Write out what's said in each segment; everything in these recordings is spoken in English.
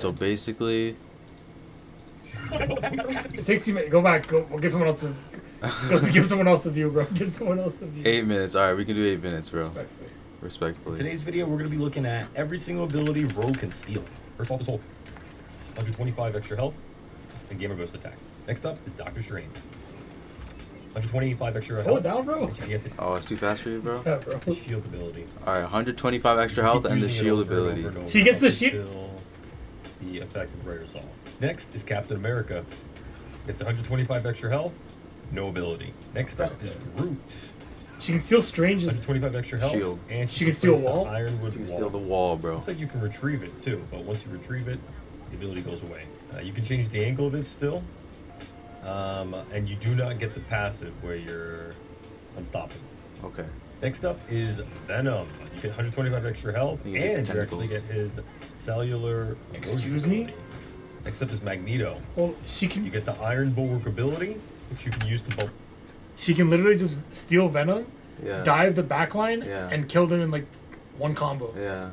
So basically, 60 minutes. Go back. Go. We'll give someone else to. Give someone else the view, bro. Give someone else the view. 8 minutes. All right, we can do 8 minutes, bro. Respectfully. Respectfully. In today's video, we're going to be looking at every single ability Rogue can steal. First off is Hulk. 125 extra health and Gamer Ghost attack. Next up is Doctor Strange. 125 extra health. Slow it down, bro. Oh, it's too fast for you, bro? Yeah, bro. Shield ability. All right, 125 extra health and the shield ability. She gets the shield. The effect of Rare Resolve. Next is Captain America. Gets 125 extra health, no ability. Next up is Groot. She can steal Strange's 125 extra health. Shield. And she can steal a wall? Ironwood You can wall. steal the wall, bro. Looks like you can retrieve it too, but once you retrieve it, the ability goes away. You can change the angle of it still. And you do not get the passive where you're unstoppable. Okay. Next up is Venom. You get 125 extra health, You get and the you actually tentacles. get his cellular. Excuse me? ability. Next up is Magneto. Well, she can. You get the Iron Bulwark ability, which you can use to bulk. She can literally just steal Venom, Yeah. dive the backline, Yeah. and kill them in like one combo. Yeah.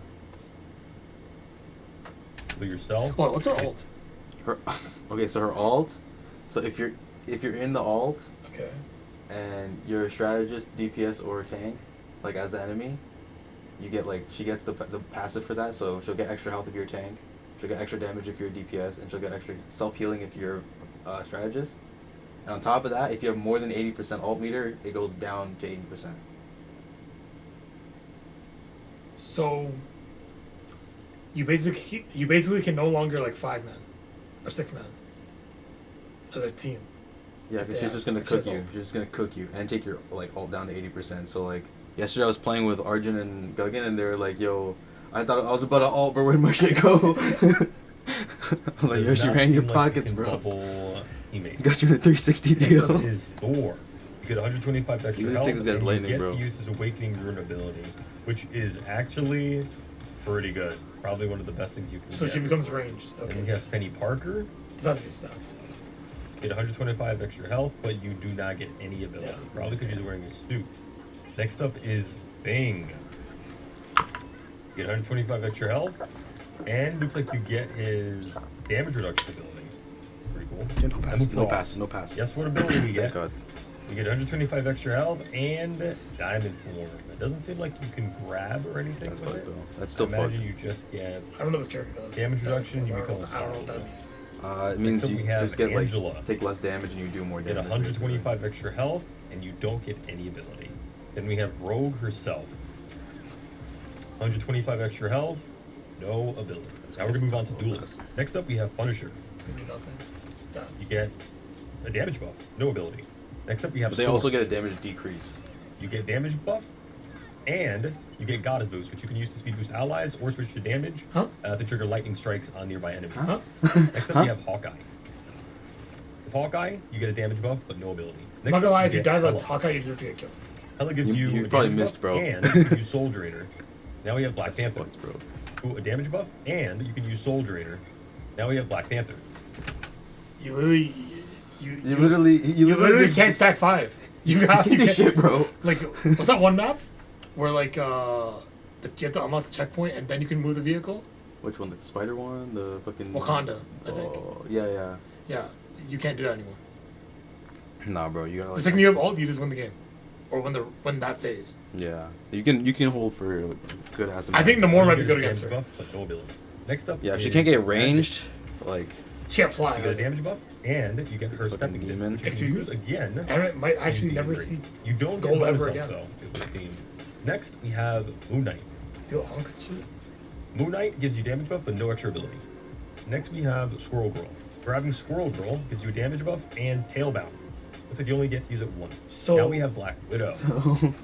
yourself. What? What's her ult? Her. Okay, so her alt. So if you're in the alt Okay. and you're a strategist, DPS, or a tank, like as the enemy, you get like she gets the passive for that. So she'll get extra health if you're a tank. She'll get extra damage if you're a DPS, and she'll get extra self-healing if you're a strategist. And on top of that, if you have more than 80% ult meter, it goes down to 80%. So you basically can no longer like 5-man or 6-man as a team. Yeah, because she's just gonna cook you. She's just gonna cook you and take your like ult down to 80%. So like yesterday, I was playing with Arjun and Guggen, and they were like, "Yo, I thought I was about to ult, but where'd my shit go?" I'm like, "Yo, she ran your pockets, bro. Got you in a 360 deal." Next is Thor. You get 125 extra You health, think this guy's and lightning, you get bro. to use his Awakening Rune ability, which is actually pretty good. Probably one of the best things you can So get. she becomes ranged. And Okay. we have Penny Parker. This has to be stats. Get 125 extra health, but you do not get any ability. Yeah. Probably because she's wearing a suit. Next up is Thing. You get 125 extra health, and looks like you get his damage reduction ability. Pretty cool. Yeah, no pass. And No Frost. pass. No pass. Guess what ability we get? Thank God. You get 125 extra health and Diamond Form. It doesn't seem like you can grab or anything That's with fucked it. though. That's still I imagine fucked. you just get. I don't know what this character does. Damage reduction, you I don't know become what- I don't know what that unstoppable. means. It means Next up you we have just get Angela. like take less damage and you do more Get damage. 125 extra health and you don't get any ability. Then we have Rogue herself. 125 extra health, no ability. Now we're gonna move on to Duelist. Next up we have Punisher. It's gonna do nothing. Stats. You get a damage buff, no ability. Next up we have But they Storm. also get a damage decrease. You get damage buff, and you get Goddess Boost, which you can use to speed boost allies or switch to damage to trigger lightning strikes on nearby enemies. Huh? Next up, we have Hawkeye. With Hawkeye, you get a damage buff, but no ability. I'm not gonna lie, if you get die with Hela. Hawkeye, you deserve to get killed. Hela gives You you a probably damage missed, buff, bro. and you can use Soul Drainer. Now we have Black That's Panther. fucked, bro. Ooh, a damage buff, and you can use Soul Drainer. Now we have Black Panther. You literally, You literally just- can't stack 5. You got Give me shit, bro. Like, what's that one map where like you have to unlock the checkpoint and then you can move the vehicle? Which one? The spider one? The fucking Wakanda, I think. Oh, yeah. Yeah, you can't do that anymore. Nah, bro. You gotta. The Like, second you have ult, you just win the game, or win that phase. yeah, you can hold for like, good ass. I think amount of Namor time. might be You good get a against damage her. buff, but no ability. Next up, Yeah, if she is can't get Magic. ranged, like She can't fly. You get a damage buff, and you get her Fucking stepping demon. demon. Excuse me? Again. And it might actually use never D3. see You don't gold get ever bonus again. up, though. It was themed. Next, we have Moon Knight. steal hunks shit. Moon Knight gives you damage buff, but no extra ability. Next, we have Squirrel Girl. Grabbing Squirrel Girl gives you a damage buff and Tailbound. Looks like you only get to use it once. So- now we have Black Widow.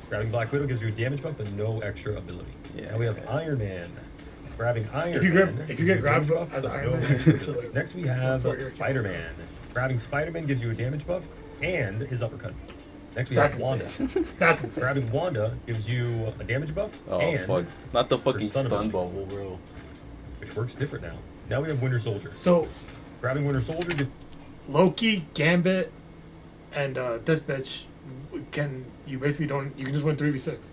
Grabbing Black Widow gives you a damage buff, but no extra ability. Yeah, now we have yeah. Iron Man. Grabbing Iron If you Man. get gives you a grabbed damage buff, as but Iron no Man, extra to, ability. like, Next, we have report your Spider Man. Grabbing Spider Man gives you a damage buff and his uppercut. Next, we That's have Wanda. insane. That's insane. Grabbing Wanda gives you a damage buff oh and fuck, not the fucking stun stun ability. bubble, bro. which works different now. Now we have Winter Soldier. So Grabbing Winter Soldier gives Loki, Gambit, and this bitch you can just win 3v6.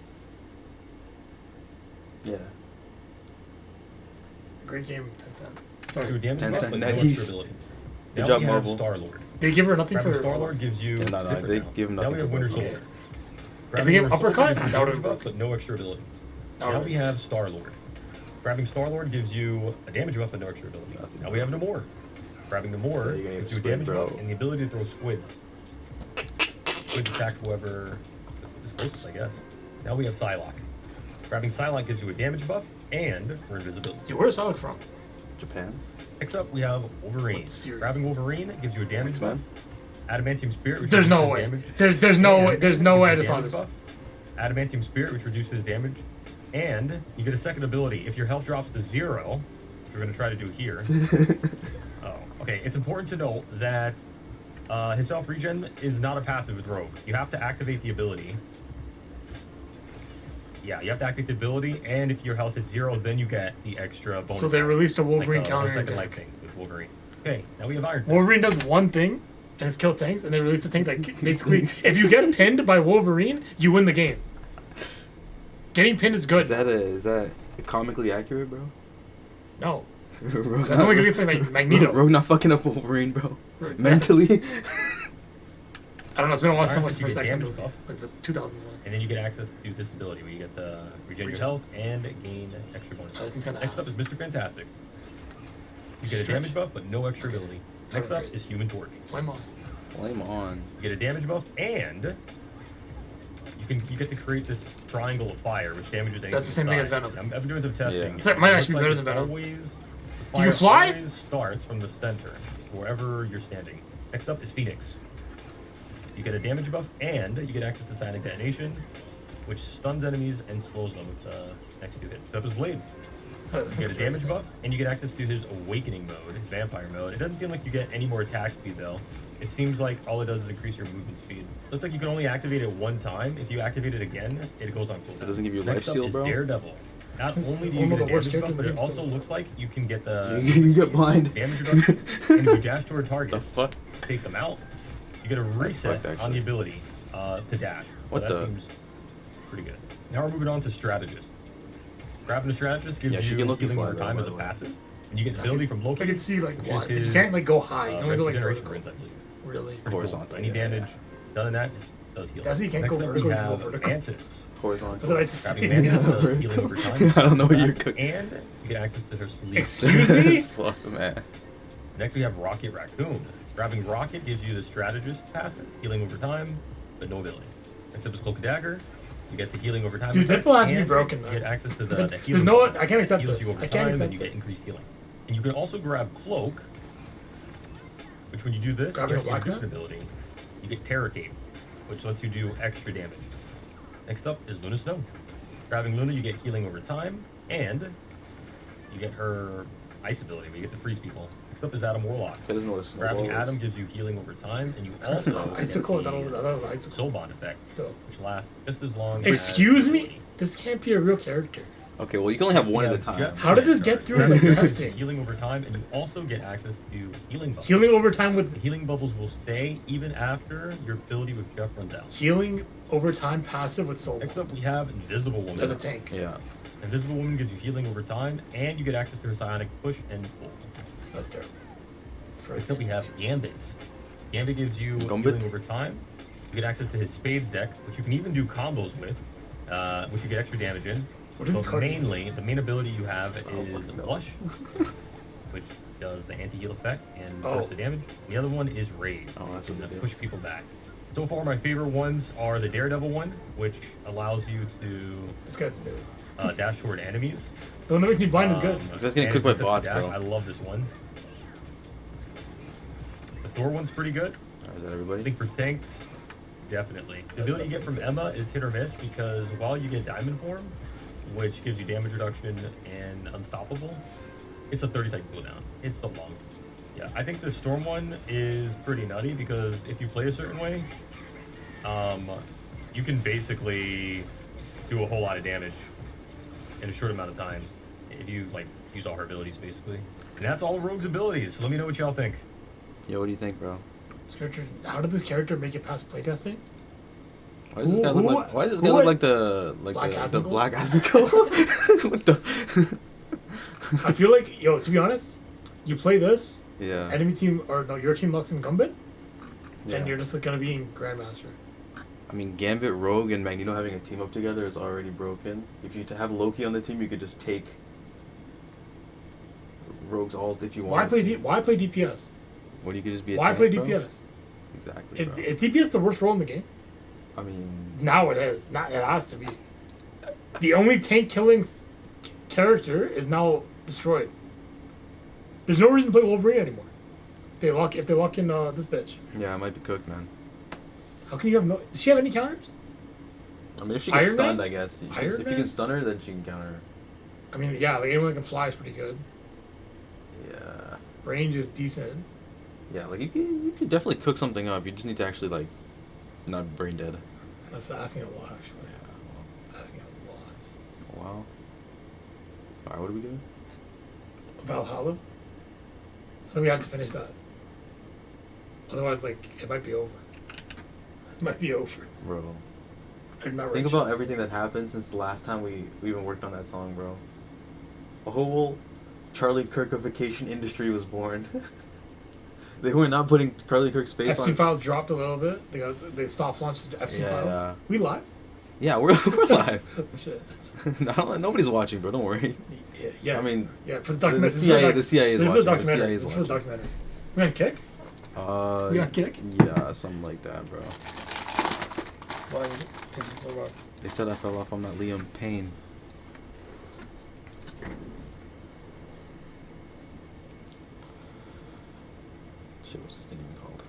Yeah. Great game, 10-10. Gives you a damage buff, Tencent but no Netties. extra ability. Good Now job, we have Marvel. Star-Lord. They give her nothing Grabbing for. Star-Lord gives you... Yeah, no, it's no, different they now. give him Now nothing we have for Winter Marvel. Soldier. Okay. Grabbing they gave Winter Soldier Uppercut, gives you that would've damage been buff, but no extra ability. That Now would've we been have Star-Lord. Grabbing Star-Lord gives you a damage buff, but no extra ability. Nothing. Now we have Namor. Grabbing Namor Yeah, you gives you a squid, damage bro. buff and the ability to throw squids. Squids attack whoever is closest, I guess. Now we have Psylocke. Grabbing Psylocke gives you a damage buff and her invisibility. Yo, where's Psylocke from? Japan. Next up, we have Wolverine. What series? Grabbing Wolverine gives you a damage buff. X-Men. Adamantium Spirit, which There's no reduces way. damage. There's no And way. There's no gives way you I just saw damage this. buff. Adamantium Spirit, which reduces damage. And you get a second ability. If your health drops to 0, which we're going to try to do here. Oh, okay. It's important to note that his self-regen is not a passive with Rogue. You have to activate the ability. Yeah, you have to activate the ability, and if your health hits 0, then you get the extra bonus. So they health. released a Wolverine like, counter second life attack. thing with Wolverine. Okay, now we have Iron Fist. Wolverine does one thing, and it's kill tanks, and they release a tank that basically, if you get pinned by Wolverine, you win the game. Getting pinned is good. Is that comically accurate, bro? No. Rogue That's only good against Magneto. Rogue not fucking up Wolverine, bro. Right. Mentally. I don't know, it's been a while since I Iron watched the Fist, first you X-Men get movie. damage buff. Like the 2001. And then you get access to this ability where you get to regen your Regen. health and gain extra bonus. Oh, that seems kinda Next up ass. is Mr. Fantastic. You get a Stretch. damage buff, but no extra Okay. ability. Next up Alright. is Human Torch. Flame on. Flame on. You get a damage buff, and you get to create this triangle of fire, which damages anything That's the same thing as inside. Venom. I've been doing some testing. Yeah. That might It actually looks be better like than Venom. Always, the You can fire fly? always starts from the center, wherever you're standing. Next up is Phoenix. You get a damage buff, and you get access to Psionic Detonation, which stuns enemies and slows them with the next 2 hits. Up is Blade. Oh, You get a damage buff, and you get access to his Awakening mode, his Vampire mode. It doesn't seem like you get any more attack speed, though. It seems like all it does is increase your movement speed. Looks like you can only activate it one time. If you activate it again, it goes on cooldown. It doesn't give you Next life steal, up is bro? Daredevil. Not It's only do one you of get a the worst damage buff, characters but in it the also game looks still. like you can get the You get blind. damage reduction, and if you dash toward The targets, fuck? take them out, you get a reset fucked, on actually. the ability to dash. What so the? that seems pretty good. Now we're moving on to Strategist. Grabbing a Strategist gives Yeah, she you can look you healing fly, over though, time by as a the way. passive, and you get the ability from Loki. I can see like which why. is But you his, can't like go high. You can only go like regeneration vertical. runes, I believe. Really? Pretty cool. Horizontal, Any yeah, damage yeah. done in that just does heal. That's how you can't Next go up, vertical, we you go have vertical. Mantis. Horizontal. What did I just Grabbing say? Mantis Yeah, does right. healing over time. I don't know what you're cooking. And you get access to her sleep. Excuse me? It's fucked, man. Next we have Rocket Raccoon. Grabbing Rocket gives you the Strategist passive, healing over time, but no ability. Next up is Cloak and Dagger. You get the healing over time. Dude, effect, Deadpool has to be and broken, You man. get access to the There's healing. no- buff. I can't accept Heals this. you over I can't time, accept and you get this. increased healing. And you can also grab Cloak, which when you do this, Grabbing you get a your black different ability. You get Terror Cape, which lets you do extra damage. Next up is Luna Snow. Grabbing Luna, you get healing over time, and you get her ice ability, where you get to freeze people. Next up is Adam Warlock. That doesn't know what a snowball Grabbing is. Adam gives you healing over time, and you also get Icicle? I the thought it was icicle. Soul Bond effect, Still. which lasts just as long. Excuse as me? ability. This can't be a real character. Okay, well, you can only have one at a Jeff time. How did this get through, like, testing? Healing over time, and you also get access to healing bubbles. Healing over time The with healing bubbles will stay even after your ability with Jeff runs out. healing over time passive with soul. Next up, we have Invisible Woman. As a tank. Yeah. Invisible Woman gives you healing over time, and you get access to her psionic push and pull. That's terrible. For Next up, we have Gambit. Gambit gives you Gambit. healing over time. You get access to his Spades deck, which you can even do combos with, which you get extra damage in. What do these But cards do? mainly, the main ability you have Oh, is fuck no. Blush, which does the anti-heal effect and Oh. burst the damage. The other one is Rage, Oh, that's what they that do. push people back. So far, my favorite ones are the Daredevil one, which allows you to This guy's new. dash toward enemies. The one that makes me blind is good. It's just getting and cooked by it sets bots, the dash. bro. I love this one. The Thor one's pretty good. Is that I everybody? think for tanks, definitely. The That's ability you get from definitely Emma is hit or miss because while you get Diamond Form, which gives you damage reduction and Unstoppable, it's a 30-second cooldown. It's so long. Yeah, I think the Storm one is pretty nutty because if you play a certain way, you can basically do a whole lot of damage in a short amount of time if you like use all her abilities basically. And that's all Rogue's abilities. Let me know what y'all think. Yo, what do you think, bro? This character, how did this character make it past playtesting? Why does this Who- guy look who- like? Why does this guy who look are- like the Black the Asmongold? Black Asmongold? What the? I feel like, yo, to be honest, You play this, Yeah. enemy team, or no, your team locks incumbent, Yeah. and you're just like, gonna be in Grandmaster. I mean, Gambit, Rogue, and Magneto having a team up together is already broken. If you have Loki on the team, you could just take Rogue's ult if you want. Why play DPS? When you could just be a Why tank, play bro? DPS? Exactly, bro. Is DPS the worst role in the game? I mean... Now it is. Not. It has to be. The only tank killing character is now destroyed. There's no reason to play Wolverine anymore. If they lock in this bitch. Yeah, it might be cooked, man. How can you have no... Does she have any counters? I mean, if she gets Iron stunned, Man? I guess. Iron If you Man? can stun her, then she can counter her. I mean, yeah, like anyone that can fly is pretty good. Yeah. Range is decent. Yeah, like, you could definitely cook something up. You just need to actually, like, not be brain dead. That's asking a lot, actually. Yeah, That's asking a lot. well. Wow. Alright, what are we doing? Valhalla? I think we have to finish that. Otherwise, like, it might be over. It might be over. Bro. I'm not Think rich. about everything that happened since the last time we even worked on that song, bro. A whole Charlie Kirkification Industry was born. They were not putting Charlie Kirk's face FC on. Files dropped a little bit. They soft launched FC Yeah, Files. yeah. We live? Yeah, we're live. Shit. Nobody's watching, bro. Don't worry. Yeah. I mean, yeah, for the documentary. the CIA is this watching. is for the documentary. The CIA is This is for the watching. documentary. We on Kick? We on Kick? Yeah, something like that, bro. Why is it? They said I fell off. I'm not Liam Payne. Shit, what's this thing even called?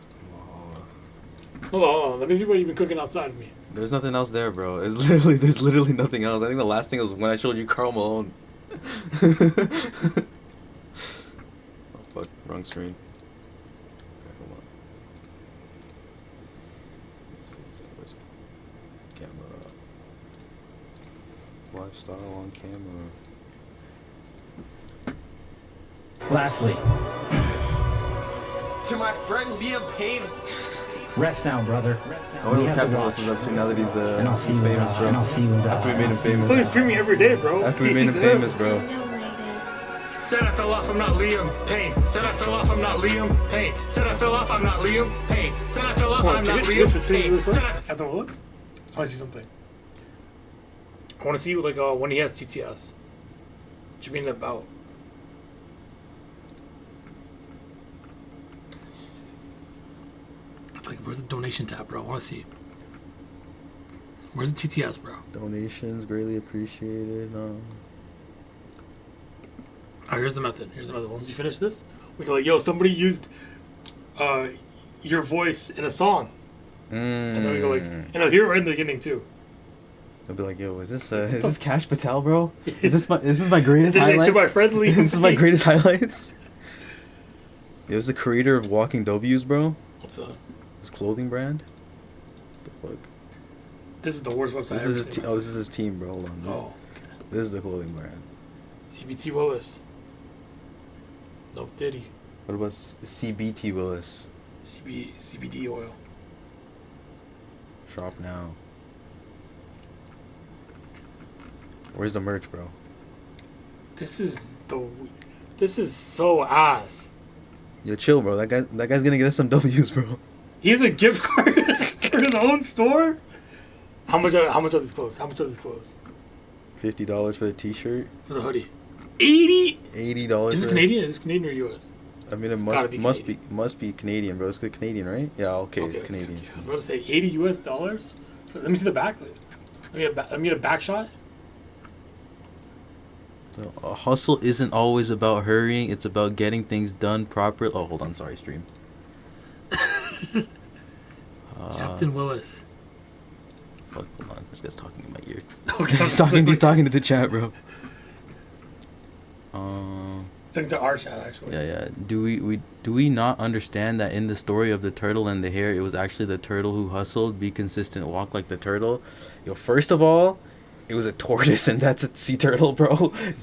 Hold on. Let me see what you've been cooking outside of me. There's nothing else there, bro. There's literally nothing else. I think the last thing was when I showed you Karl Malone. Oh fuck, wrong screen. Okay, hold on. Where's camera? Lifestyle on camera. Lastly, To my friend Liam Payne. rest now, brother. I wonder We what have to CptWilliss watch. is up to now that And I'll he's see you in famous, Valhalla. bro. And I'll see you in After we made him Valhalla. famous. He's streaming every day, bro. After we made him famous, bro. Said I fell off, I'm not Liam Payne. Said I fell off, I'm not Liam Payne. Said I fell off, I'm not Liam Payne. Said I fell off, I'm not Liam Payne. Captain Willis? I want to see something. I want to see like when he has TTS. What you mean about? Like, where's the donation tab, bro? I want to see. Where's the TTS, bro? Donations greatly appreciated. Oh, here's the method. Once you finish this, we can like, yo, somebody used your voice in a song. And then we go like, and I'll hear it right in the beginning too. I'll be like, yo, is this Cash Patel, bro? Is this my greatest And then highlights? to my friend Liam This is my Payne. greatest highlights. It was the creator of Walking W's, bro. What's up? His clothing brand. The fuck? This is the worst website This I've is ever seen. this is his team, bro. Hold on. Oh, okay. This is the clothing brand. CptWilliss. No Diddy. What about CptWilliss? CBD oil. Shop now. Where's the merch, bro? This is so ass. Yo, chill, bro. That guy's gonna get us some W's, bro. He has a gift card for his own store. How much are these clothes? $50 for the T-shirt. For the hoodie. 80. $80. Is this Canadian? Is this Canadian or U.S.? I mean, It's it gotta be must be Canadian, bro. It's good Canadian, right? Yeah, okay, it's Canadian. I was about to say $80 US. Let me see the back. Let me get a back shot. A hustle isn't always about hurrying. It's about getting things done properly. Oh, hold on. Sorry, stream. Captain Willis. Fuck, hold on. This guy's talking in my ear. Okay, He's talking to the chat, bro. It's like to our chat, actually. Yeah. Do we not understand that in the story of the turtle and the hare, it was actually the turtle who hustled? Be consistent, walk like the turtle. Yo, first of all, it was a tortoise, and that's a sea turtle, bro.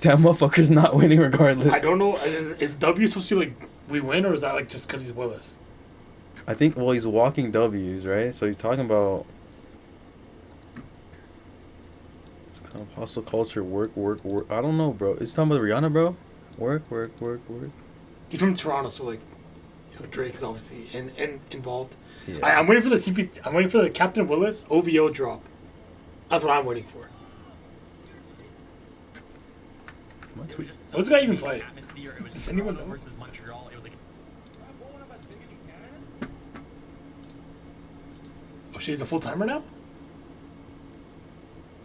That motherfucker's not winning regardless. I don't know. Is W supposed to be like we win, or is that like just because he's Willis? I think, well, he's walking W's, right? So he's talking about it's kind of hustle culture, work. I don't know, bro. It's talking about Rihanna, bro. Work. He's from Toronto, so like, you know, Drake is obviously involved. Yeah. I'm waiting for the I'm waiting for the CptWilliss OVO drop. That's what I'm waiting for. What tweet? What's the guy even play? Does anyone know? Oh, she's a full timer now.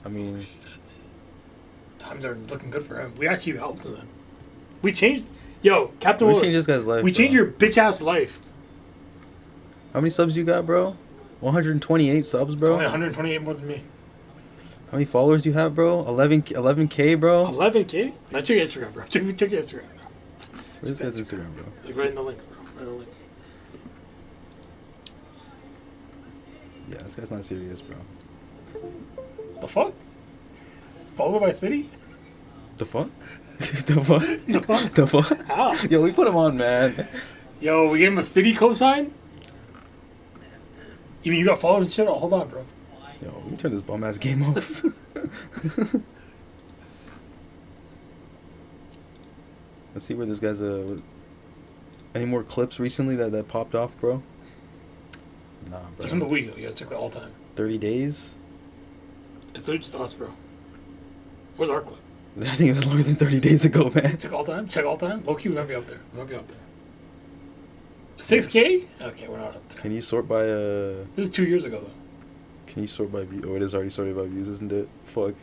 I mean, Shit. Times are looking good for him. We actually helped him then. We changed. Yo, CptWilliss. we changed this guy's life. We changed bro. your bitch ass life. How many subs you got, bro? 128 subs, It's bro. only 128 more than me. How many followers you have, bro? 11K, bro. 11K? Now check your Instagram, bro. Check your Instagram, bro. Where's his Instagram, bro? Like right in the links, bro. Right in the links. Yeah, this guy's not serious, bro. The fuck? Followed by Spitty? The fuck? The fuck? The fuck? The fuck? How? Yo, we put him on, man. Yo, we gave him a Spitty cosign? You mean you got followed and shit? Oh, hold on, bro. Yo, let me turn this bum ass game off. Let's see where this guy's any more clips recently that popped off, bro? Nah, bro. That's from the week, though. You gotta check the all time. 30 days? It's literally just us, bro. Where's our clip? I think it was longer than 30 days ago, man. Check all time? Check all time? Low key, we might be up there. We might be up there. 6K? Okay, we're not up there. Can you sort by This is 2 years ago, though. Can you sort by view? Oh, it is already sorted by views, isn't it? Fuck.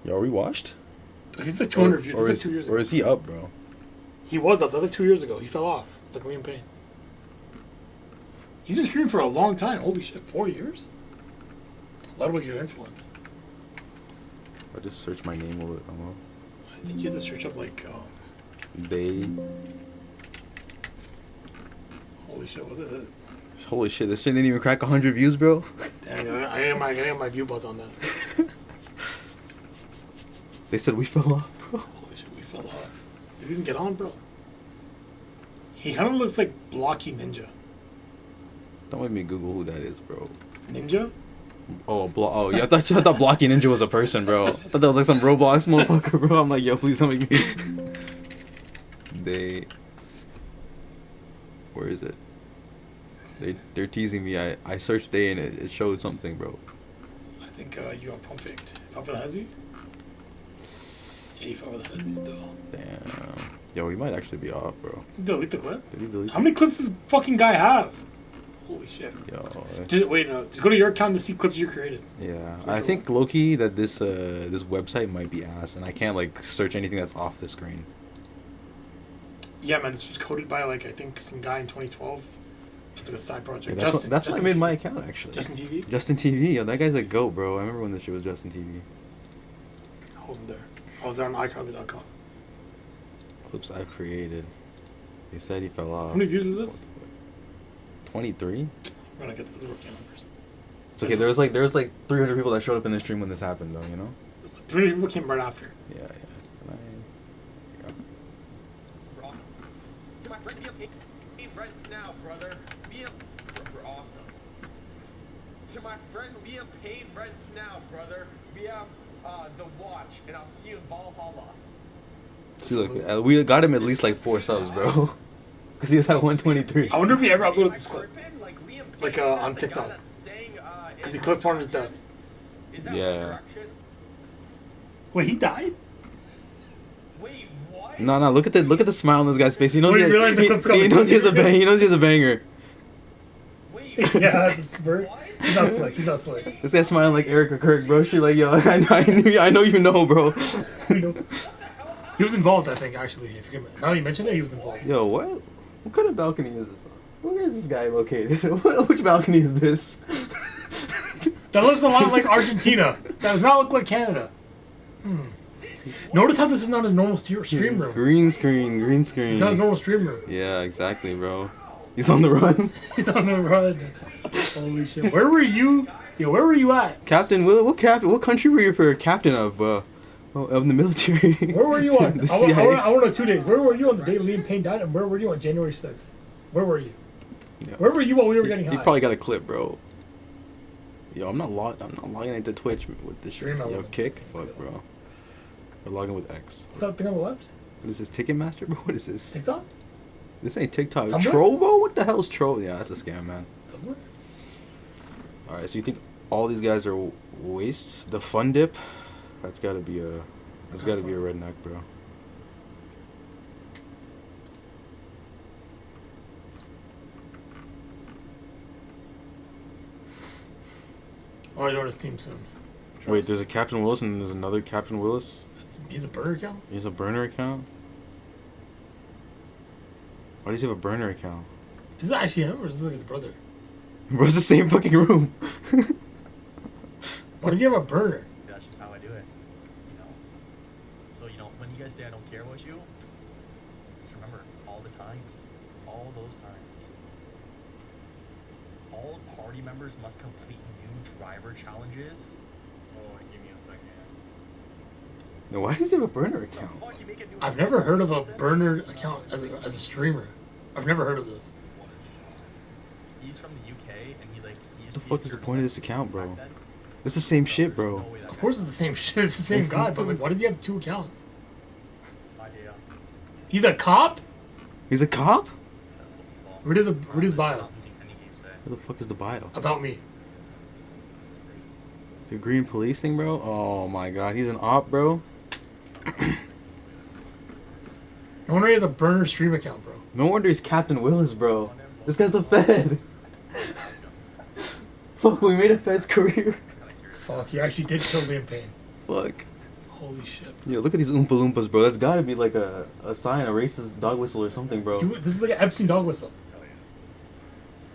Yo, are we washed? It's like 200 views. Or It's like is, 2 years or ago. is he up, bro? He was up. That was like 2 years ago. He fell off. Like Liam Payne. He's been streaming for a long time. Holy shit. 4 years? Ludwig, your influence. I just search my name, will it come up? I think you have to search up like, They. holy shit, was it? Holy shit, this shit didn't even crack 100 views, bro. Damn, I got my view buzz on that. They said we fell off, bro. Holy shit, we fell off. Did we even get on, bro? He kind of looks like Blocky Ninja. Don't make me Google who that is, bro. Ninja? Oh, yeah, I thought Blocky Ninja was a person, bro. I thought that was like some Roblox motherfucker, bro. I'm like, yo, please don't make me. Where is it? They're teasing me. I searched they and it showed something, bro. I think you got pump faked. Fuck with the Hezzy? Yeah, you fuck with the Hezzy still. Damn. Yo, we might actually be off, bro. Delete the clip? Did he delete How many clips does fucking guy have? Holy shit. Yo. Just, wait, no. Just go to your account to see clips you created. Yeah. I think low-key that this website might be ass, and I can't like search anything that's off the screen. Yeah, man. It's just coded by like I think some guy in 2012. It's like a side project. Yeah, that's when I made my account actually. Justin TV? Justin TV. Yo, that guy's a goat, bro. I remember when this shit was Justin TV. I wasn't there. I was there on iCarly.com. Clips I've created. They said he fell off. How many views is this? 23? We're gonna get those rookie numbers. It's okay. There was like 300 people that showed up in the stream when this happened, though. You know? 300 people came right after. Yeah. Bro. To my friend Liam Payne, rest now, brother. Liam, we're awesome. To my friend Liam Payne, rest now, brother. We have the watch, and I'll see you in Valhalla. See, look, we got him at least like 4 subs, bro. Cause he was at 123. I wonder if he ever uploaded this clip. Like on TikTok. Because he clipped for his death. Yeah. Wait, he died? Wait, what? No, look at the smile on this guy's face. He knows Wait, he, realize the clip's he coming. knows he has a bang. He knows he has a banger. Wait, Yeah, that's spurt. He's not slick. He's not slick. This guy's smiling like Eric or Kirk, bro. She like, yo, I know you know, bro. He was involved, I think, actually. If you now that you mentioned it, he was involved. Yo, what kind of balcony is this on? Where is this guy located? Which balcony is this? That looks a lot like Argentina. That does not look like Canada. Notice how this is not a normal stream room. Green screen. It's not a normal stream room. Yeah, exactly, bro. He's on the run. He's on the run. Holy shit. Where were you? Yo, where were you at? Captain Willis, what country were you for captain of the military? Where were you on? The I CIA. want to know 2 days. Where were you on the day Liam Payne died, and where were you on January 6th? Where were you? Yeah. Where were you while we were getting high? You probably got a clip, bro. Yo, I'm not logging into Twitch with this shit. Stream Yo, elements. kick? Fuck, bro. We're logging with X. Is that the thing on the left? What is this, Ticketmaster, bro? What is this? TikTok? This ain't TikTok. Tumblr? Trovo? What the hell is Trovo? Yeah, that's a scam, man. Tumblr? Alright, so you think all these guys are wastes? The fun dip? That's gotta be a redneck, bro. Oh, I join his team soon. Wait, there's a Captain Willis and there's another Captain Willis? He's a burner account? He's a burner account? Why does he have a burner account? Is it actually him or is this like his brother? Bro, it's the same fucking room. Why does he have a burner? That's just how I do it. You know? So, you know, when you guys say I don't care about you, just remember all the times. All those times. All party members must complete new driver challenges. Oh, give me a second. No, why does he have a burner account? I've never heard of a burner account as a streamer. I've never heard of this. He's from the UK and he's like, What the fuck is the point of this account, bro? It's the same shit, bro. Of course it's the same shit. It's the same guy, but like, why does he have two accounts? He's a cop? He's a cop? Read his bio. What the fuck is the bio? About me. The green police thing, bro? Oh my god, he's an op, bro. No wonder he has a burner stream account, bro. No wonder he's Captain Willis, bro. This guy's a Fed. Fuck, we made a Fed's career. Fuck, he actually did kill Liam Payne. Fuck. Holy shit. Yo, look at these Oompa Loompas, bro. That's gotta be like a sign, a racist dog whistle or something, bro. This is like an Epstein dog whistle.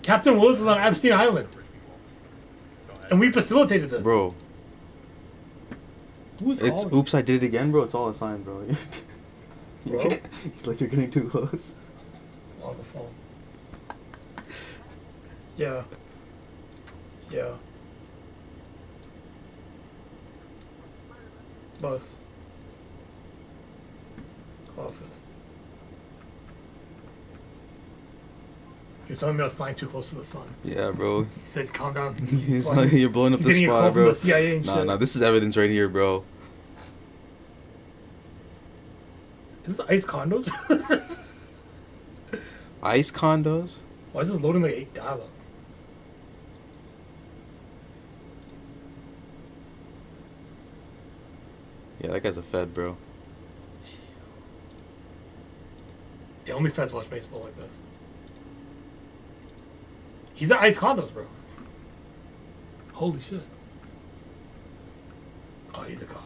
Captain Willis was on Epstein Island. And we facilitated this. Bro. Who is It's calling? oops, I did it again, bro. It's all a sign, bro. Bro? He's like, you're getting too close. On the phone. Yeah. Yeah. Bus. Office. He was telling me I was flying too close to the sun. Yeah, bro. He said, calm down. He's like, you're blowing up He's the getting a call spot, from bro. the CIA and shit. Nah, this is evidence right here, bro. Is this ICE condos? ICE condos? Why is this loading like 8 dialogue? Yeah, that guy's a Fed, bro. Yeah, only feds watch baseball like this. He's at ICE condos, bro. Holy shit. Oh, he's a cop.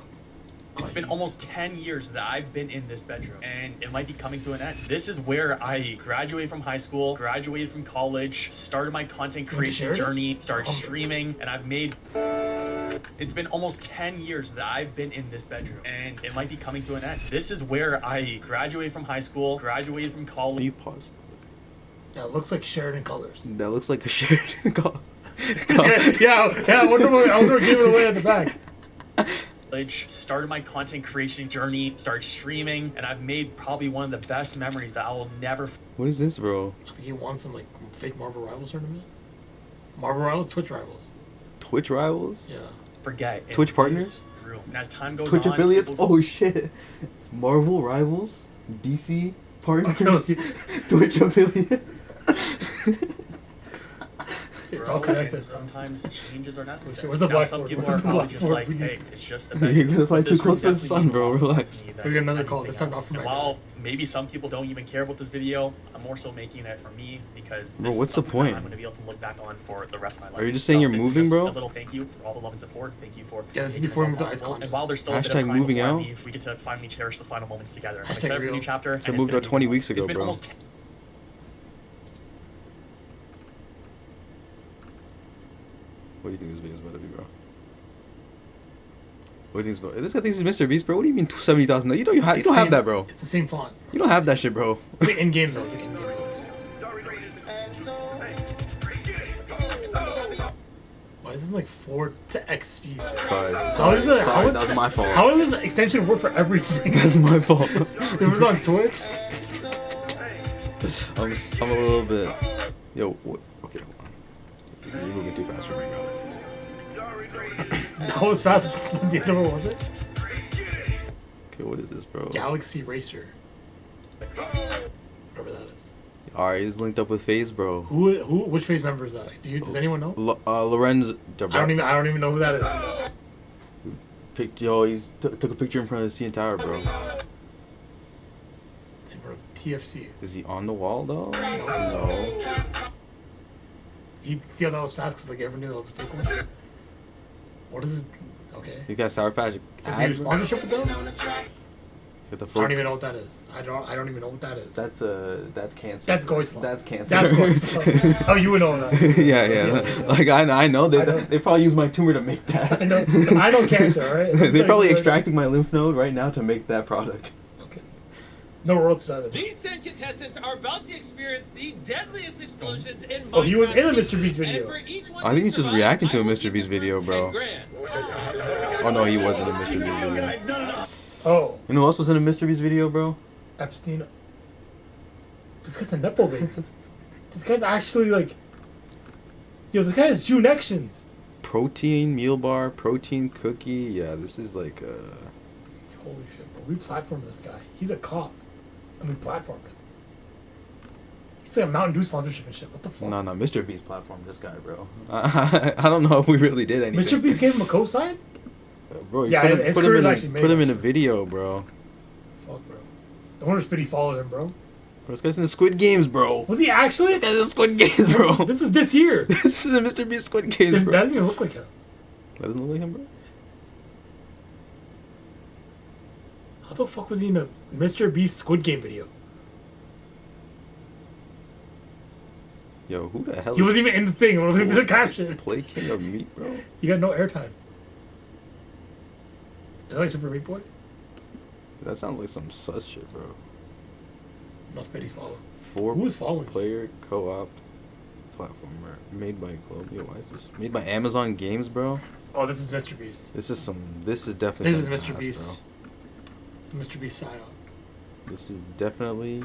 It's been almost 10 years that I've been in this bedroom, and it might be coming to an end. This is where I graduated from high school, graduated from college, started my content creation journey, started streaming, and I've made... It's been almost 10 years that I've been in this bedroom, and it might be coming to an end. This is where I graduated from high school, graduated from college. Can you pause? That looks like Sheridan colors. That looks like a Sheridan call. yeah, I wonder what gave it away at the back. Started my content creation journey, started streaming, and I've made probably one of the best memories that I will never. What is this, bro? I think he won some like fake Marvel Rivals tournament. Marvel Rivals, Twitch Rivals. Twitch rivals? Yeah. Forget. Twitch partners? And as time goes Twitch on, affiliates? people... Oh shit. Marvel rivals? DC partners? Twitch affiliates? It's all connected. Sometimes changes are necessary. Where's the now, some people are probably just like, hey, it's just the You're gonna fly too close to the sun, bro. Relax. We get another call. This time not from my While maybe some people don't even care about this video, I'm more so making it for me because Bro, this what's is the something point? that I'm gonna be able to look back on for the rest of my life. Are you just saying you're this is moving, just bro? A little thank you for all the love and support. Thank you for this is making before we this moved to all Ice possible. And while there's still a bit Hashtag of time moving before I out? leave, we get to finally cherish the final moments together. I'm Hashtag excited for the new reels. chapter. I moved out 20 weeks ago, It's been bro. almost What do you think this video's about to be, bro? What do you think it's about? This guy thinks he's Mr. Beast, bro. What do you mean 70,000? You don't have that, bro. It's the same font. You don't have that shit, bro. It's like in-game though. It's like in-game. Why is this like 4 to X speed? Sorry. How is it? Sorry, that was my fault. How does this extension work for everything? That's my fault. It was on Twitch. I'm a little bit. Yo, what? Okay, hold on. You're moving too fast for me, bro. That was fast. The other one was it? Okay, what is this, bro? Galaxy Racer. Whatever that is. Alright, he's linked up with FaZe, bro. Which FaZe member is that? Does anyone know? Lorenz. I don't even know who that is. He's took a picture in front of the CN Tower, bro. In front of TFC. Is he on the wall though? No. He see how that was fast because like everyone knew that was a fake one. What is this? Okay. You got Sour Patch. Does he do sponsorship with them? Get the I don't even know what that is. I don't even know what that is. That's cancer. That's Goislam. That's cancer. That's Goislam. Oh, you would know that. yeah. Like I know they probably use my tumor to make that. I know cancer, right? They're probably extracting my lymph node right now to make that product. Okay. No royalties either. These 10 contestants are about to experience the deadliest explosions in Oh, he was in a Minecraft. Mr. Beast And video. for each one I think to he's just survive, reacting to a I will Mr. give Beast them video, 10 bro. grand. Oh no, he wasn't in a Mr. Beast video. Oh, You know who else was in a Mr. Beast video, bro? Epstein. This guy's a nepo baby. This guy's actually like, yo, this guy has connections. Protein meal bar, protein cookie. Yeah, this is like Holy shit, bro. We platformed this guy. He's a cop, and we platformed him. He's like a Mountain Dew sponsorship and shit. What the fuck? no, Mr. Beast platform this guy, bro. I don't know if we really did anything. Mr. Beast gave him a cosign? Bro, Yeah, his career is actually made, put him in a actually. video, bro. Fuck, bro. I wonder if Spitty followed him, bro. Bro, this guy's in the Squid Games, bro. Was he actually? This guy's in the Squid Games, bro. This is this year. This is a Mr. Beast Squid Games, That bro. doesn't even look like him. That doesn't look like him, bro. How the fuck was he in a Mr. Beast Squid Game video? Yo, who the hell He wasn't even in the thing. It wasn't even the caption. Play King of Meat, bro? He got no airtime. Is that like Super Meat Boy? That sounds like some sus shit, bro. Must be follow. Four Who is following? player co-op platformer made by Yo, why is this? Made by Amazon Games, bro. Oh, this is Mr. Beast. This is definitely. This is some Mr. ass, Beast. Mr. Beast psyop. Bro. This is definitely.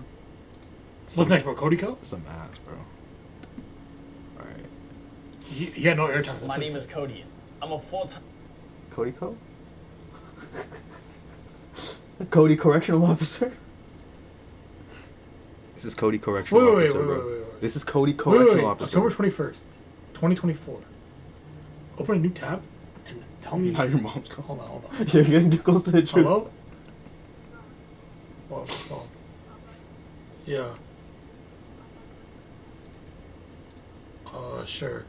What's next, bro? Cody Co? Some ass, bro. All right. He had no airtime. That's My what he name is said. Cody. I'm a full-time. Cody Co? Cody Correctional Officer? This is Cody Correctional Officer, bro. Wait. This is Cody Correctional Officer. October 21st, 2024. Open a new tab and tell me. How your mom's call. Hold on. You're getting too close to the truth. Hello? Well, it's not. Yeah. Sure.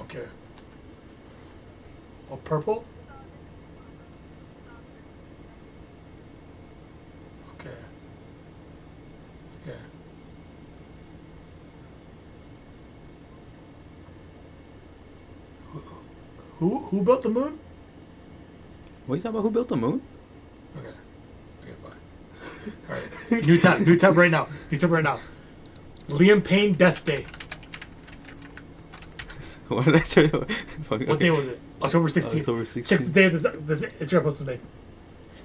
Okay. Oh, purple? Okay. Who built the moon? What are you talking about? Who built the moon? Okay, bye. Alright. New tab right now. Liam Payne death day. What did I say? What day was it? October 16th. October 16th. Check the day this Instagram post was made.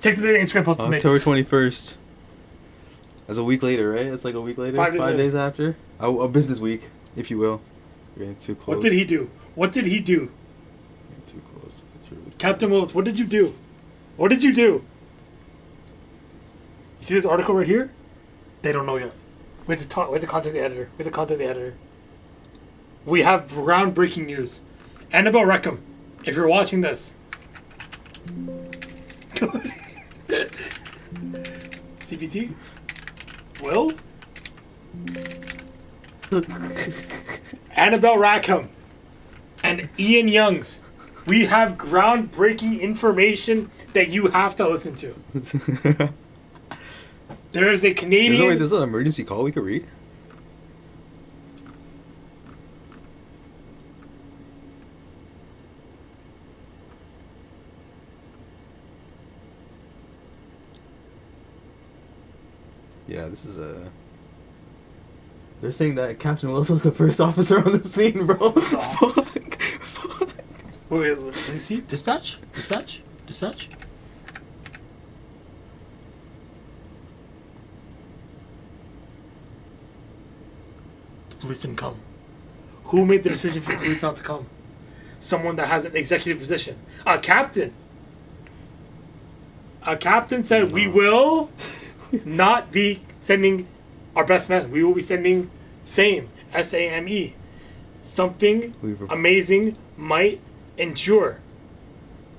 Check the day the Instagram post was made. October 21st. That's a week later, right? It's like a week later? 5 days later. Days after? A business week, if you will. You're getting too close. What did he do? Getting too close to the truth. Captain Willis, what did you do? You see this article right here? They don't know yet. We have to contact the editor. We have groundbreaking news. Annabelle Reckham, if you're watching this. CPT? Will? Annabelle Rackham and Ian Youngs. We have groundbreaking information that you have to listen to. There is a Canadian... There's an emergency call we could read? Yeah, this is a... They're saying that Captain Willis was the first officer on the scene, bro. Fuck. Wait, let me see. Dispatch? The police didn't come. Who made the decision for the police not to come? Someone that has an executive position. A captain. A captain said we will not be sending our best men. We will be sending SAME, SAME. Something amazing might ensure.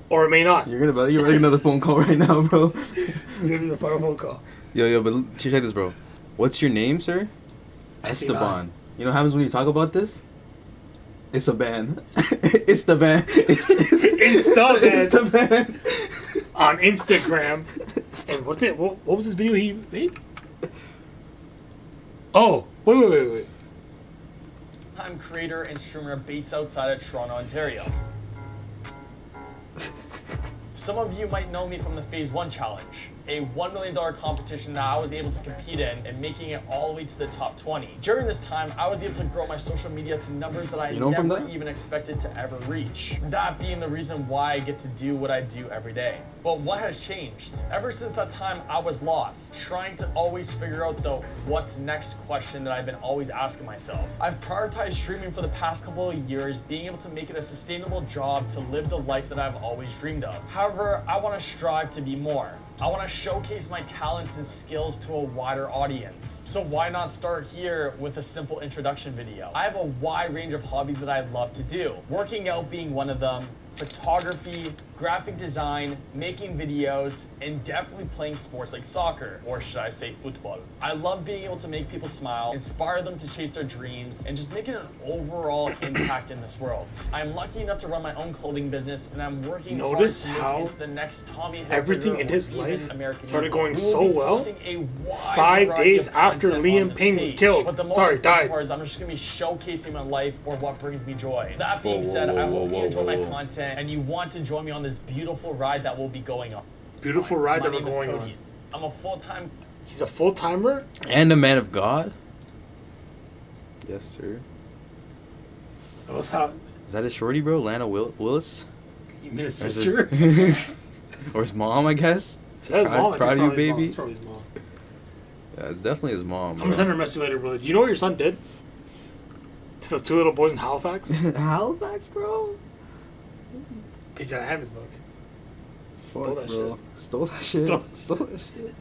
Or it may not. You're getting another phone call right now, bro. It's gonna be the final phone call. Yo, but check this, bro. What's your name, sir? Esteban. You know what happens when you talk about this? It's a ban. It's the ban. It's the ban. On Instagram. And what's it? What was this video he made? Oh, wait. I'm creator and streamer based outside of Toronto, Ontario. Some of you might know me from the Phase 1 challenge, a $1 million competition that I was able to compete in and making it all the way to the top 20. During this time, I was able to grow my social media to numbers that I never even expected to ever reach. That being the reason why I get to do what I do every day. But what has changed? Ever since that time, I was lost, trying to always figure out the what's next question that I've been always asking myself. I've prioritized streaming for the past couple of years, being able to make it a sustainable job to live the life that I've always dreamed of. However, I want to strive to be more. I want to showcase my talents and skills to a wider audience. So why not start here with a simple introduction video? I have a wide range of hobbies that I love to do. Working out being one of them, photography, graphic design, making videos, and definitely playing sports like soccer, or should I say football. I love being able to make people smile, inspire them to chase their dreams, and just making an overall impact in this world. I'm lucky enough to run my own clothing business, and I'm working hard to make into the next Tommy Hilfiger everything in his life American started Eagle. going so well. 5 days after Liam Payne was killed. But the most important part is I'm just going to be showcasing my life or what brings me joy. That being said, I hope you enjoy my content and you want to join me on this beautiful ride that we'll be going on. Beautiful ride that we're going on. I'm a full-time... He's a full-timer? And a man of God? Yes, sir. Is that his shorty, bro? Lana Willis? You mean his sister? Or his mom, I guess? Is that his mom? Proud of you, baby. It's probably his mom. Yeah, it's definitely his mom. I'm gonna send her a message later, bro. Do you know what your son did to those 2 little boys in Halifax? Halifax, bro? Page out of Hammond's book. Stole that shit. Stole that shit. Stole that shit.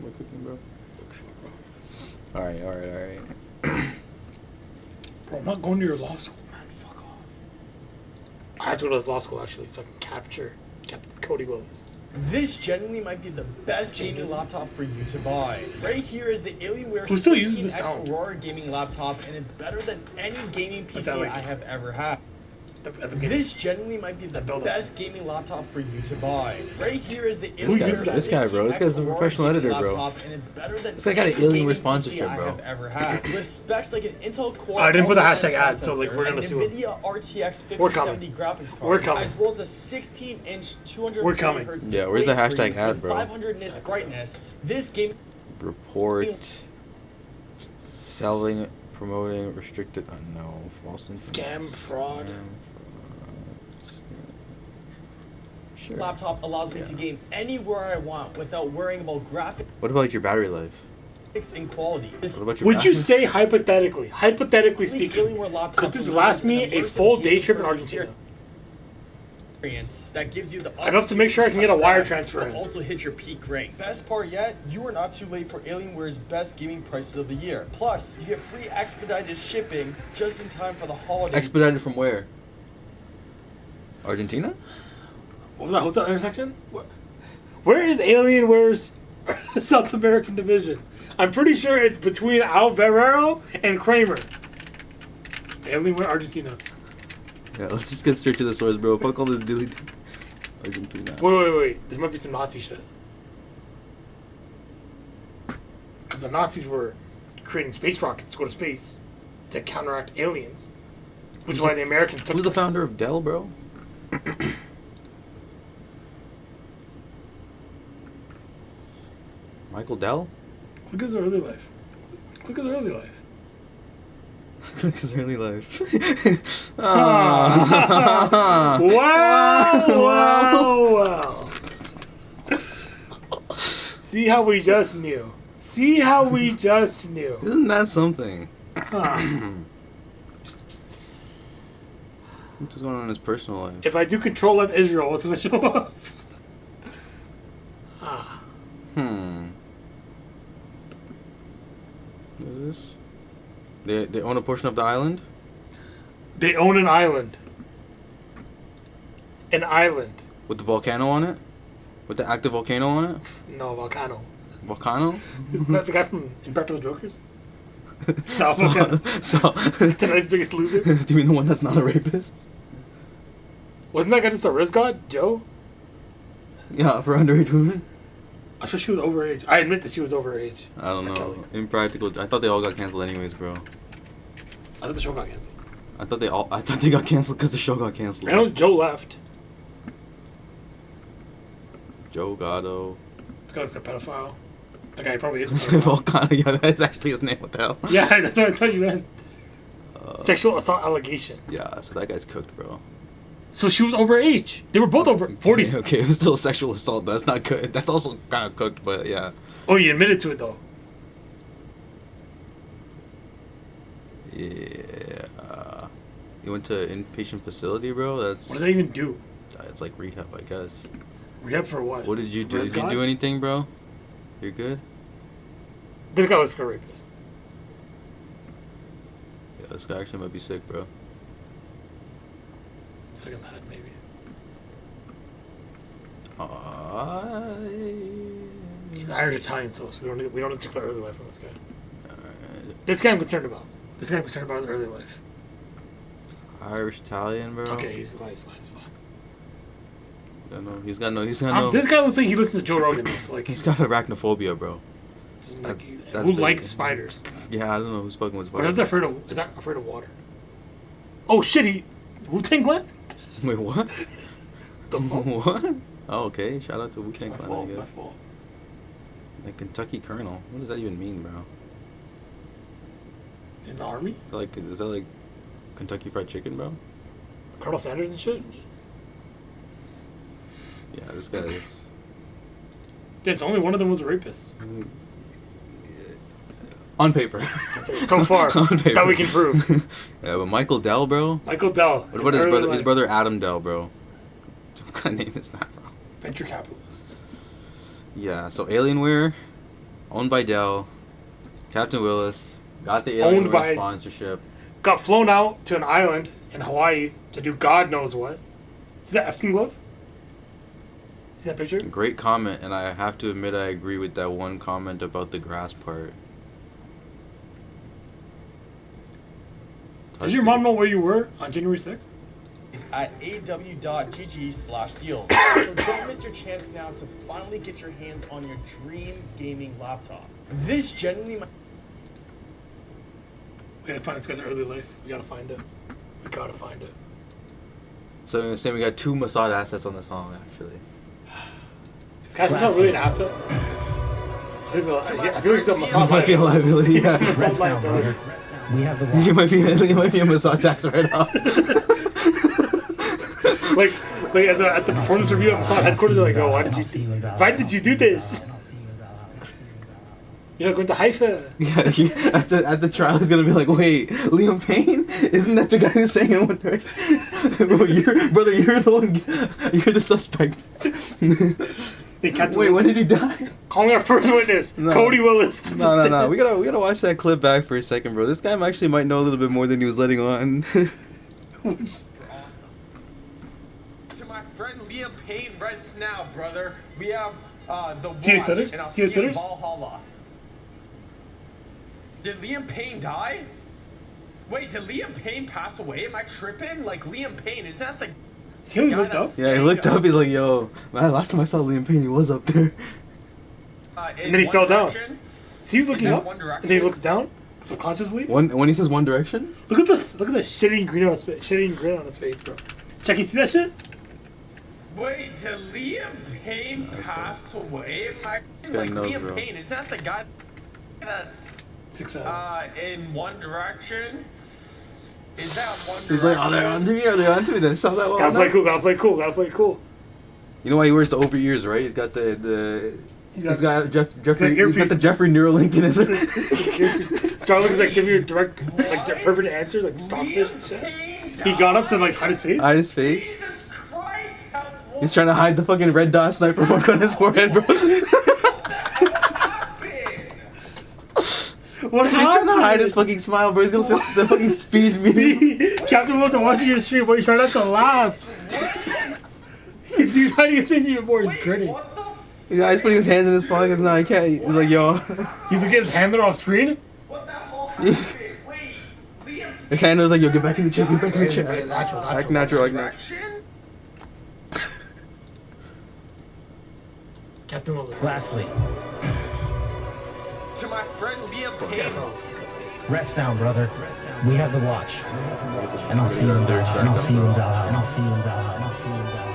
We're cooking, bro. Alright. Bro, I'm not going to your law school, man. Fuck off. I have to go to his law school, actually, so I can capture Cody Willis. This genuinely might be the best gaming laptop for you to buy. Right here is the Alienware Who still uses the sound? Aurora gaming laptop, and it's better than any gaming PC I have ever had. This genuinely might be the best gaming laptop for you to buy. Right here is the this guy, bro. This guy's a professional editor, bro. And it's better than this guy got an Alienware sponsorship, I bro. have ever had. With specs like an Intel Core. I didn't put the hashtag ad, so like we're gonna see what. NVIDIA RTX 5070 graphics card. We're coming. As well as a 16-inch 240 We're coming. Hz Yeah, where's the hashtag ad, bro? 500 nits brightness. This game report selling, promoting, restricted, no, false scam, fraud. Sure. Laptop allows me to game anywhere I want without worrying about graphics. What about your battery life? And quality. Would you say hypothetically speaking, could this last me a full day trip in Argentina? That gives you the enough to make sure I can get a wire transfer in. Also hit your peak rank. Best part yet, you are not too late for Alienware's best gaming prices of the year. Plus, you get free expedited shipping just in time for the holiday. Expedited from where? Argentina? What was that hotel intersection? Where is Alienware's South American division? I'm pretty sure it's between Alvarado and Kramer. Alienware Argentina. Yeah, let's just get straight to the source, bro. Fuck all this dilly. Argentina. Wait. This might be some Nazi shit. Because the Nazis were creating space rockets to go to space to counteract aliens. Which is why the Americans took... Who's the founder of Dell, bro? Michael Dell? Look at his early life. Look at his early life. Wow. See how we just knew. Isn't that something? What's going on in his personal life? If I do Control F Israel, what's going to show up? Ah. What is this? They own a portion of the island? They own an island. An island. With the volcano on it? With the active volcano on it? No, volcano. Volcano? Isn't that the guy from Impractical Jokers? South Volcano. Tonight's Biggest Loser. Do you mean the one that's not a rapist? Wasn't that guy just a risk god, Joe? Yeah, for underage women? I'm sure she was overage. I admit that she was overage. I don't know. Kelly. Impractical. I thought they all got canceled anyways, bro. I thought the show got canceled. I thought they got canceled because the show got canceled. I know Joe left. Joe Gatto. This guy's a pedophile. That guy probably is a pedophile. Volcano. Yeah, that's actually his name. What the hell? Yeah, that's what I thought you meant. Sexual assault allegation. Yeah, so that guy's cooked, bro. So she was overage. They were both over 40. Okay, it was still sexual assault. That's not good. That's also kind of cooked, but yeah. Oh, you admitted to it though. Yeah. You went to an inpatient facility, bro? That's... What does that even do? It's like rehab, I guess. Rehab for what? What did you do? Risk Did you God? do anything, bro? You're good? This guy looks like a rapist. Yeah, this guy actually might be sick, bro. Second mad, maybe. He's Irish Italian, so we don't need to declare early life on this guy. Alright. This guy I'm concerned about. This guy I'm concerned about his early life. Irish Italian, bro? Okay, he's fine. He's fine. He's got no... This guy looks like he listens to Joe Rogan, though, so like... He's got arachnophobia, bro. Like, That's who big. likes spiders? Yeah, I don't know who's fucking with Or spiders. is that afraid of water? Oh shit, Wu-Tang Clan? Wait, what? The fuck? What? Oh, okay. Shout out to Wu-Tang My Clan, fault, I my guess. fault. Like Kentucky Colonel. What does that even mean, bro? He's in the army? Like, is that like Kentucky Fried Chicken, bro? Colonel Sanders and shit? Yeah, this guy is... Damn, so only one of them was a rapist. On paper. So far, On paper. that we can prove. Yeah, but Michael Dell, bro? Michael Dell. What about his brother Adam Dell, bro? What kind of name is that, bro? Venture capitalist. Yeah, so Alienware, owned by Dell, CptWilliss, got the Owned Alienware by- sponsorship. Got flown out to an island in Hawaii to do God knows what. See that Epstein glove? See that picture? Great comment, and I have to admit I agree with that one comment about the grass part. Does your mom know where you were on January 6th? Is at aw.gg/deals. So don't miss your chance now to finally get your hands on your dream gaming laptop. This genuinely might... We gotta find this guy's early life. We gotta find it. We gotta find it. So you're saying we got two Mossad assets on the song, actually. Is Cash Patel really an asset? I feel like it's a Mossad Might be a liability, yeah. Mossad Rest now, liability. brother. We have the He might be a Mossad tax write-off. like at the performance review at Mossad headquarters, they're like, "Oh, why did you do this?" You're going to Haifa. Yeah, at the trial, he's gonna be like, "Wait, Liam Payne? Isn't that the guy who's saying in One Direction?" Bro, you're the one. You're the suspect. Wait, when did he die? Calling our first witness, No. Cody Willis. No. We gotta watch that clip back for a second, bro. This guy actually might know a little bit more than he was letting on. Awesome. To my friend Liam Payne, rest now, brother. We have the watch, See you sinners? and I'll See you see you in sinners? Valhalla. Did Liam Payne die? Wait, did Liam Payne pass away? Am I tripping? Like Liam Payne, isn't that the See how he guy looked up? that's Yeah, he saying, looked up. He's like, "Yo, man, last time I saw Liam Payne, he was up there." And then he fell down. See, he's looking that up, One and then he Direction? looks down subconsciously. When he says One Direction, Look at this! Look at this shitty grin on his face. Shitty grin on his face, bro. Check, you see that shit? Wait, did Liam Payne pass away? Am I guy like knows, Liam bro. Payne? Isn't that the guy that's 6'7". in One Direction? Is that One Direction? he's like, "Oh, they're on to me. They're on to me." Then saw that one. Gotta play cool. Gotta play cool. Gotta play cool. You know why he wears the over ears, right? He's got the. He's got Jeffrey. He's got earpiece. the Jeffrey Neuralink in his. Starlink is like giving you direct, like perfect answers, like stockfish and shit. He got up to like hide his face. Hide his face. Jesus Christ, have He's trying to hide the fucking red dot sniper mark on his forehead, bro. What He's trying to hide his fucking smile, bro. He's gonna let the fucking speed me. Captain Willis, I'm watching your stream, but you're trying not to laugh. He's hiding his face even more. He's grinning. Yeah, he's putting his hands in his pockets now. He can't. He's like, yo. He's looking at his hand there off screen. His hand was like, yo, get back in the chair. Get back in the chair. Act natural. Captain Willis. Lastly, To my friend Liam Payne. rest now, brother. We have the watch. And I'll see you in Valhalla. And I'll see you in Valhalla. And I'll see you in Valhalla. And I'll see you in Valhalla.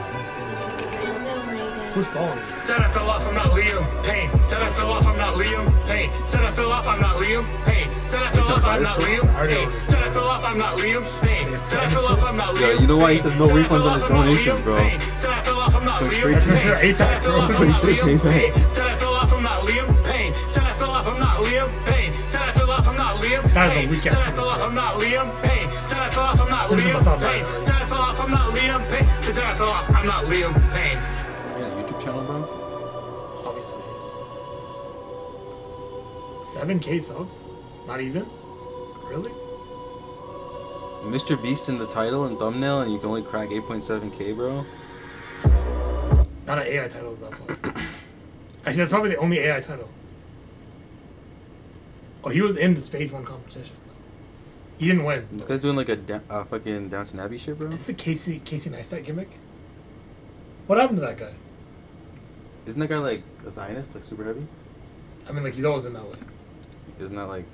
Who's following me? Said I fell off, I'm not Liam Payne. Said I fell off, I'm not Liam Payne. Said I fell off, I'm not Liam Payne. Said I fell off, I'm not Liam Payne. Said I fell off, I'm not Liam Payne. Said I fell off, I'm not Liam Payne. Yo, you know why he says no refunds on his donations, bro? Said I fell off, I'm not Liam Straight to Payne. Said I fell off, I'm not straight to Liam payback. Payne. Said I fell off, I'm not Liam Payne. Said I fell off, I'm not Liam Payne. Said I fell off, I'm not Liam Payne. That's a weak ass. Said I fell off, I'm not Liam Payne. Said I fell off, I'm not Liam Payne. Said I fell off, I'm not Liam Payne. Said I fell off, I'm not Liam Payne. You got a YouTube channel, bro? Obviously. 7K subs? Not even? Really? Mr. Beast in the title and thumbnail, and you can only crack 8.7K, bro. Not an AI title, that's why. Actually, that's probably the only AI title. Oh, he was in this phase 1 competition. He didn't win. This guy's doing like a fucking Downton Abbey shit, bro. It's the Casey Neistat gimmick. What happened to that guy? Isn't that guy like a Zionist, like super heavy? I mean, like, he's always been that way. Isn't that like?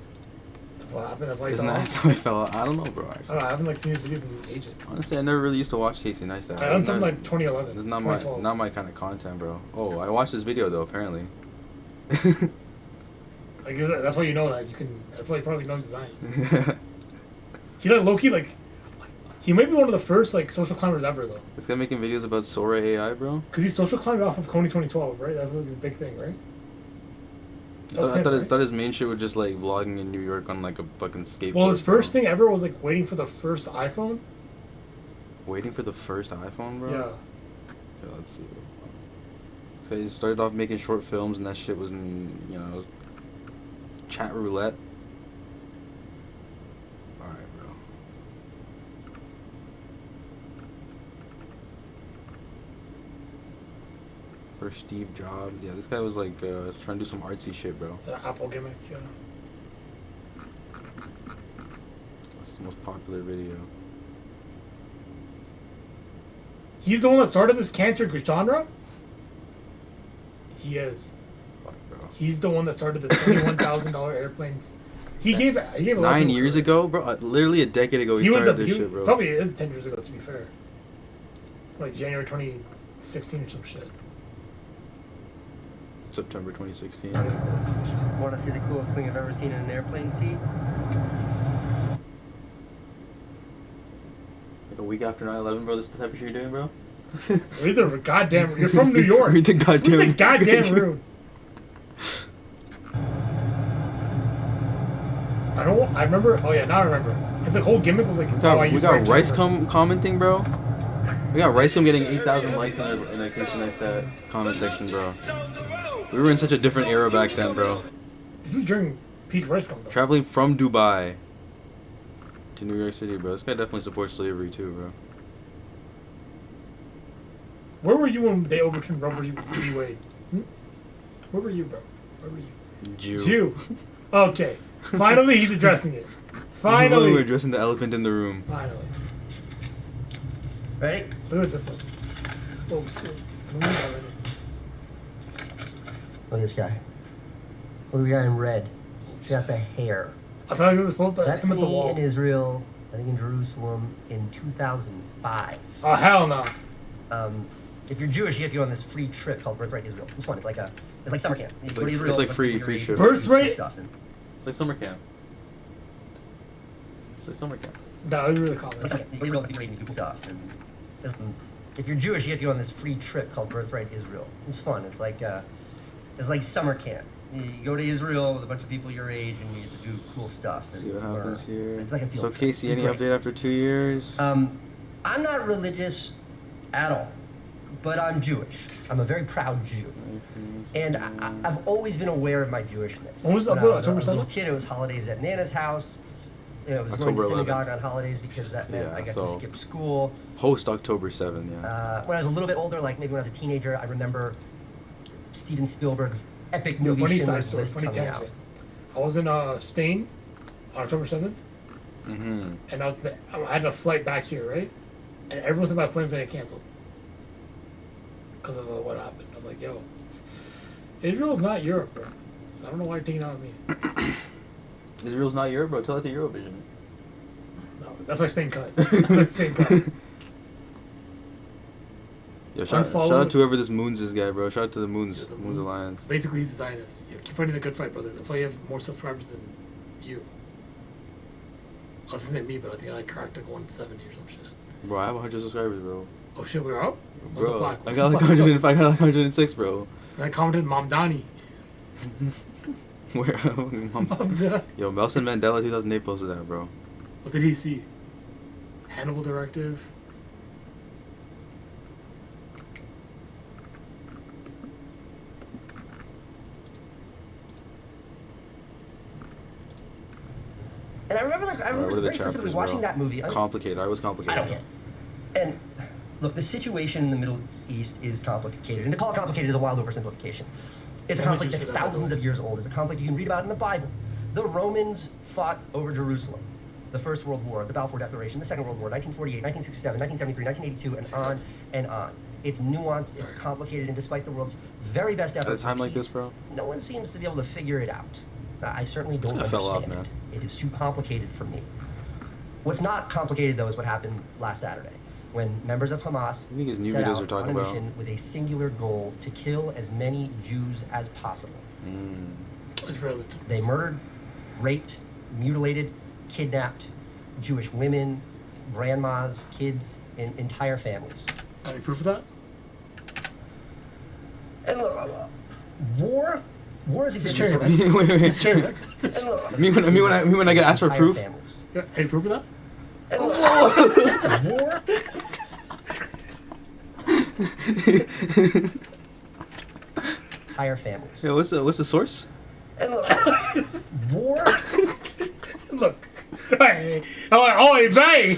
That's what happened. That's why he Isn't fell that off. how he fell out? I don't know, bro. I Actually. don't know. I haven't like seen his videos in ages. Honestly, I never really used to watch Casey Neistat. I done something like 2011. It's not 2012. my kind of content, bro. Oh, I watched this video though. Apparently. Like, that's why you know that you can. That's why he probably knows designs. He like low-key, like, he might be one of the first like social climbers ever though. This guy making videos about Sora AI, bro. Cause he social climbed off of Coney 2012, right? That was his big thing, right? I thought his main shit was just like vlogging in New York on like a fucking skateboard. Well, his first bro. thing ever was like waiting for the first iPhone. Waiting for the first iPhone, bro. Yeah. Okay, let's see. So he started off making short films, and that shit was in, you know, it was chat roulette. All right, bro. First Steve Jobs. Yeah, this guy was like trying to do some artsy shit, bro. It's an Apple gimmick, yeah. That's the most popular video. He's the one that started this cancer genre? He is. Fuck, bro. He's the one that started the $21,000 airplanes. He gave a lot of 9 people years credit. ago, bro. Literally a decade ago, he started this shit, bro. Probably is 10 years ago, to be fair. Like January 2016 or some shit. September 2016. Not even close, to be sure. Want to see the coolest thing I've ever seen in an airplane seat? Like a week after 9/11, bro. This is the type of shit you're doing, bro. Read the goddamn. You're from New York. Read the goddamn. Read the goddamn room. I remember. Oh yeah, now I remember. His like whole gimmick was like. We got Rice cameras. commenting, bro. We got Rice getting 8,000 likes in a Kirkification Industry comment section, bro. We were in such a different era back then, bro. This was during peak Rice though. Traveling from Dubai to New York City, bro. This guy definitely supports slavery too, bro. Where were you when they overturned Roe v. Wade? Where were you, bro? Where were you? Jew. Okay. Finally, he's addressing it. Finally. We're addressing the elephant in the room. Finally. Ready? Look at this looks. Oh shit. I'm moving already. Look at this guy. Look at the guy in red. He's got the hair. I thought he was supposed to That's him at the me wall. in Israel, I think in Jerusalem, in 2005. Oh hell no. If you're Jewish, you have to go on this free trip called Birthright Israel. It's fun. It's like summer camp. You It's go to like- Israel, it's like a bunch of free people your age, trip. Birthright? stuff, and- It's like summer camp. It's like summer camp. No, you really call You go to Israel, people your age, and do cool stuff. And if you're Jewish, you have to go on this free trip called Birthright Israel. It's fun. It's like summer camp. You go to Israel with a bunch of people your age, and you get to do cool stuff. Let's and see what learn. happens here. It's like a field So trip. Casey, It's any great. update after 2 years? I'm not religious at all. but I'm Jewish. I'm a very proud Jew. And I've always been aware of my Jewishness. When was When I October was a little 7th? kid, it was holidays at Nana's house. You know, it was October going to 11th. synagogue on holidays because that meant Yeah, I got so- to skip school. Post October 7, yeah. When I was a little bit older, like maybe when I was a teenager, I remember Steven Spielberg's epic movie Funny side Schindler's story, List funny coming tangent. out. I was in Spain on October 7th, Mm-hmm. and I had a flight back here, right? And everyone said my flight was gonna get canceled because of what happened. I'm like, yo, Israel's not Europe, bro. So I don't know why you're taking it out on me. Israel's not Europe, bro. Tell it to Eurovision. No, that's why Spain cut. That's why Spain cut. Yo, shout Unfollow out us. to whoever this Moons is guy, bro. Shout out to the Moons, Yeah, the Moons Moon- Alliance. Basically, he's a Zionist. Yeah, keep fighting the good fight, brother. That's why you have more subscribers than you. I was gonna say me, but I think I cracked like 170 or some shit. Bro, I have 100 subscribers, bro. Oh shit, we're up? What's the Bro, plaque? I What's got the like plaque? 105, I got like 106, bro. So I commented Mamdani. Where? Mamdani. Yo, Nelson Mandela 2008 posted that, bro. What did he see? Hannibal Directive. And I remember, what are very the specifically chapters, watching bro? that movie. Complicated. I was complicated. I don't get it. And look, the situation in the Middle East is complicated. And to call it complicated is a wild oversimplification. It's a Why would conflict you say that's that, by the thousands way? of years old. It's a conflict you can read about in the Bible. The Romans fought over Jerusalem. The First World War, the Balfour Declaration, the Second World War, 1948, 1967, 1973, 1982, and on and on. It's nuanced, it's complicated, and despite the world's very best efforts, At a time for like this, peace, bro? no one seems to be able to figure it out. I certainly don't kinda fell understand off, it. It is too complicated for me. What's not complicated, though, is what happened last Saturday, when members of Hamas You think his new set videos out are talking on a about? mission with a singular goal to kill as many Jews as possible. Israelis. They murdered, raped, mutilated, kidnapped Jewish women, grandmas, kids, and entire families. Any proof of that? And look, war is It's existing cherry for next. Wait, wait. It's cherry next. and look, Me when I get asked for entire proof. families. Yeah, any proof of that? And look, war. Entire families. Yeah, what's the source? And look, war. Look. Hey, oh, hey,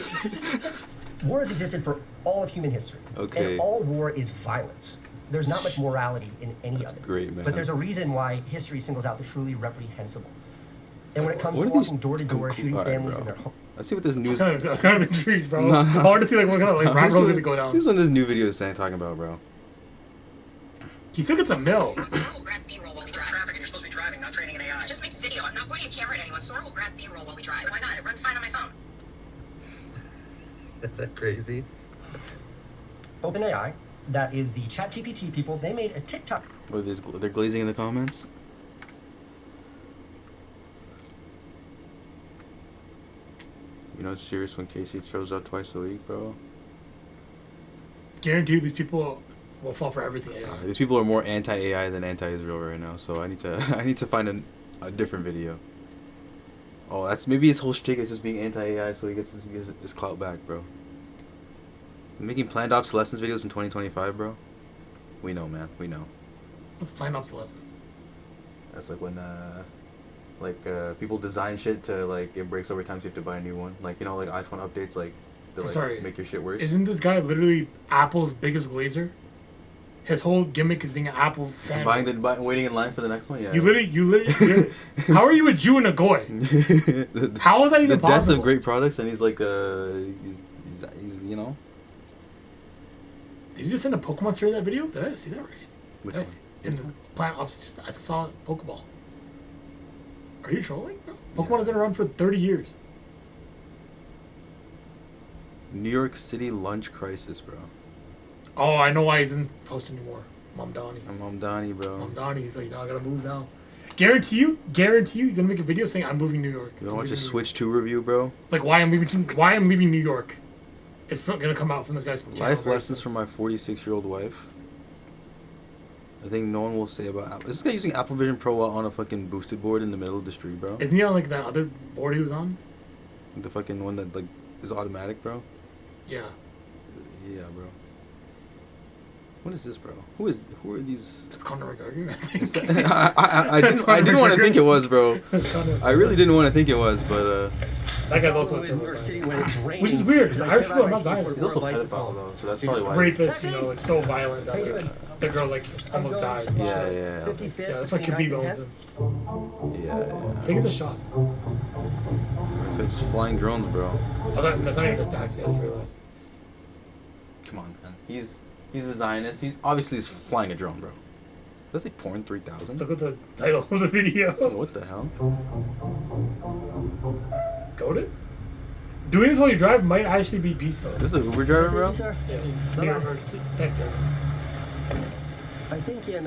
War has existed for all of human history. Okay. And all war is violence. There's not much morality in any of it. great, man. But there's a reason why history singles out the truly reprehensible. And when it comes What to are these walking door to door, cuckoo- shooting alright, families bro. in their home. Let's see what this news. I'm kind of intrigued, bro. No. I want to see like what kind of like rabbit holes did it go down. This one, this new video is saying talking about, bro. He still gets a mill. Sora will grab B-roll while we drive. Traffic and you're supposed to be driving, not training an AI. It just makes video. I'm not pointing a camera at anyone. Sora will grab B-roll while we drive. Why not? It runs fine on my phone. Is that crazy? OpenAI, that is the ChatGPT people, they made a TikTok. What, they're glazing in the comments. You know it's serious when Casey shows up twice a week, bro. Guarantee you these people will fall for everything AI. These people are more anti-AI than anti-Israel right now, so I need to find a different video. Oh, that's maybe his whole shtick is just being anti-AI, so he gets his clout back, bro. Making planned obsolescence videos in 2025, bro. We know, man. We know. What's planned obsolescence? That's like when people design shit to like it breaks over time, so you have to buy a new one. Like, you know, like iPhone updates, like to I'm like sorry. make your shit worse. Isn't this guy literally Apple's biggest glazer? His whole gimmick is being an Apple fan. Waiting in line for the next one. Yeah. You literally how are you a Jew and a goy? How is that even the death possible? of great products, and he's like he's you know. Did you just send a Pokemon straight in that video? Did I see that right? Which Did I one? see in the Planet Ops? I saw a Pokeball. Are you trolling, bro? Pokemon has been around for 30 years. New York City lunch crisis, bro. Oh, I know why he doesn't post anymore. Mamdani. I'm Mamdani, bro. Mamdani, he's like, no, I gotta move now. Guarantee you, he's gonna make a video saying I'm moving New York. You wanna I'm watch a leaving New Switch 2 review, bro? York. Like why I'm leaving New York. It's gonna come out from this guy's channel Life very lessons soon. from my 46-year-old wife. I think no one will say about Apple. Is this guy using Apple Vision Pro while on a fucking boosted board in the middle of the street, bro? Isn't he on like that other board he was on? The fucking one that like is automatic, bro? Yeah. Yeah, bro. What is this, bro? Who are these? That's Conor McGregor, I think. I didn't want to think it was, bro. I really didn't want to think it was, but that guy's also a turbo Zionist. Which is weird, because Irish people are not Zionists. he's also a pedophile, though, so that's probably why. Rapist, you know, it's so violent that, like, the girl, like, almost died. Yeah, okay. Yeah, that's why Khabib owns him. Yeah. They get the shot. So just flying drones, bro. Oh, that's not even his taxi, I just realized. Come on, man. He's a Zionist. He's obviously flying a drone, bro. That's like porn 3000. Look at the title of the video. What the hell? Goated? Doing this while you drive might actually be beast mode. This is an Uber driver, bro? Yeah. Test driver. I think in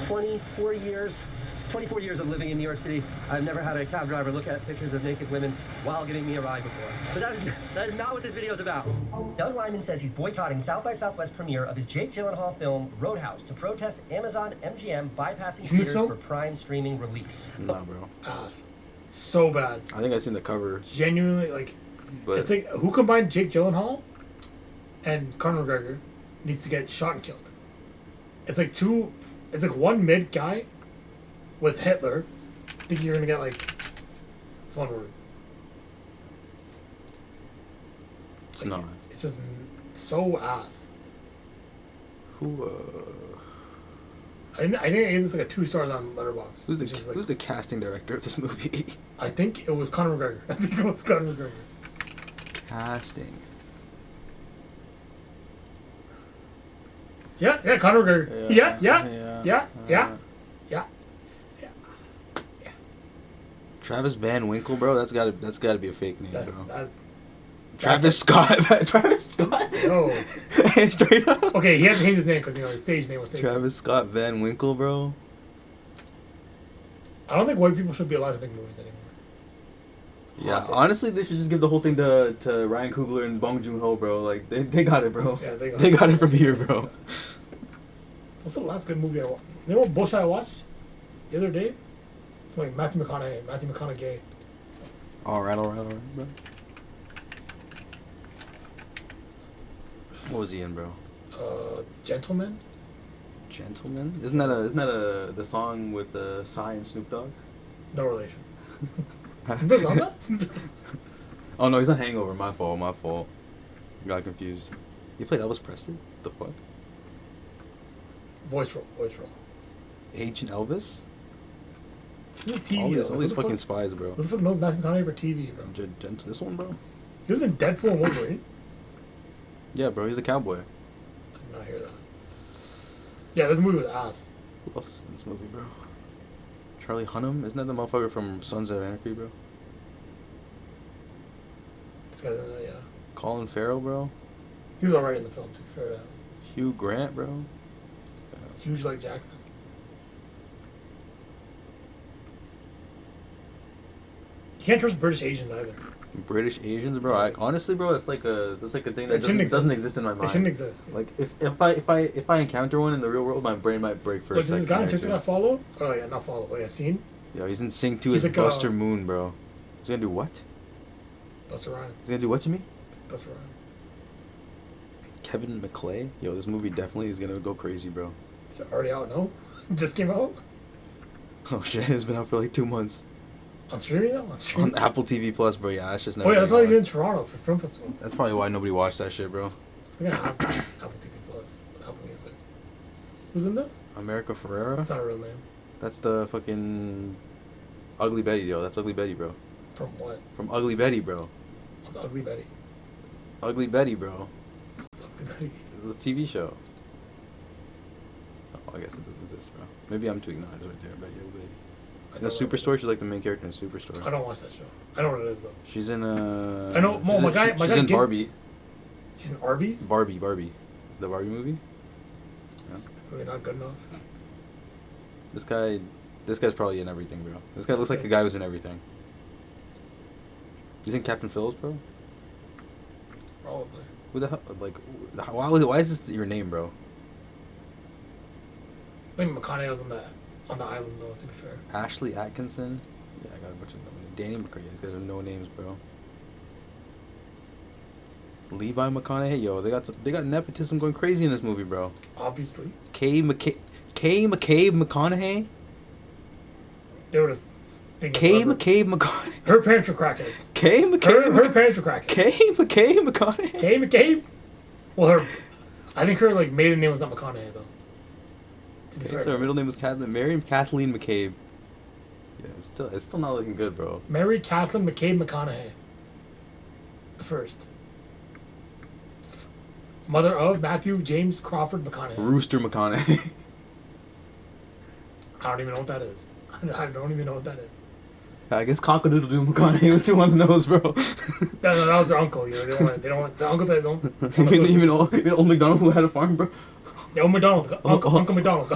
24 years of living in New York City, I've never had a cab driver look at pictures of naked women while giving me a ride before. But that is not what this video is about. Doug Lyman says he's boycotting South by Southwest premiere of his Jake Gyllenhaal film Roadhouse to protest Amazon MGM bypassing theaters for Prime streaming release. Nah, bro. So bad. I think I've seen the cover. Genuinely, like, But it's like, who combined Jake Gyllenhaal and Conor McGregor needs to get shot and killed. It's like one mid guy with Hitler, thinking you're gonna get like, it's one word. It's like, not. It's just so ass. Who? I think I gave this like a 2 stars on Letterboxd. Who's the casting director of this movie? I think it was Conor McGregor. I think it was Conor McGregor. Casting. Yeah, Conor McGregor. Yeah. Travis Van Winkle, bro. That's gotta be a fake name, bro. Travis Scott. Travis Scott. No. Straight up. Okay, he had to change his name because his stage name was taken. Travis Scott Van Winkle, bro. I don't think white people should be allowed to make movies anymore. Yeah, honestly, they should just give the whole thing to Ryan Coogler and Bong Joon-ho, bro. Like, they got it, bro. Yeah, they got it from here, bro. What's the last good movie I watched? You know what bullshit I watched the other day? It's like Matthew McConaughey. All right, bro. What was he in, bro? Gentleman. Gentleman? Isn't that the song with Psy and Snoop Dogg? No relation. Snoop Dogg's on that? Oh no, he's on Hangover. My fault. Got confused. He played Elvis Presley? The fuck? Voice role. Agent Elvis? This is TV. All these fucking spies, bro. Who the fuck knows Matthew McConaughey for TV, bro? This one, bro? He was in Deadpool and Wolverine. Yeah, bro. He's a cowboy. I did not hear that. Yeah, this movie was ass. Who else is in this movie, bro? Charlie Hunnam? Isn't that the motherfucker from Sons of Anarchy, bro? This guy's in that, yeah. Colin Farrell, bro? He was alright in the film, too. Fair enough. Hugh Grant, bro? Huge like Jackman. You can't trust British Asians either. British Asians, bro. Honestly, bro, that's like a thing that doesn't exist in my mind. It shouldn't exist. Like if I encounter one in the real world, my brain might break for a second. Does this guy on TikTok follow? Or like not follow? Like seen? Yo, he's in sync to his Buster Moon, bro. He's gonna do what? Buster Rhymes. He's gonna do what to me? Buster Rhymes. Kevin McClay? Yo, this movie definitely is gonna go crazy, bro. It's already out, no? Just came out? Oh shit, it's been out for like 2 months. On streaming though? On Apple TV Plus, bro. Yeah, that's just never. Oh yeah, that's why you're in Toronto for film festival. That's probably why nobody watched that shit, bro. I think I have Apple TV Plus with Apple Music. Who's in this? America Ferrera? That's not a real name. That's the fucking Ugly Betty, yo. That's Ugly Betty, bro. From what? From Ugly Betty, bro. What's Ugly Betty? Ugly Betty, bro. What's Ugly Betty? The TV show. Oh, I guess it doesn't exist, bro. Maybe I'm too ignorant right there, but Ugly Betty. In Superstore, she's like the main character in Superstore. I don't watch that show. I know what it is though. She's in I know. She's in Barbie. She's in Arby's. Barbie, the Barbie movie. Yeah. Really not good enough. This guy's probably in everything, bro. This guy looks like the guy who's in everything. You think Captain Phillips, bro? Probably. Who the hell? Like, why is this your name, bro? I think McConaughey was on the island, though, to be fair. Ashley Atkinson? Yeah, I got a bunch of them. Danny McCray. These guys are no names, bro. Levi McConaughey, yo, they got nepotism going crazy in this movie, bro. Obviously. K McCabe McConaughey. They were just thinking. K McCabe McConaughey. Her parents were crackheads. K McCabe. Her parents were crackheads. K McCabe McConaughey. K McCabe. Well, I think her like maiden name was not McConaughey though. To be fair. So her middle name was Mary Kathleen McCabe. Yeah, it's still not looking good, bro. Mary Kathleen McCabe McConaughey. The first. Mother of Matthew James Crawford McConaughey. Rooster McConaughey. I don't even know what that is. I don't even know what that is. I guess Cock-a-doodle-doo McConaughey was too on the nose, bro. No, that was their uncle. You know, they don't want the uncle that don't. even old McDonald who had a farm, bro. Yeah, Uncle McDonald, Uncle McDonald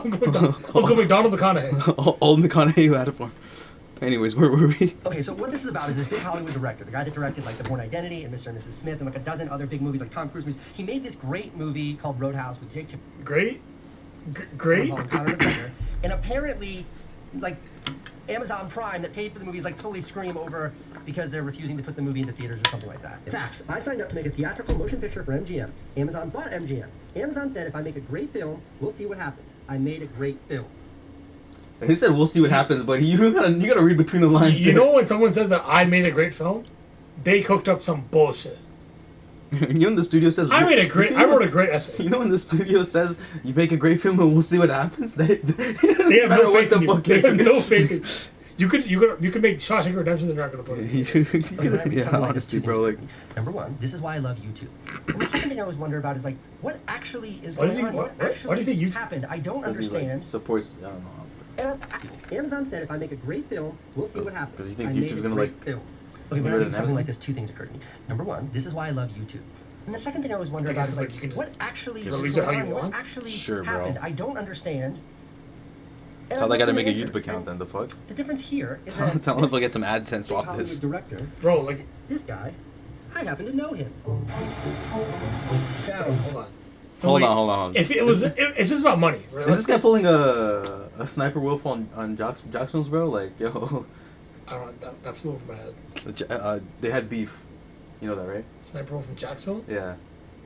McConaughey. Old McConaughey who had a farm. Anyways, where were we? Okay, so what this is about is this big Hollywood director, the guy that directed like The Bourne Identity and Mr. and Mrs. Smith and like a dozen other big movies like Tom Cruise movies. He made this great movie called Roadhouse with Jake. Great. And apparently, like Amazon Prime that paid for the movies like totally scream over because they're refusing to put the movie into theaters or something like that. Facts. I signed up to make a theatrical motion picture for MGM. Amazon bought MGM. Amazon said if I make a great film, we'll see what happens. I made a great film. He said we'll see what happens, but you gotta read between the lines. You know when someone says that I made a great film, they cooked up some bullshit. You know when the studio says I wrote a great essay. You know when the studio says you make a great film and we'll see what happens? They have no faith in you. They have no faith in you. You could make Shawshank Redemption, they're not gonna put it. Yeah, honestly, bro. Like, number one, this is why I love YouTube. And the second thing I always wonder about is like, what actually is Why going on? why did he say YouTube? Happened? I don't he, understand. like, supports. I don't know. Amazon said if I make a great film, we'll see what happens. Because he thinks I made YouTube's a gonna great like. film. Okay, when I read something like this, two things occurred to me. Number one, this is why I love YouTube. And the second thing I always wonder about is like, you can what actually release it how you what want? actually Sure, happened? bro. I don't understand. Tell that guy to make a YouTube account then. The fuck. The difference here is Tell that him to get some AdSense off Hollywood this. director, Bro, like this guy, I happen to know him. So, hold on. So Hold like, on. If it was, it's just about money. Right? Is this guy pulling a sniper wolf on Jock's films, bro? Like, yo. I don't know. That flew over my head. They had beef. You know that, right? Sniper Wolf from Jack's films? Yeah.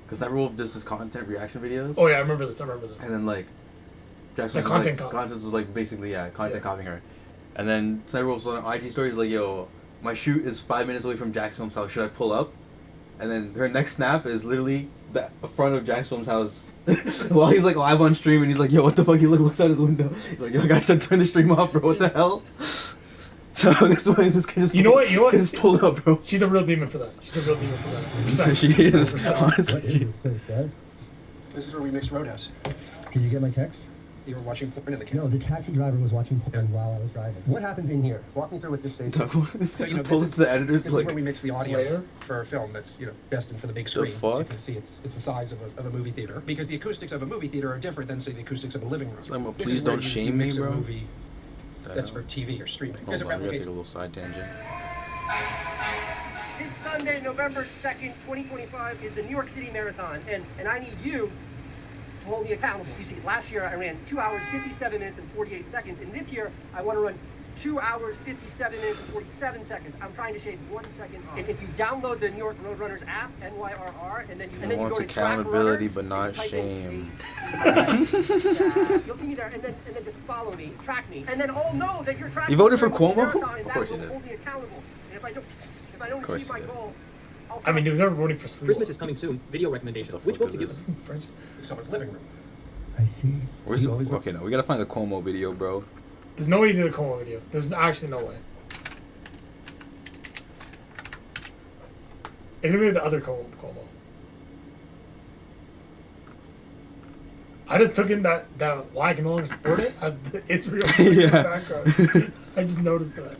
Because Sniper Wolf does his content reaction videos. Oh yeah, I remember this. And then like, Jack's The was content like, copy. content was like basically content copying her. And then Sniper Wolf's on IG stories like, yo, my shoot is 5 minutes away from Jack's film's house. Should I pull up? And then her next snap is literally the front of Jack's film's house while he's like live on stream, and he's like, yo, what the fuck? He looks out his window. He's like, yo, I gotta turn the stream off, bro. What the hell? So this way, this kid just just pulled up, bro. She's a real demon for that. She is, honestly. This is where we mixed Roadhouse. Did you get my text? You were watching porn in the car. No, the taxi driver was watching porn while I was driving. What happens in here? Walk me through what this stays. So, you know, pull it to the editors. This is Like, where we mix the audio layer? for a film that's, you know, destined for the big screen. The fuck? As you can see, it's the size of a movie theater. Because the acoustics of a movie theater are different than, say, the acoustics of a living room. It's like, well, This please is where don't you shame mix me, a bro. movie that's for TV or streaming. Because hold it on, we gotta replicates. take a little side tangent. This Sunday, November 2nd, 2025 is the New York City Marathon, and I need you to hold me accountable. You see, last year I ran 2 hours, 57 minutes, and 48 seconds, and this year I want to run 2 hours, 57 minutes, and 47 seconds. I'm trying to shave 1 second off. And if you download the New York Roadrunners app, NYRR, and then you wants go to accountability, Track but not Runners, shame. you'll see me there, and then just follow me, track me, and then all know that you're tracking. You voted for during the Cuomo? marathon, and Of course that you will did. hold me accountable. And if I don't achieve my goal, I mean, he was never voting for Sleep. Christmas is coming soon. Video recommendation. Which book to give us? French. Someone's living room. I see. Where's okay, no, we gotta find the Cuomo video, bro. There's no way he did a Cuomo video. There's actually no way. It's gonna be the other Cuomo. I just took in that why I can no longer support it as the Israel in the background. I just noticed that.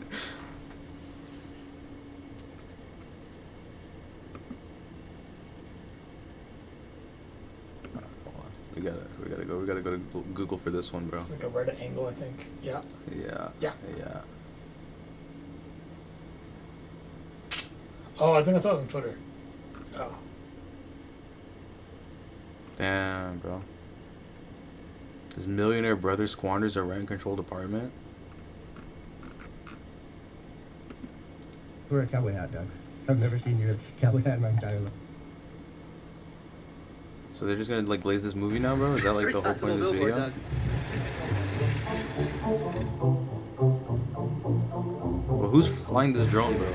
We gotta go to Google for this one, bro. It's like a right angle, I think. Yeah. Yeah. Oh, I think I saw this on Twitter. Oh. Damn, bro. His millionaire brother squanders a rent-controlled apartment. Wear a cowboy hat, Doug. I've never seen you with a cowboy hat in my entire life. So they're just gonna like glaze this movie now, bro? Is that like the whole point of this video? Well, who's flying this drone, bro?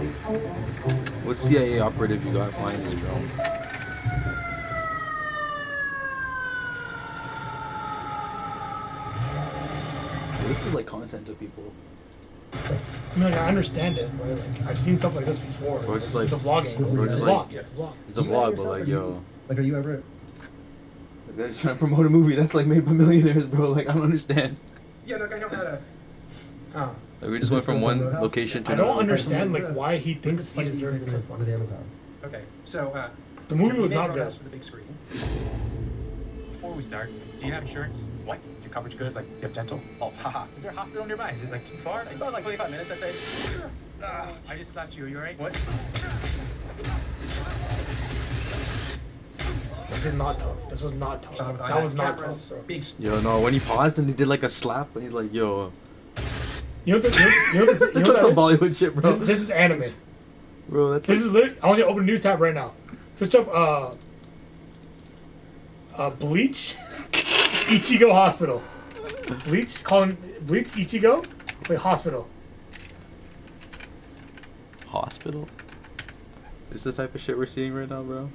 What CIA operative you got flying this drone? This is like content to people. I mean, like, I understand it, right? Like, I've seen stuff like this before. Bro, it's This like is the vlogging. bro, It's a like- vlog. It's a vlog. It's a vlog, but like, yo. Like, are you ever? This guy's trying to promote a movie that's like made by millionaires, bro. Like, I don't understand. Yeah, look, I know how to. Oh. Like, we just went from one location to I another. don't understand like why he thinks he deserves this much With money. Amazon. Okay, so The movie was we made not good. Roadhouse for the big screen. Before we start, do you have insurance? What? Your coverage good? Like, you have dental? Oh, haha. Is there a hospital nearby? Is it like too far? Like, about like 25 minutes, I say. Sure. I just slapped you. Are you alright? What? This was not tough. This was not tough. Shot with That was IMAX not cameras, tough, bro. Big Yo, no, when he paused and he did like a slap, and he's like, yo. You know what That's that some is? Bollywood shit, bro. This is anime. Bro, that's This is literally. I want you to open a new tab right now. Search up Bleach Ichigo Hospital. Bleach? Call him Bleach Ichigo? Wait, hospital. hospital. This is the type of shit we're seeing right now, bro.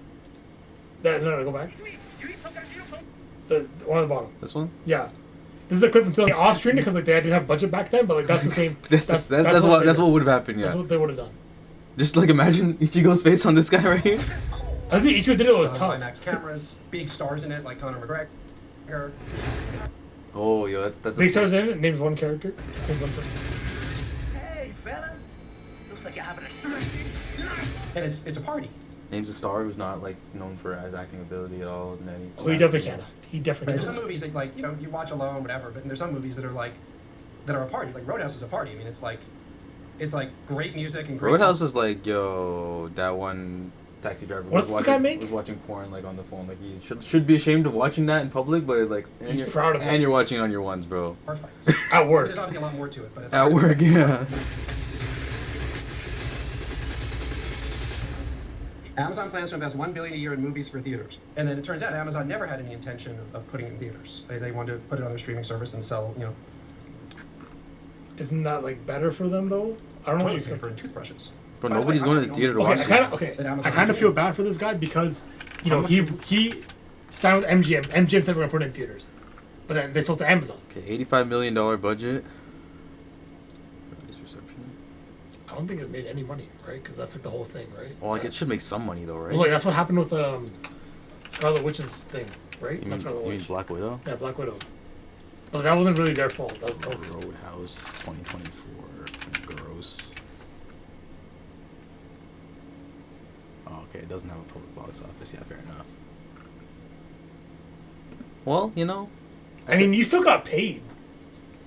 No, go back. The one on the bottom. This one? Yeah. This is a clip from like, off screen because like they didn't have budget back then, but like that's the same. That's what would have happened, yeah. That's what they would have done. Just like imagine Ichigo's face on this guy right here. I think Ichigo did it was tough. IMAX cameras, big stars in it like Conor McGregor. Oh, yo, that's Big stars in it. Names one character. Names one person. Hey, fellas. Looks like you're having a shoot. And it's a party. Names a star who's not like known for his acting ability at all. In any Oh, he definitely can act. He definitely There's can some act. movies that like, you know, you watch alone, whatever, but there's some movies that are like, that are a party. Like Roadhouse is a party. I mean, it's like great music and great. Roadhouse is like, yo, that one taxi driver What's this guy make? was watching porn like on the phone. Like he should be ashamed of watching that in public, but like and He's you're- proud of it. and you're watching it on your ones, bro. Bar fights. At work. There's obviously a lot more to it, but it's At work, yeah. Amazon plans to invest $1 billion a year in movies for theaters, and then it turns out Amazon never had any intention of putting it in theaters. They wanted to put it on their streaming service and sell, you know, Isn't that like better for them though? I don't know what you toilet paper expect. and toothbrushes. But nobody's going to the theater to watch Okay, I kind of feel bad for this guy because you know he signed with MGM. MGM said we're gonna put it in theaters, but then they sold to Amazon. Okay, $85 million budget. Nice reception. I don't think it made any money, right? Because that's like the whole thing, right? Well, like it should make some money though, right? Well, like that's what happened with Scarlet Witch's thing, right? You Not Scarlet mean Witch. Black Widow? Yeah, Black Widow. But that wasn't really their fault. That was COVID. Roadhouse 2024. Gross. Oh, okay, it doesn't have a public box office. Yeah, fair enough. Well, you know. I mean, you still got paid.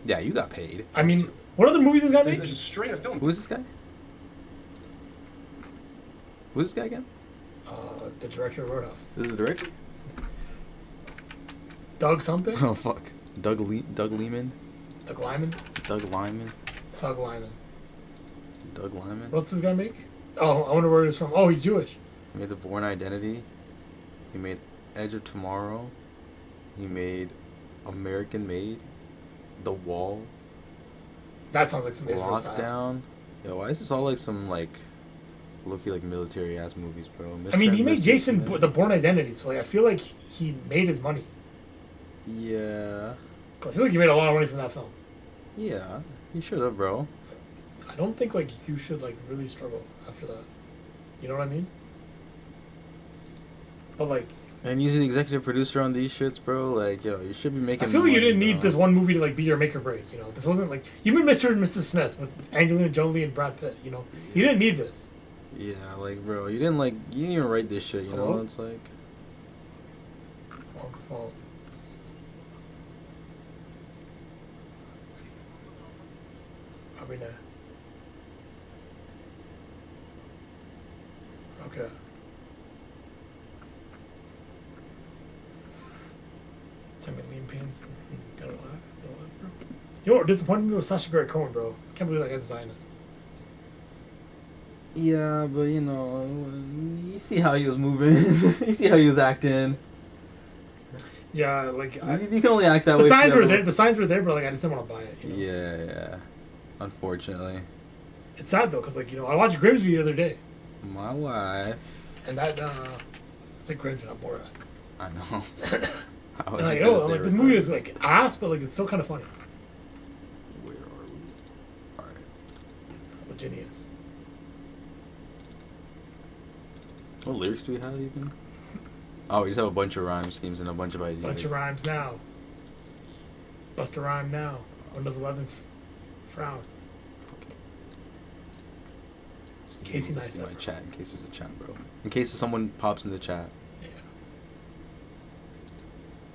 Yeah, you got paid. I mean, what other movies does this guy There's make? a string of films. Who is this guy? Who is this guy again? The director of Roadhouse. This is the director? Doug something? Oh, fuck. Doug Lehman? Doug Lyman? Doug Lyman? Thug Lyman. Doug Lyman? What's this guy make? Oh, I wonder where he's from. Oh, he's Jewish. He made The Born Identity. He made Edge of Tomorrow. He made American Made. The Wall. That sounds like some first time. Lockdown. Yo, why is this all like some like low-key like military ass movies, bro? I mean, he made Jason Smith. the Born Identity, so like I feel like he made his money. Yeah. I feel like he made a lot of money from that film. Yeah. He should have, bro. I don't think like you should like really struggle after that. You know what I mean? But like, And using the executive producer on these shits, bro, like, yo, you should be making I feel like you money, didn't need bro. this one movie to like be your make or break. You know, this wasn't like you made Mr. and Mrs. Smith with Angelina Jolie and Brad Pitt. You know, you didn't need this. Yeah, like, bro, you didn't even write this shit, you Hello? know? It's like, Uncle Sloan. I mean, okay. Tell me lean pains. Gotta laugh, bro. You know what disappointed me was Sacha Baron Cohen, bro. Can't believe that guy's a Zionist. yeah, but, you know, you see how he was moving. You see how he was acting. Yeah, like You can only act that the way. signs were there. The signs were there, but like I just didn't want to buy it. You know? Yeah. Unfortunately. It's sad though, cause like I watched Grimsby the other day. My wife. And that it's like Grimsby, not Borat. I know. I was And just I'm gonna say like this movie is regardless. like ass, but like it's still kind of funny. Where are we? Alright. It's homogeneous. What lyrics do we have even? Oh, we just have a bunch of rhyme schemes and a bunch of ideas. Bunch of rhymes now. Bust a rhyme now. Windows 11 frown. Casey Neistat. Neistat. My chat, in case there's a chat, bro. In case someone pops in the chat. Yeah.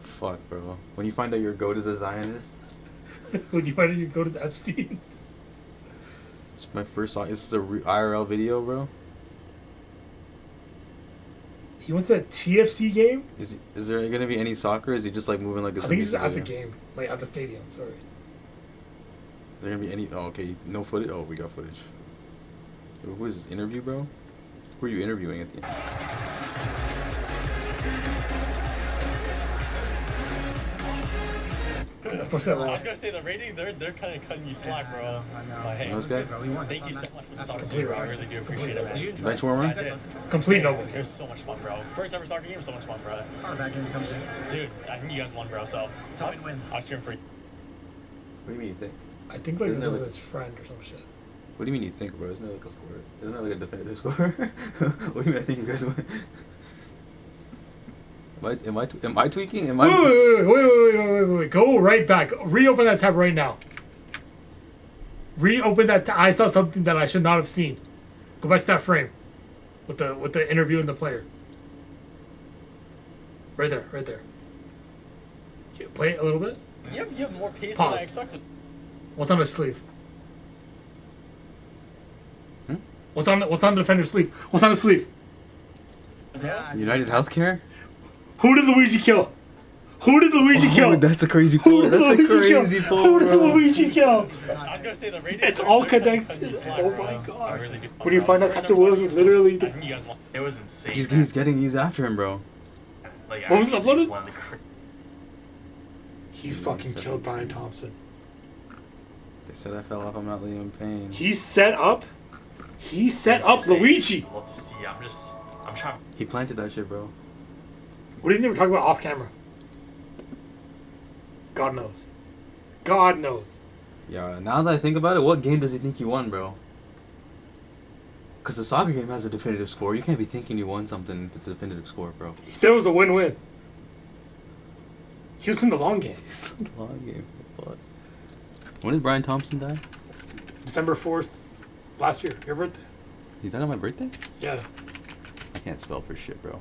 Fuck, bro. When you find out your goat is a Zionist. When you find out your goat is Epstein. It's my first song. This is a IRL video, bro. He went to a TFC game? Is there gonna be any soccer? Or is he just like moving like a? I think he's music at the video? game. Like at the stadium, sorry. Is there gonna be any? Oh, okay. No footage. Oh, we got footage. Who is this interview, bro? Who are you interviewing at the end? Of course, that I was lost. gonna say the rating, they're kind of cutting you slack, bro. I know. But hey, Those guys? thank you so much for this Complete opportunity, bro. I rock. really do appreciate it, man. Bench warmer? I did. Complete nobody. It was so much fun, bro. First ever soccer game, so much fun, bro. It's not a bad game to come to. Dude, I think you guys won, bro. So a win-win. I was cheering for you. What do you mean you think? I think like Isn't this there, is like- his friend or some shit. What do you mean you think, bro? Isn't that like a score? Isn't that like a definitive score? What do you mean I think you guys win? Am I tweaking? Am I? Wait. Go right back. Reopen that tab right now. Reopen that tab. I saw something that I should not have seen. Go back to that frame. With the interview and the player. Right there. Okay, play it a little bit. You have more pace Pause. than I expected. What's on his sleeve? Hmm? What's on the defender's sleeve? What's on his sleeve? United Healthcare? Who did Luigi kill? Oh, that's a crazy pull. That's a crazy pull, Who did bro. Luigi kill? I was gonna say the rating. It's they're- all they're kinda connected. cutting you slack, Oh bro. my I God. really do. When you find out First Captain ever Willis soccer is game, literally I the... think you guys won. It was insane. He's after him, bro. Like, What was actually uploaded? one of the cra- He fucking killed Brian Thompson. They said I fell off. I'm not Liam Payne. He set up Luigi. I'd love to see. I'm trying. He planted that shit, bro. What do you think we're talking about off camera? God knows. Yeah, now that I think about it, what game does he think he won, bro? Because the soccer game has a definitive score. You can't be thinking you won something if it's a definitive score, bro. He said it was a win-win. He was in the long game. Long game. Fuck. When did Brian Thompson die? December 4th, last year. Your birthday? He died on my birthday? Yeah. I can't spell for shit, bro.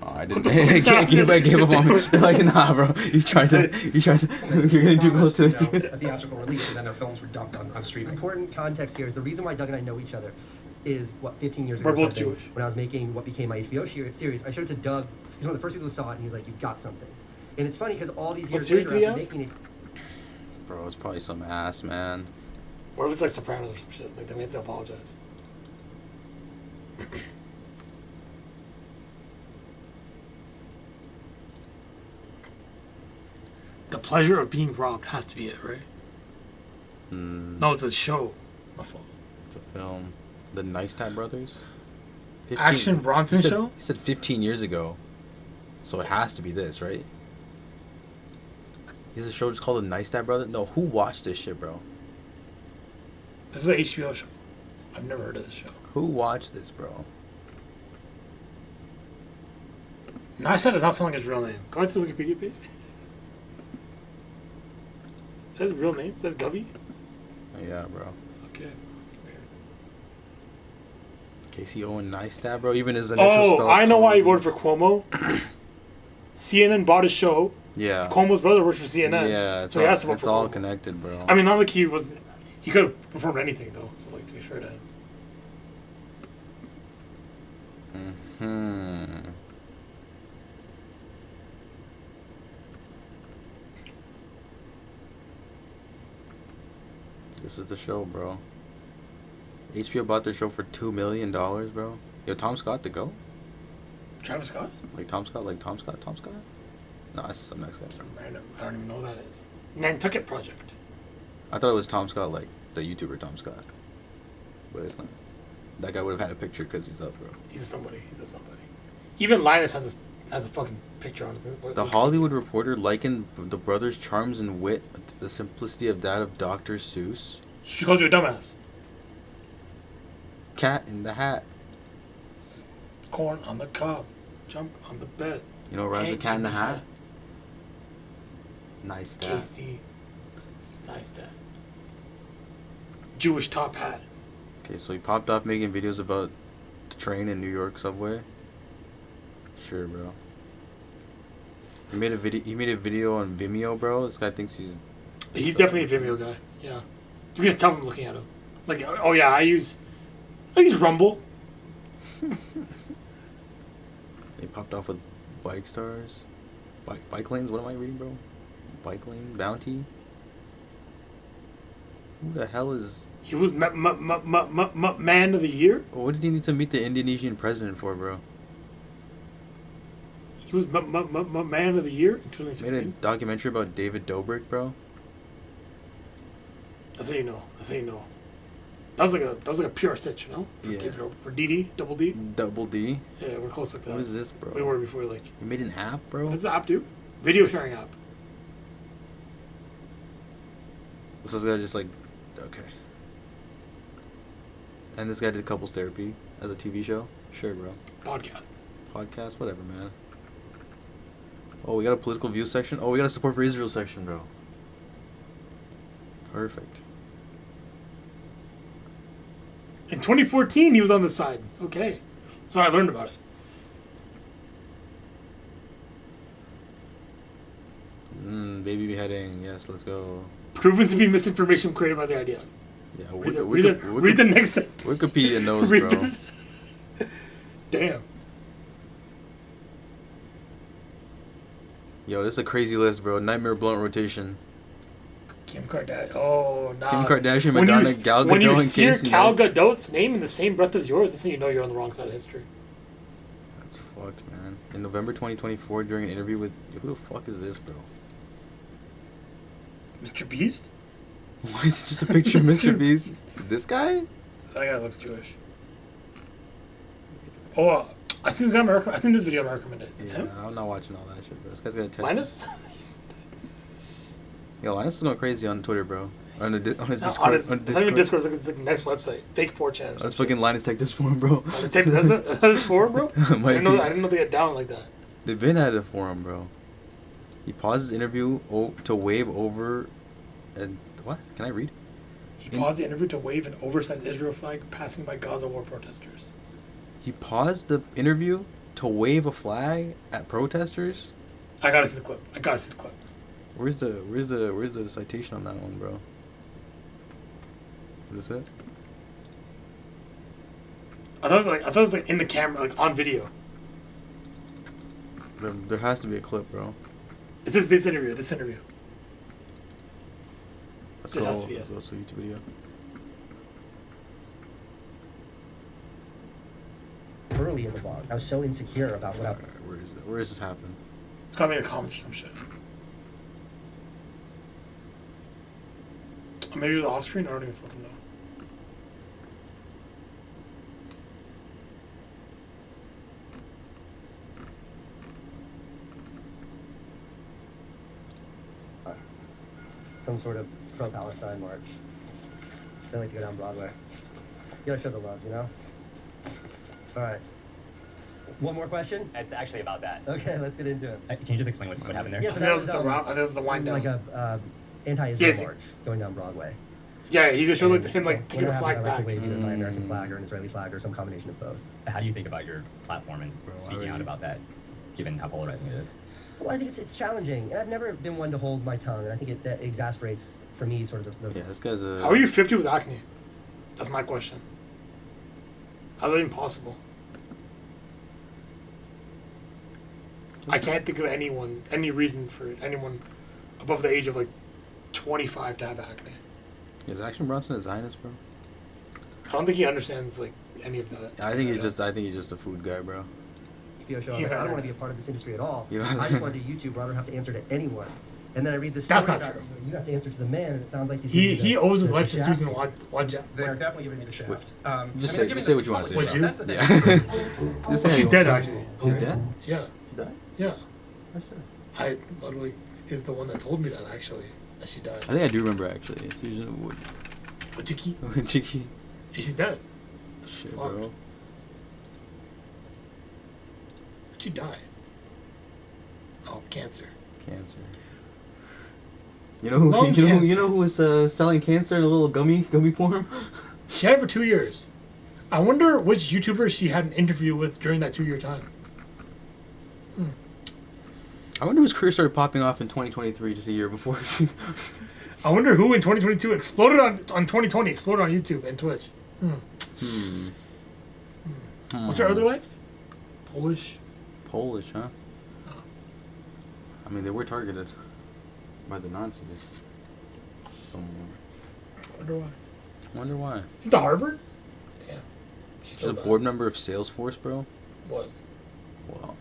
Oh, I What didn't. the fuck is I gave up on me. Like, nah, bro. You tried to. You're getting too close to A the. theatrical release, and then their films were dubbed on streaming. Important context here is the reason why Doug and I know each other is, 15 years ago. We're or both something, Jewish. When I was making what became my HBO series, I showed it to Doug. He's one of the first people who saw it, and he's like, "You've got something." And it's funny because all these years series later, did he after have? making it, Bro, it's probably some ass, man. What if it's like Sopranos or some shit? Like, they have to apologize. The pleasure of being robbed has to be it, right? No, it's a show. My fault. It's a film. The Neistat brothers. Action Bronson he said, show? He said 15 years ago. So it has to be this, right? Is a show just called The Neistat Brothers? No, who watched this shit, bro? This is an HBO show. I've never heard of this show. Who watched this, bro? Neistat does not sound like his real name. Go to the Wikipedia page. That's his real name? That's Govey? Yeah, bro. Okay. Casey Owen Neistat, bro. Even his initial Oh, spell. I know why he voted for Cuomo. CNN bought his show. Yeah. Cuomo's brother works for CNN. Yeah, it's so he has to vote it's for all Cuomo. connected, bro. I mean, not like he was... He could have performed anything, though. So, like, to be fair to him. Hmm. This is the show, bro. HBO bought their show for $2 million, bro. Yo, Tom Scott to go? Travis Scott? Like Tom Scott? No, that's some next guy. Some random. I don't even know what that is. Nantucket Project. I thought it was Tom Scott, like the YouTuber Tom Scott. But it's not. That guy would have had a picture because he's up, bro. He's a somebody. Even Linus has a fucking picture on his. The Hollywood Reporter likened the brothers' charms and wit to the simplicity of that of Dr. Seuss. She calls you a dumbass. Cat in the Hat. Corn on the cob. Jump on the bed. You know, rhymes with Cat in the Hat? Nice that. Casey. Nice that. Jewish top hat. Okay, so he popped off making videos about the train in New York subway. Sure, bro. He made a video on Vimeo, bro. This guy thinks he's definitely a Vimeo guy. Yeah. You can just tell from looking at him. Like, oh yeah, I use Rumble. He popped off with Bike Stars. Bike Lanes? What am I reading, bro? Bike Lane? Bounty? Who the hell is... He was man of the year? What did he need to meet the Indonesian president for, bro? He was man of the year in 2016? Made a documentary about David Dobrik, bro. That's how you know. That was like a PR stitch, you know? For DD, Double D. Double D? Yeah, we're close like that. What is this, bro? We were before, like... You made an app, bro? What does the app do? Video sharing app. So this guy just like... Okay. And this guy did couples therapy as a TV show? Sure, bro. Podcast, whatever, man. Oh, we got a political views section? Oh, we got a support for Israel section, bro. Perfect. In 2014, he was on the side. Okay. That's why I learned about it. Baby beheading. Yes, let's go. Proven to be misinformation created by the idea. Yeah, read the next sentence. Wikipedia knows, bro. Damn. Yo, this is a crazy list, bro. Nightmare Blunt rotation. Kim Kardashian. Oh, nah. Kim Kardashian, Madonna, Gal Gadot, when you and hear Casey Gal Neistat. Gadot's name in the same breath as yours, that's when you know you're on the wrong side of history. That's fucked, man. In November 2024, during an interview with... Who the fuck is this, bro? Mr. Beast? Why is it just a picture of Mr. Beast? This guy? That guy looks Jewish. Oh, I seen this guy. I seen this video on recommended. It's him. I'm not watching all that shit, bro. This guy's got a tattoo. Linus? Yo, Linus is going crazy on Twitter, bro. On his Discord. It's not even Discord. It's like the next website. Fake 4chan. That's fucking Linus Tech Disc forum, bro. That's his forum, bro? I didn't know they had down like that. They've been at a forum, bro. He paused his interview to wave over... And what? Can I read? He paused the interview to wave an oversized Israel flag passing by Gaza war protesters. He paused the interview to wave a flag at protesters? I gotta see the clip. Where's the citation on that one, bro? Is this it? I thought it was like in the camera, like on video. There has to be a clip, bro. It's this interview. Let's this go. has to be it. Let's go to YouTube video. Early in the vlog, I was so insecure about what Where is it? Where is this happening? It's got me in the comments or some shit. Or maybe it was off screen. I don't even fucking know. some sort of pro-Palestine march. They like to go down Broadway. You gotta show the love, you know? All right. One more question? It's actually about that. Okay, let's get into it. Can you just explain what happened there? I think that was the wind down. Like a anti-Israel march going down Broadway. Yeah, he just showed him taking a flag back. To wave either my American flag or an Israeli flag or some combination of both. How do you think about your platform and speaking out about that, given how polarizing it is? Well, I think it's challenging, and I've never been one to hold my tongue, and I think that exasperates, for me, sort of the... Yeah, this guy's a... How are you 50 with acne? That's my question. How's that even possible? I can't think of any reason for anyone above the age of, 25 to have acne. Is Action Bronson a Zionist, bro? I don't think he understands, any of that. I think he's just a food guy, bro. HBO show. I'm Yeah. like, I don't want to be a part of this industry at all. You know- I just want to do YouTube where I don't have to answer to anyone. And then I read this That's story not about true. you have to answer to the man, and it sounds like He owes his life to shaft. Susan Wojcicki. They're definitely giving me the shaft. Just they're say giving what you want to say. Would you? That's the thing. Yeah. Just say She's it. dead, actually. She's dead? Yeah. She died? Yeah. Oh, shit. I literally is the one that told me that, actually, that she died. I think I do remember, actually. Susan Wojcicki? Wojcicki. Yeah, she's dead. That's Shit, fucked. bro. How'd she die? Oh, cancer. Cancer. You know who? Lung You cancer. know who was selling cancer in a little gummy form? She had it for 2 years. I wonder which YouTuber she had an interview with during that 2-year time. I wonder whose career started popping off in 2023, just a year before she. I wonder who in 2022 exploded on 2020 exploded on YouTube and Twitch. What's her other life? Polish. Polish, huh? I mean, they were targeted by the Nazis. Somewhere. Wonder why. Wonder why. She's to Harvard? Damn. She's a board member of Salesforce, bro. Was. Wow.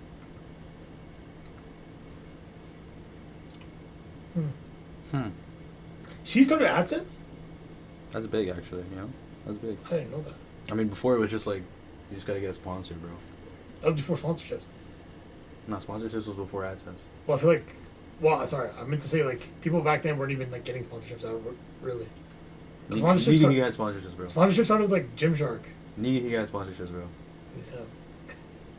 She started AdSense? That's big, actually. You know, that's big. I didn't know that. I mean, before it was just like, you just gotta get a sponsor, bro. That was before sponsorships. No, sponsorships was before AdSense. Well, I feel like, well, sorry, I meant to say like people back then weren't even like getting sponsorships out, really. Nigga, he had sponsorships, bro. Sponsorships started with like Gymshark. Nigga, he had sponsorships, bro. So,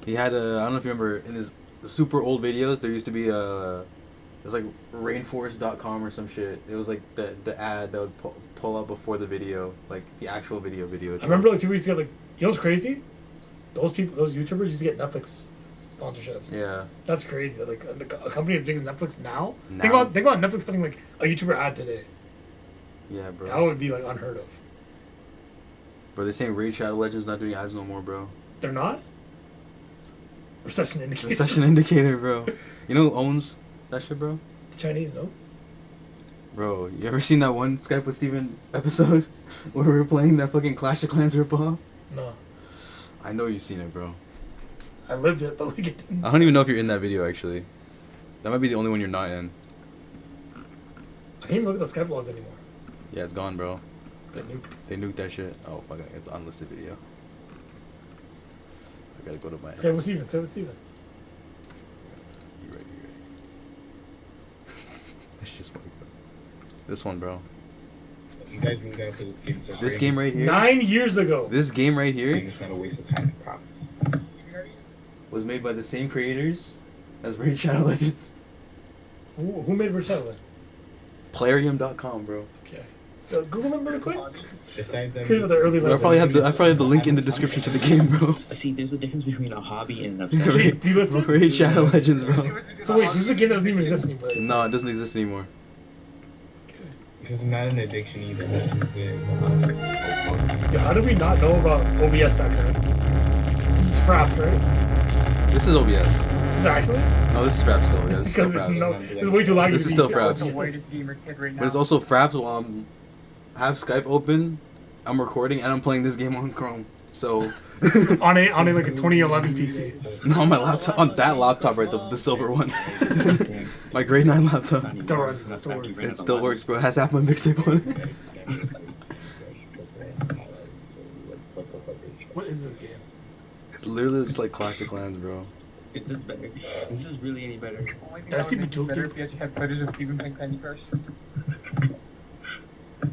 He had I don't know if you remember, in his super old videos, there used to be it was like rainforest.com or some shit. It was like the ad that would pull up before the video, like the actual video itself. I remember like people used to get like, you know what's crazy? Those YouTubers used to get Netflix sponsorships. Yeah. That's crazy. That like a company as big as Netflix now. Now? Think about Netflix having like a YouTuber ad today. Yeah, bro. That would be like unheard of. Bro, they're saying Raid Shadow Legends not doing ads no more, bro. They're not? Recession indicator. Recession indicator, bro. You know who owns that shit, bro? The Chinese, no? Bro, you ever seen that one Skype with Steven episode where we were playing that fucking Clash of Clans ripoff? No. I know you've seen it, bro. I lived it, but like it didn't. I don't even know if you're in that video, actually. That might be the only one you're not in. I can't even look at the Skype logs anymore. Yeah, it's gone, bro. They nuked that shit. Oh, fuck it. It's unlisted video. I gotta go to my... Skype with Steven. Skype with Steven. You're right. This shit's funny, bro. This one, bro. You guys really gotta play this game. So This game right here. 9 years ago. This game right here. It's not a waste of time, I promise. Was made by the same creators as Raid Shadow Legends. Who made Raid Shadow Legends? Plarium.com, bro. Okay. Google them really quick. Besides Here's what the early I probably have the link in the description to the game, bro. See, there's a difference between a hobby and an obsession. Do you listen? Raid Shadow Legends, bro. So wait, this is a game that doesn't even exist anymore. No, it doesn't exist anymore. This is not an addiction either. This is Yeah, how did we not know about OBS back then? This is Fraps, right? This is OBS. Is it actually? No, this is Fraps still. Yeah, this is still Because Fraps. no, it's way too laggy. This to is be still OBS. Fraps. But it's also Fraps while I have Skype open, I'm recording, and I'm playing this game on Chrome. So on a like a 2011 PC. No, on my laptop, on that laptop, right, the silver one. My grade 9 laptop. It still runs, bro. Still works. It still works, bro. It has half my mixtape on it. What is this game? It's literally just like Clash of Clans, bro. Is this better? Is this really any better? Did I see better if you actually had footage of Steven playing Candy Crush.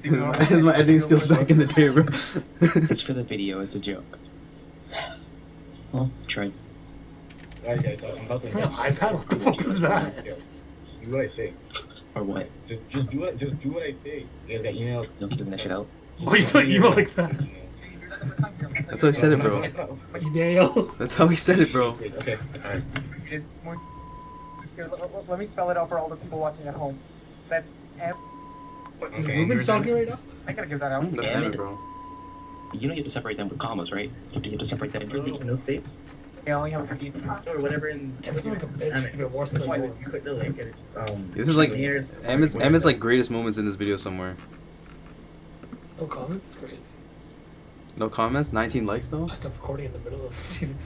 Is my editing skills back in the day, bro? It's for the video. It's a joke. Well, tried. Alright, guys, I'm about to. It's not an iPad. What the fuck was that? Do what I say. Or what? Just do what I say. You guys got email. Don't be giving that shit out. Why you so email like that? That's how he said it, bro. Email. That's how he said it, bro. Okay, alright. Here, let me spell it out for all the people watching at home. That's M. What, is Ruben talking right now? I gotta give that out. That's it, bro. You know you have to separate them with commas, right? You have to separate them with no space. Yeah, I only have 15. Or whatever in... M's like a bitch. Even worse than the you click the link and it's... This is like Emma's like greatest moments in this video somewhere. No comments? It's crazy. No comments? 19 likes though? I stopped recording in the middle of Steven.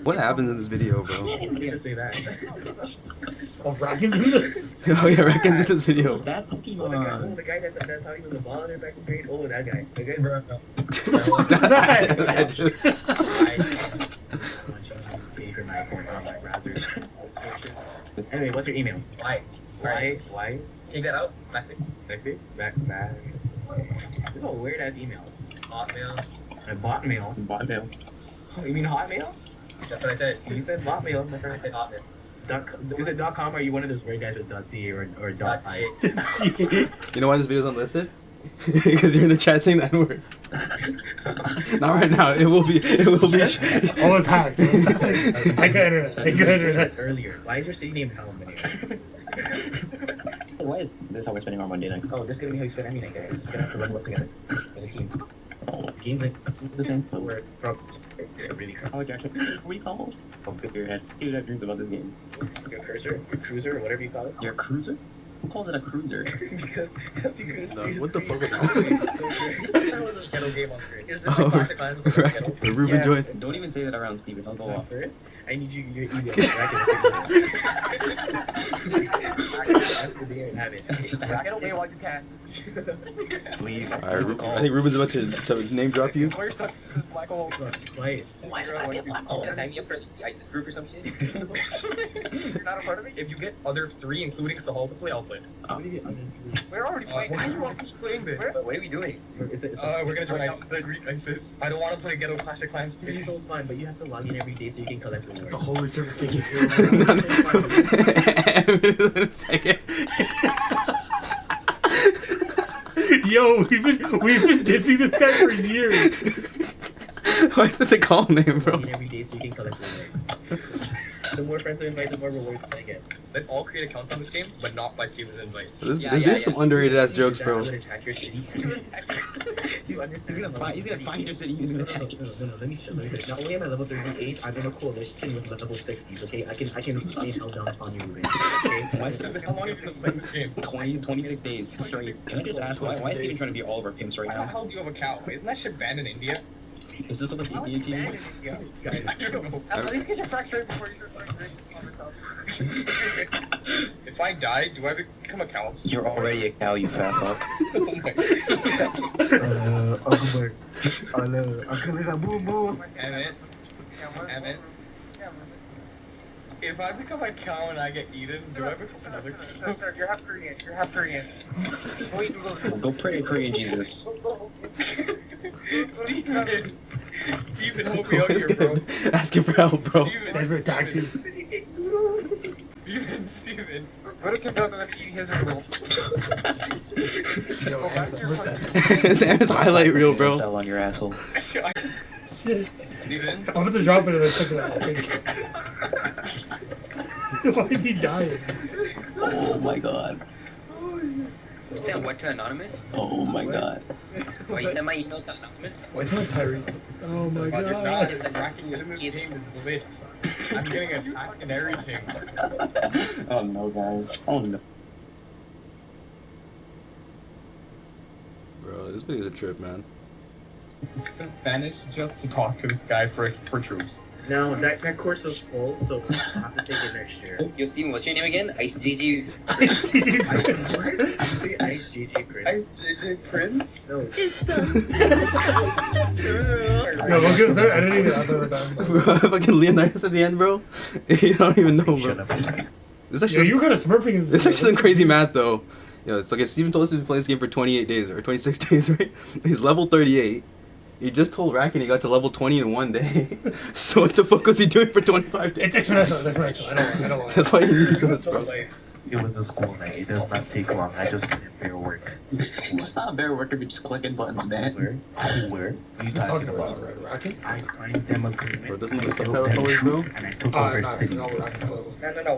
What happens in this video, bro? I didn't say that. Oh, Rackin's in this? Oh yeah, Rackin's in this video. Who's that Pokemon? The guy that thought he was a baller back in grade. Oh, that guy. That guy, bro. What's that? For my online browser. Anyway, what's your email? Why? Take that out. Backspace? Back. This is a weird ass email. Hotmail. Botmail. Botmail. Oh, you mean Hotmail? That's what I said. You said Botmail. My friend. I said Hotmail. Is it .com or are you one of those weird guys with .ca or .I? You know why this video's unlisted? Because you're in the chat saying that word. Not right now. It will be. Oh, it's hacked. I got internet. Earlier. Why is your city name Helm? Why is this how we're spending our Monday night? Oh, this is gonna be how you spend every night, guys. You're gonna have to level up together as a team. Oh, Games like the same, but we're really. Oh, Jackson, weeks almost. Oh, good for your head. Dude, I have dreams about this game. Your cursor, your cruiser, or whatever you call it. Your cruiser? Who calls it a cruiser? Because he couldn't see what the fuck is that? That was a ghetto game on screen. Is this Oh, a classic line? Ruben joined. Don't even say that around Steven. I'll go off. First, I need you your email. Racket away while you can. Leave. Alright, I think Ruben's about to name drop you. Where's this black hole? Quiet. Why is that black hole? Sign me up for the ISIS group or some shit? You're not a part of it? If you get other 3, including Sahal to play, I'll play. We're already playing. Why do you want to keep playing this? What are we doing? We're gonna join the Greek ISIS. I don't want to play Ghetto Clash of Clans, please. It's so fun, but you have to log in every day so you can collect rewards. The holy certification. Yo, we've been dissing this guy for years. Why is that the call name, bro? Every day so you can collect rewards. The more friends I invite, the more rewards I get. Let's all create accounts on this game, but not by Steven's invite. There's been some underrated ass jokes, bro. Would attack your city. You understand? He's gonna find your city. He's gonna attack it. No, let me show you. Not only am I level 38, I'm in a coalition with level 60s. Okay, I can lay hell down upon you, Ruben. Okay. How long have you been playing this game? 26 days straight. Can I just ask why is Steven trying to be all of our pimps right Why the now? hell do you have a cow? Isn't that shit banned in India? Is this what the Indian team is? At least get your facts straight before you start throwing racist comments out. If I die, do I become a cow? You're already a cow, you fat fuck. Oh my Damn it. If I become a cow and I get eaten, do I become another cow? You're half Korean. Go pray to Korean Jesus. Steven, help me out here, bro. Asking for help, bro. Steven. What if Kim Jong-un eating his real? Go back to your Sam's highlight reel, bro. Fell on your asshole. Shit. Steven? I'm about to drop it in a second, I think. Why is he dying? Oh my god. You sent what to Anonymous? Oh my god. Why you sent my email to Anonymous? Why is it Tyrese? Oh my You're god. not just cracking in this game is lit. I'm getting attacked and everything. Oh no, guys. Oh no. Bro, this video's a trip, man. Spanish just to talk to this guy for troops. No, that course was full, so I'll have to take it next year. Yo, Steven, what's your name again? Ice GG. Ice GG Prince. Say Ice GG Prince. Ice JJ Prince? No. No, look at they're editing it out there. Bro, fucking Leonidas at the end, bro. You don't even know, bro. This Yo, you were kind of smurfing in this This is video. actually some crazy math, though. Yo, it's like if Steven told us he's been playing this game for 28 days or 26 days, right? He's level 38. He just told Racken he got to level 20 in 1 day. So what the fuck was he doing for 25 days? It's exponential. I don't want. That's why you need this, bro. It was a school night. It does not take long. I just put in bare work. It's not bare work if you're just clicking buttons, man. Where? What are you talking about? Racken? I signed them agreement. Bro, doesn't the subtitle colors, bro? And I took over city. No,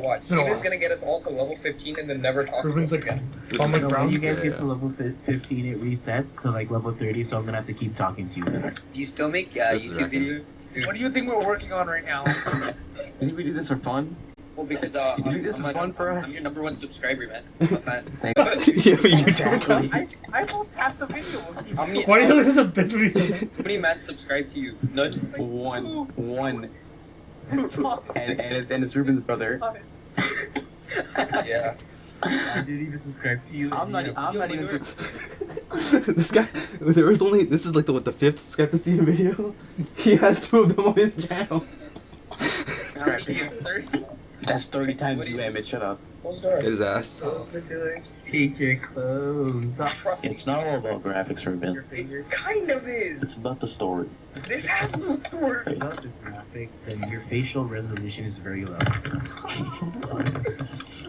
watch. Steven's gonna get us all to level 15 and then never talk to us again. So when you guys get to level 15, it resets to like level 30, so I'm gonna have to keep talking to you. Do you still make YouTube videos? What do you think we're working on right now? I think we do this for fun. Well, because this is fun for I'm us. your #1 subscriber, man. I'm a fan. Yeah, but YouTube. I post half the video. How many, Why do you look like such a bitch when he said that? how many men subscribe to you? None. One. and it's Ruben's brother. Yeah. I didn't even subscribe to you. I'm not even. This guy, this is like the fifth Skepticism video. He has 2 of them on his channel. That's 30 times you, Emmett. Shut up. Get his ass. Take your clothes off. It's not all about graphics, Ruben. It kind of is. It's about the story. This has no story. Without the graphics, then your facial resolution is very low.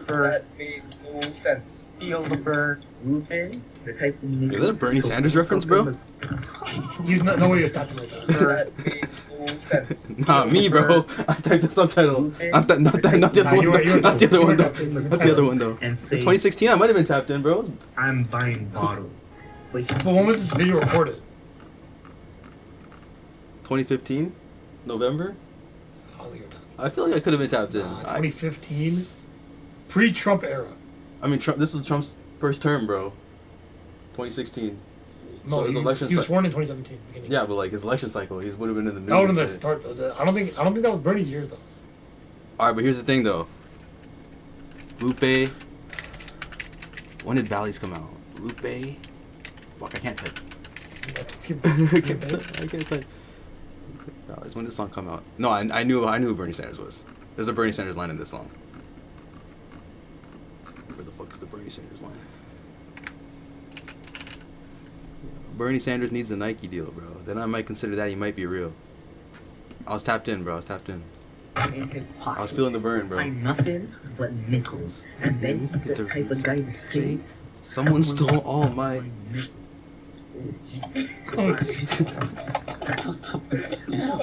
That made no sense. Feel the burn. Ruben, the type of Is that a Bernie Sanders reference, bro? Use no way you're typing like that. That made no sense. Nah, me, bro. I typed the subtitle. Not the other one. Not the other one. Not the other one though. And It's say, 2016. I might have been tapped in, bro. I'm buying bottles. But when was this video recorded? 2015, November. I don't think you're tapped. I feel like I could have been tapped in. 2015, pre-Trump era. I mean, Trump. This was Trump's first term, bro. 2016. No, his he was sworn in 2017. Beginning. Yeah, but like his election cycle, he would have been in the news. That would have been and the shit. start, though. I don't think that was Bernie's years, though. All right, but here's the thing, though. Lupe. When did Valleys come out? Lupe. Fuck, I can't type. I can't type. Valleys. When did this song come out? No, I knew who Bernie Sanders was. There's a Bernie Sanders line in this song. Where the fuck is the Bernie Sanders line? Bernie Sanders needs a Nike deal, bro. Then I might consider that he might be real. I was tapped in, bro. I was tapped in. In his pocket. I was feeling the burn, bro. Find nothing but nickels. And then he's the type of guy to say, Someone stole all my... Oh, Jesus.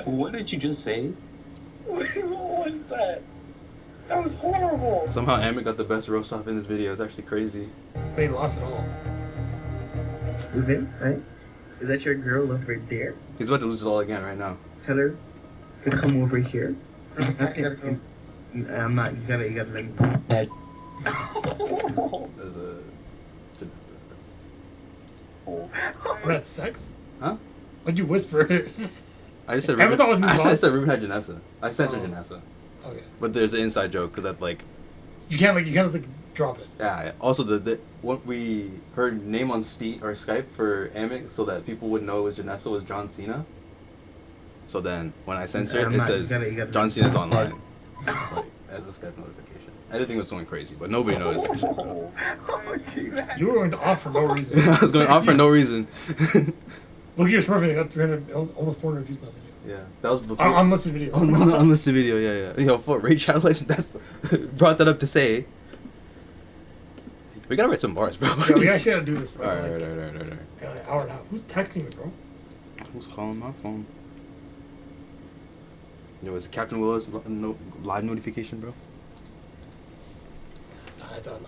What did you just say? What was that? That was horrible. Somehow Amit got the best roast off in this video. It's actually crazy. But he lost it all. Ruben, right? Is that your girl up right there? He's about to lose it all again right now. Tell her to come over here. I'm not. You gotta like. There's a... We're at sex? Huh? Why'd you whisper it? I just said Amazon was in Ruben. this I live? said Ruben had Janessa. I censored Janessa. Okay. But there's an inside joke because that like. You can't drop it. Yeah. Also, what we heard name on Skype for Amit so that people would know it was Janessa was John Cena. So then when I censor it, it says John Cena's online, like, as a Skype notification. Editing was going crazy, but nobody noticed that shit, bro. You were going off for no reason. I was going off for no reason. Look at your Smurfing. They got 300, almost 400 views on that video. Yeah, that was before. Unlisted video. Unlisted video, yeah. Yo, for Ray Challenge, brought that up to say. We gotta write some bars, bro. Yeah, we actually gotta do this, bro. Alright. Yeah, like hour and a half. Who's texting me, bro? Who's calling my phone? Yo, is it Captain Willis live notification, bro?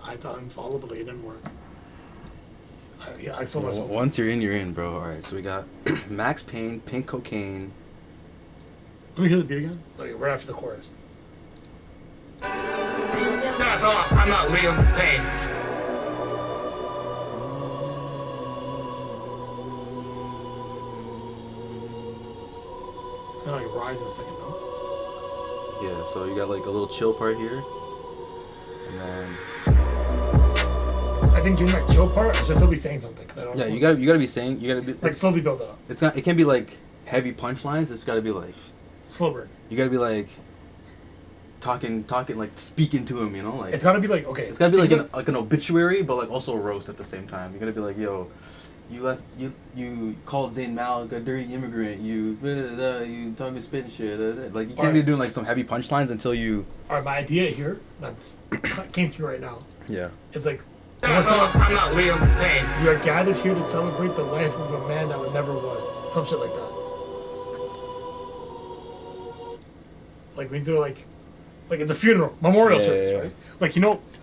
I thought unfollow, but it didn't work. I saw myself. Once you're in, bro. Alright, so we got Max Payne, Pink Cocaine. Let me hear the beat again. Like right after the chorus. Then I fell off. I'm not Liam Payne. It's kind of like rise in the second note. Yeah, so you got like a little chill part here. And then I think during that chill part, I should still be saying something. Cause I don't you gotta be saying, you gotta be like slowly build it up. It can't be like heavy punchlines. It's gotta be like slow burn. You gotta be like talking, like speaking to him. You know, like it's gotta be like okay. It's gotta be like an obituary, but like also a roast at the same time. You gotta be like, yo, you called Zayn Malik a dirty immigrant. You told me spit and shit. Like you can't be doing like some heavy punchlines until you. Alright, my idea here that came to me right now. Yeah. Is like. I'm not Liam Payne. We are gathered here to celebrate the life of a man that would never was. Some shit like that. Like we do like it's a funeral, memorial service, right? Like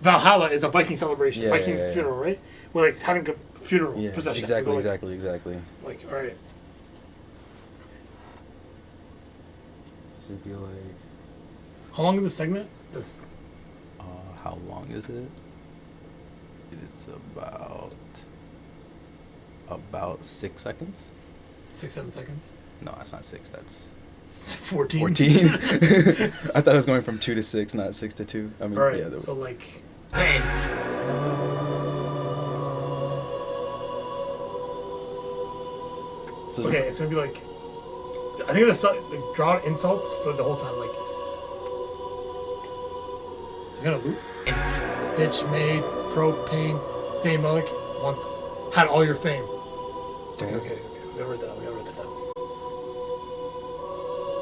Valhalla is a Viking celebration, Viking funeral, right? We're like having a funeral procession. Exactly. Like, all right. Should be like. How long is this segment? How long is it? It's about 6 seconds. 6-7 seconds. No, that's not 6. That's 14. 14. I thought it was going from 2 to 6, not 6 to 2. I mean, Alright, yeah. so like... Pain. So Okay, it's gonna be like... I think I'm gonna like, draw out insults for the whole time, like... It's gonna loop. Bitch made, propane, same Malik, once had all your fame. Okay. We gotta write that down.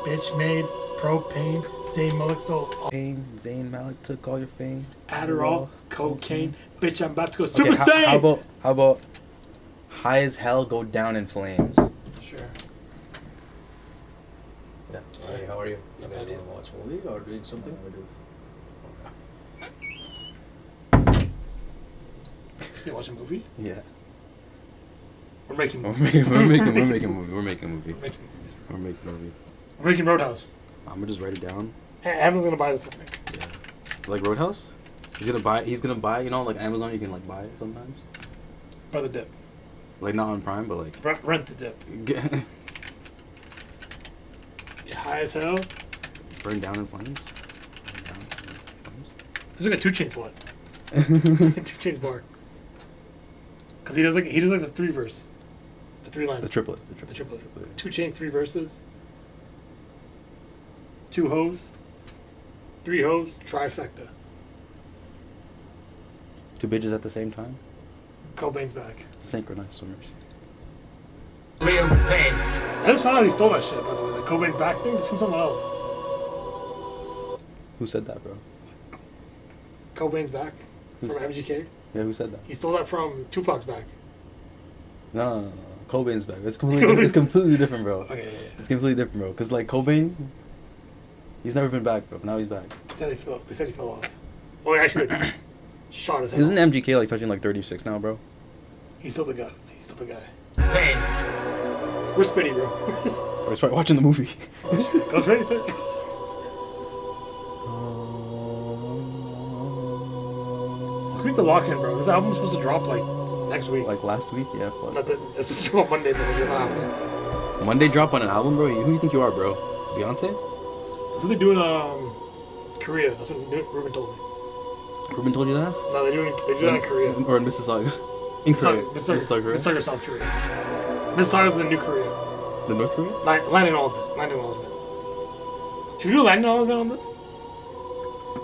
Bitch made, propane, Zayn Malik stole all... Zayn Malik took all your fame. Adderall, cocaine. Bitch, I'm about to go Okay, Super Saiyan! how about high as hell, go down in flames? Sure. Yeah. Hey, how are you? Not You bad, guys wanna watch a movie or doing something? You watch a movie? Yeah. We're making We're movies. making a movie. We're making movies. We're making Roadhouse. I'm gonna just write it down. Amazon's gonna buy this, I think. Yeah. Like Roadhouse? He's gonna buy, you know, like Amazon you can like buy it sometimes. Buy the dip. Like not on Prime, but like Rent the dip. High as hell. Burn down in flames. This is like a 2 Chainz one. 2 Chainz bar. Cause he does like the 3 verse. The 3 lines. The triplet. 2 Chainz, 3 verses. 2 hoes. 3 hoes, trifecta. 2 bitches at the same time. Cobain's back. Synchronized swimmers. Liam Payne. I just found out he stole that shit, by the way. The Cobain's back thing, it's from someone else. Who said that, bro? Cobain's back Who from said- MGK. Yeah, who said that? He stole that from Tupac's back. No. Cobain's back. It's completely different, bro. Okay, yeah. It's completely different, bro. Cause like Cobain, he's never been back, bro. Now he's back. They said he fell off. Well, they actually shot his head Isn't off. MGK like touching like 36 now, bro? He's still the guy. Pain. Where's Spitty, bro? Or he's probably watching the movie. Goes ready, set. We need to lock in, bro. This album's supposed to drop like next week. Like last week, yeah. Fuck. Not that it's supposed to drop Monday, but it's not happening. Monday drop on an album, bro. Who do you think you are, bro? Beyonce? That's what they do in Korea. That's what Ruben told me. Ruben told you that? No, they do that in Korea. Or in Mississauga. In Korea. Mississauga, South Korea. Mississauga's the new Korea. The North Korea? Land acknowledgement. Should we do a land acknowledgement on this?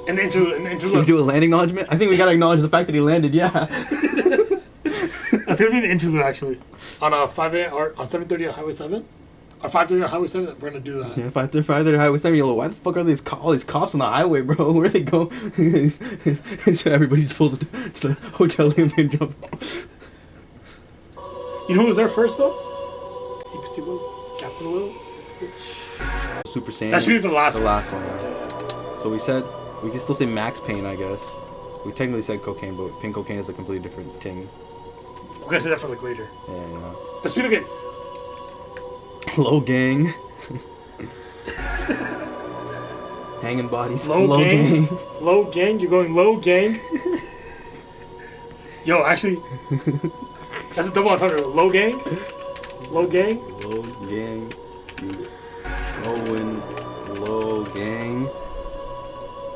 And the interlude. Should we do a land acknowledgement? I think we gotta acknowledge the fact that he landed, yeah. That's gonna be the interlude actually. On 5 a.m. or on 7:30 on Highway 7? Or 5:30 on Highway 7, we're gonna do that. Yeah, 5:30 Highway 7. Yo, why the fuck are all these cops on the highway, bro? Where they go? So everybody just pulls to the hotel room and jump. You know who was there first though? CptWilliss. Captain Will. Super Saiyan. That should be the last one. one. The last one, yeah. So we said, we can still say Max Payne, I guess. We technically said cocaine, but pink cocaine is a completely different thing. We're gonna say that for like later. Yeah. Let's be like Low gang. Hanging bodies. low gang. Low gang. You're going low gang. Yo, actually, that's a double entendre. Low gang. Low gang. Low gang. You going low gang.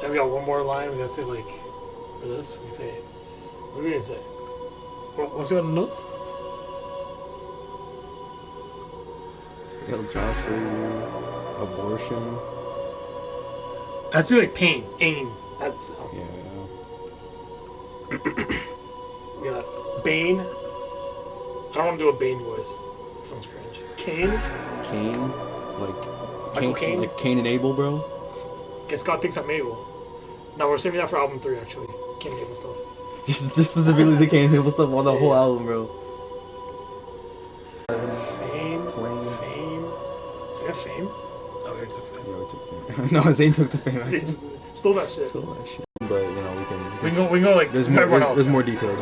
And we got one more line. We gotta say like for this. We say. What are we gonna say? What's got in the notes? Jostling, abortion. That's be like pain, aim. That's yeah. We got Bane. I don't want to do a Bane voice. That sounds cringe. Kane. Like Cain and Abel, bro. Guess God thinks I'm Abel. No, we're saving that for album 3 actually. Cain and Abel stuff. Just specifically the Cain and Abel stuff on the whole album, bro. Fame. We have Fame? No, we already took Fame. Yeah, we took Fame. No, Zayn took the Fame. Stole that shit. But, you know, we can go like there's everyone else. There's more details,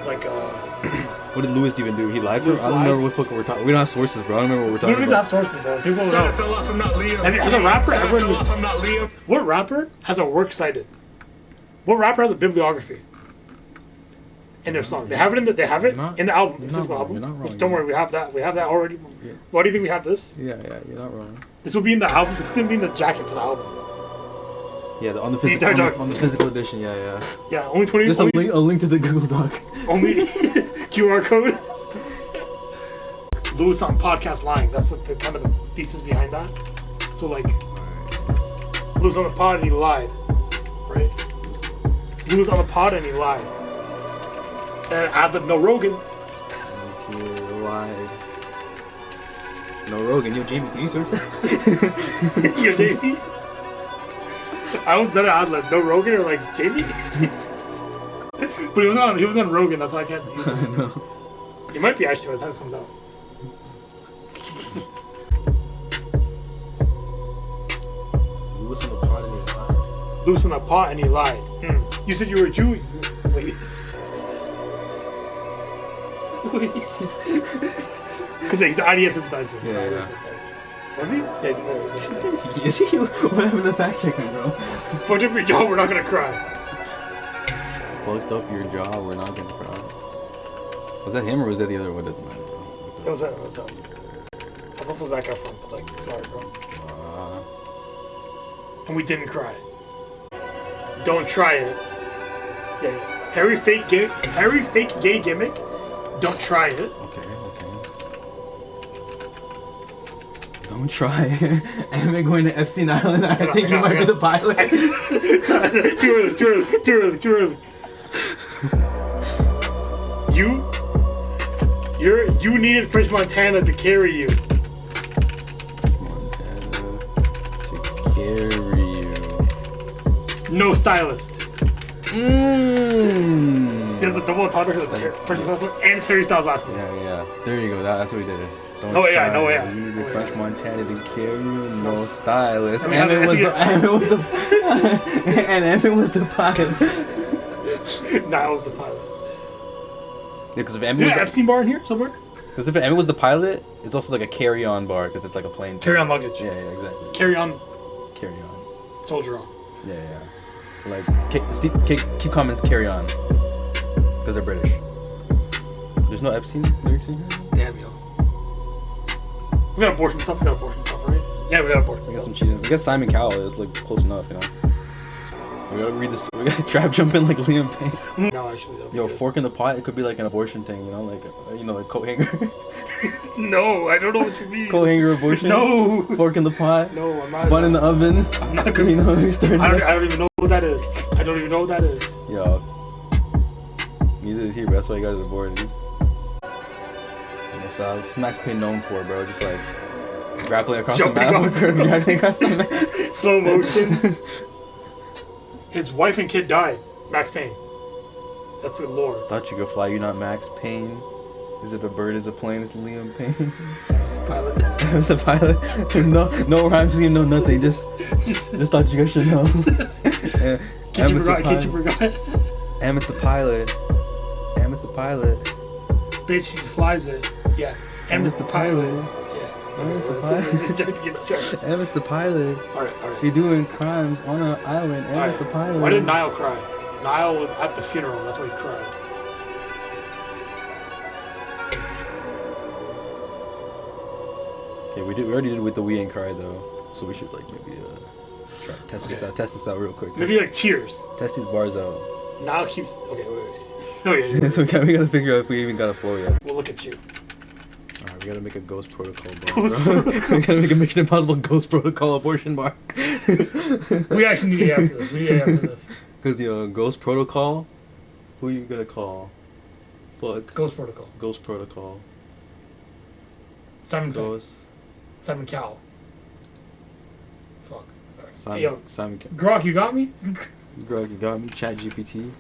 Like, what did Lewis even do? He lied to us? I don't remember what fuck we're talking. We don't have sources, bro. I don't remember what we're talking We don't about. need to have sources, bro. People Said I know. fell off, I'm not Liam. Has a rapper Said I ever... fell off, I'm not Liam. What rapper has a works cited? What rapper has a bibliography in their song? They have it in the the album, the physical album. You're not wrong. Don't worry, we have that. We have that already. Yeah. Why do you think we have this? Yeah, you're not wrong. This will be in the album. This is gonna be in the jacket for the album. Yeah, on the physical edition. Yeah. Yeah, only 20. Just a link to the Google Doc. Only QR code. Lewis on podcast lying. That's like the kind of the thesis behind that. So like, Lewis on the pod and he lied, right? Lewis on the pod and he lied. And add the no Rogan. He lied. No Rogan. Yo, Jamie, can you search that? Yo, Jamie. I was better ad lib. No Rogan or like Jamie. But he was on Rogan. That's why I can't use it. I know. It might be actually by the time this comes out. Lewis on the pot and he lied. Lewis on the pot and he lied. You said you were a Jew. Wait. Because he's the IDF sympathizer. Yeah. Was he? Yeah, he's there. Is he? What happened to fact checking, bro? Fucked up your jaw, we're not gonna cry. Fucked up your jaw, we're not gonna cry. Was that him or was that the other one? Doesn't matter, bro. It was that. That's also Zac Efron, but like, sorry, bro. And we didn't cry. Don't try it. Yeah. Harry fake gay gimmick. Don't try it. Okay. Don't try it. Am I going to Epstein Island? I think you might be the pilot. Too early. You needed French Montana to carry you. No stylist. See, that's a double entendre because it's French Montana and it's Harry Styles' last name. Yeah. There you go. That's what we did it. No AI. You needed French Montana to carry you. No stylist. And Emmett was the pilot. Nah, it was the pilot. Yeah, because if Emmett was the Epstein bar in here somewhere. Because if Emmett was the pilot, it's also like a carry-on bar because it's like a plane. Carry-on luggage. Yeah, exactly. Carry on. Soldier on. Yeah. Like keep comments. Carry on. Because they're British. There's no Epstein lyrics in here. Damn yo. We got abortion stuff. Right? Yeah, we got abortion stuff. We got some cheating. We got Simon Cowell. It's like close enough, you know. We gotta read this. We gotta trap jump in like Liam Payne. No, actually, yo, fork in the pot. It could be like an abortion thing, you know, like like coat hanger. No, I don't know what you mean. Coat hanger abortion. No. Fork in the pot. No, I'm not. Bun in the oven. I'm not gonna. You know, I don't even know what that is. Yo. Neither did he, but that's why he got his aborted, dude. So that's Max Payne known for, bro. Just like grappling across the map. Slow motion. His wife and kid died. Max Payne. That's the lore. Thought you could fly, you not Max Payne. Is it a bird? Is it a plane? It's Liam Payne. It's the pilot. It's the pilot. No rhyme scheme, no nothing. Just thought you guys should know. In case you forgot. Emmett's the pilot. Bitch, she just flies it. Yeah. Emmett's the pilot. Emmett's the pilot. Emmett's the pilot. Alright. He doing crimes on an island. Emmett's the pilot. Why did Niall cry? Niall was at the funeral. That's why he cried. Okay, we already did with the We Ain't Cried though, so we should like maybe try test this out real quick. Maybe like tears. Test these bars out. Niall keeps. Okay, wait. Oh yeah. So we gotta figure out if we even got a flow yet. We'll look at you. Alright, we gotta make a Ghost Protocol bar. We gotta make a Mission Impossible Ghost Protocol abortion bar. We actually need to after this. Because Ghost Protocol, who are you gonna call? Fuck. Ghost Protocol. Simon Cowell. Fuck. Sorry. Simon Cowell. Grog, you got me? Grog, you got me? ChatGPT.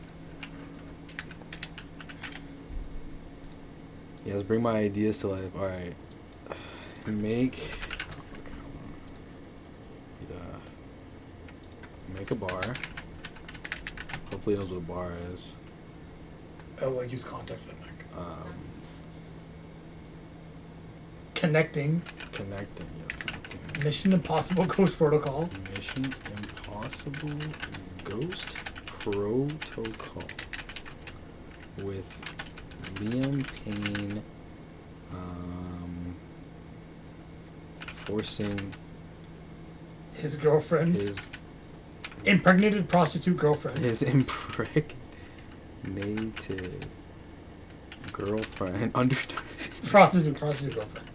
Yeah, let's bring my ideas to life. Alright. Make a bar. Hopefully he knows what a bar is. I'll use context, I think. Connecting. Mission Impossible Ghost Protocol. Mission Impossible Ghost Protocol. With Liam Payne forcing His girlfriend. His impregnated prostitute girlfriend. His impregnated girlfriend. Prostitute girlfriend.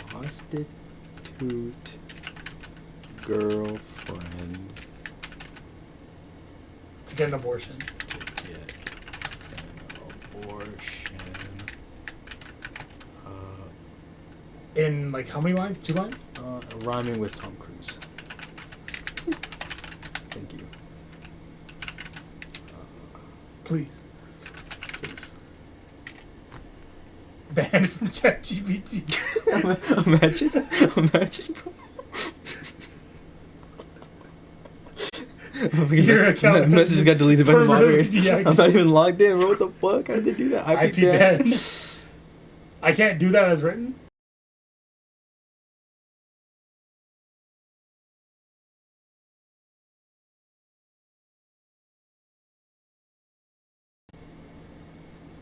Prostitute girlfriend. To get an abortion. In like how many lines? 2 lines? Rhyming with Tom Cruise. Thank you. Please. Banned from ChatGPT. Imagine, bro. Your account message got deleted by the moderator. deactivated. I'm not even logged in, bro. What the fuck? How did they do that? IP ban. I can't do that as written.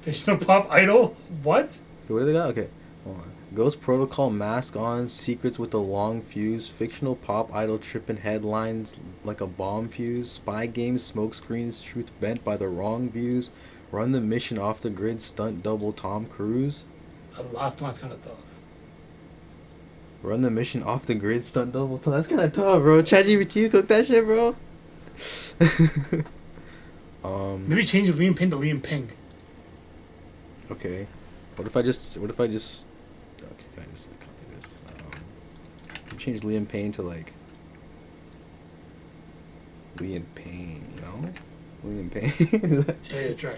Fictional pop idol? What? What do they got? Okay, hold on. Ghost Protocol, mask on, secrets with a long fuse, fictional pop idol tripping headlines like a bomb fuse, spy games, smoke screens, truth bent by the wrong views, run the mission off the grid, stunt double Tom Cruise. The last one's kind of tough. Run the mission off the grid, stunt double Tom. That's kind of tough, bro. ChatGPT, cook that shit, bro. Maybe change Liam Payne to Liam Ping. Okay. What if I just okay, can I just copy this? Change Liam Payne to like Liam Payne, you know? Liam Payne. Yeah, try.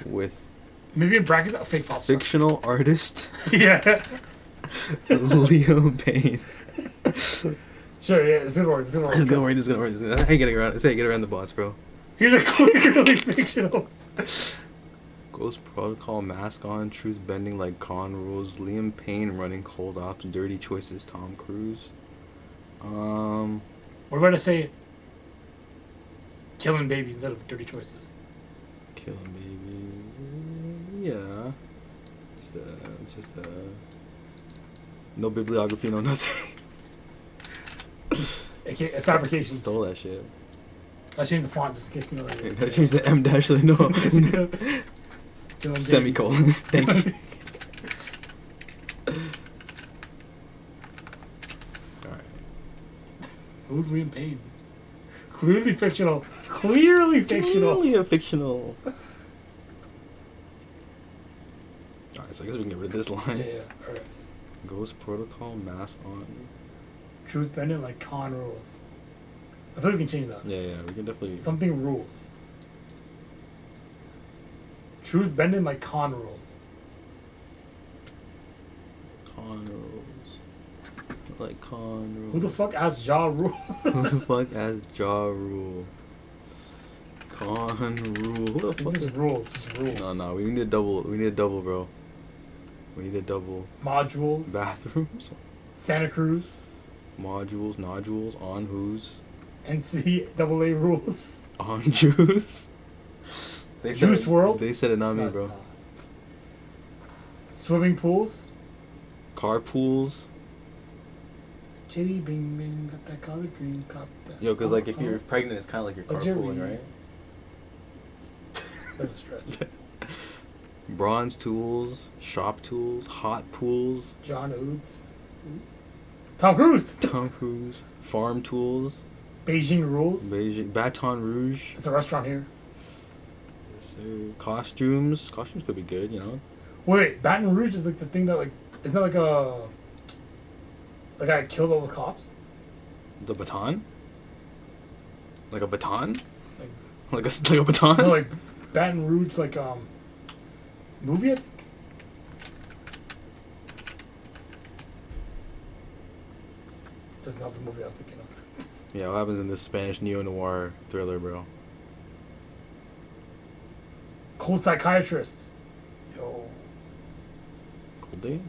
With maybe in brackets a fake pop star. Fictional artist. Yeah. Liam Payne. Sure, yeah, it's gonna work. This is gonna work. That's how you get around. That's how you get around the bots, bro. Here's a clearly fictional. Ghost Protocol, mask on, truth bending like con rules, Liam Payne running cold ops, dirty choices, Tom Cruise. What about I say killing babies instead of dirty choices? Killing babies. Yeah. It's just no bibliography, no nothing. It's fabrication. Stole that shit. I changed the font just in case you know that. I changed the M dash to no. Semicolon. Thank you. Alright. Who's Liam Payne? Clearly fictional. Clearly fictional. Clearly a fictional. Alright, so I guess we can get rid of this line. Yeah, alright. Ghost Protocol, mask on. Truth bending like con rules. I feel like we can change that. Yeah, we can definitely. Something rules. Truth bending like con rules. Con rules. Like con rules. Who the fuck asked Ja Rule? Who the fuck asked Ja Rule? Con rule. Who the fuck? This is rules. Just rules. No. We need a double. We need a double, bro. We need a double. Modules. Bathrooms. Santa Cruz. Modules, nodules, on whose. NCAA rules. On juice. Juice World. They said it, not me, bro. Swimming pools. Carpools. Chitty bing bing, got that collard green cup. Yo, cause like if you're pregnant, it's kind of like you're carpooling, right? That's a stretch. Bronze tools, shop tools, hot pools. John Oods. Tom Cruise. Tom Cruise. Farm tools. Beijing rules. Baton Rouge. It's a restaurant here. Yes, sir. Costumes. Costumes could be good, you know. Wait, Baton Rouge is like the thing that like isn't that like a guy killed all the cops? The baton. Like a baton. Like a baton. No, like Baton Rouge, like movie I think. That's not the movie I was thinking of. Yeah, what happens in this Spanish neo-noir thriller, bro? Cold psychiatrist. Yo. Cold day?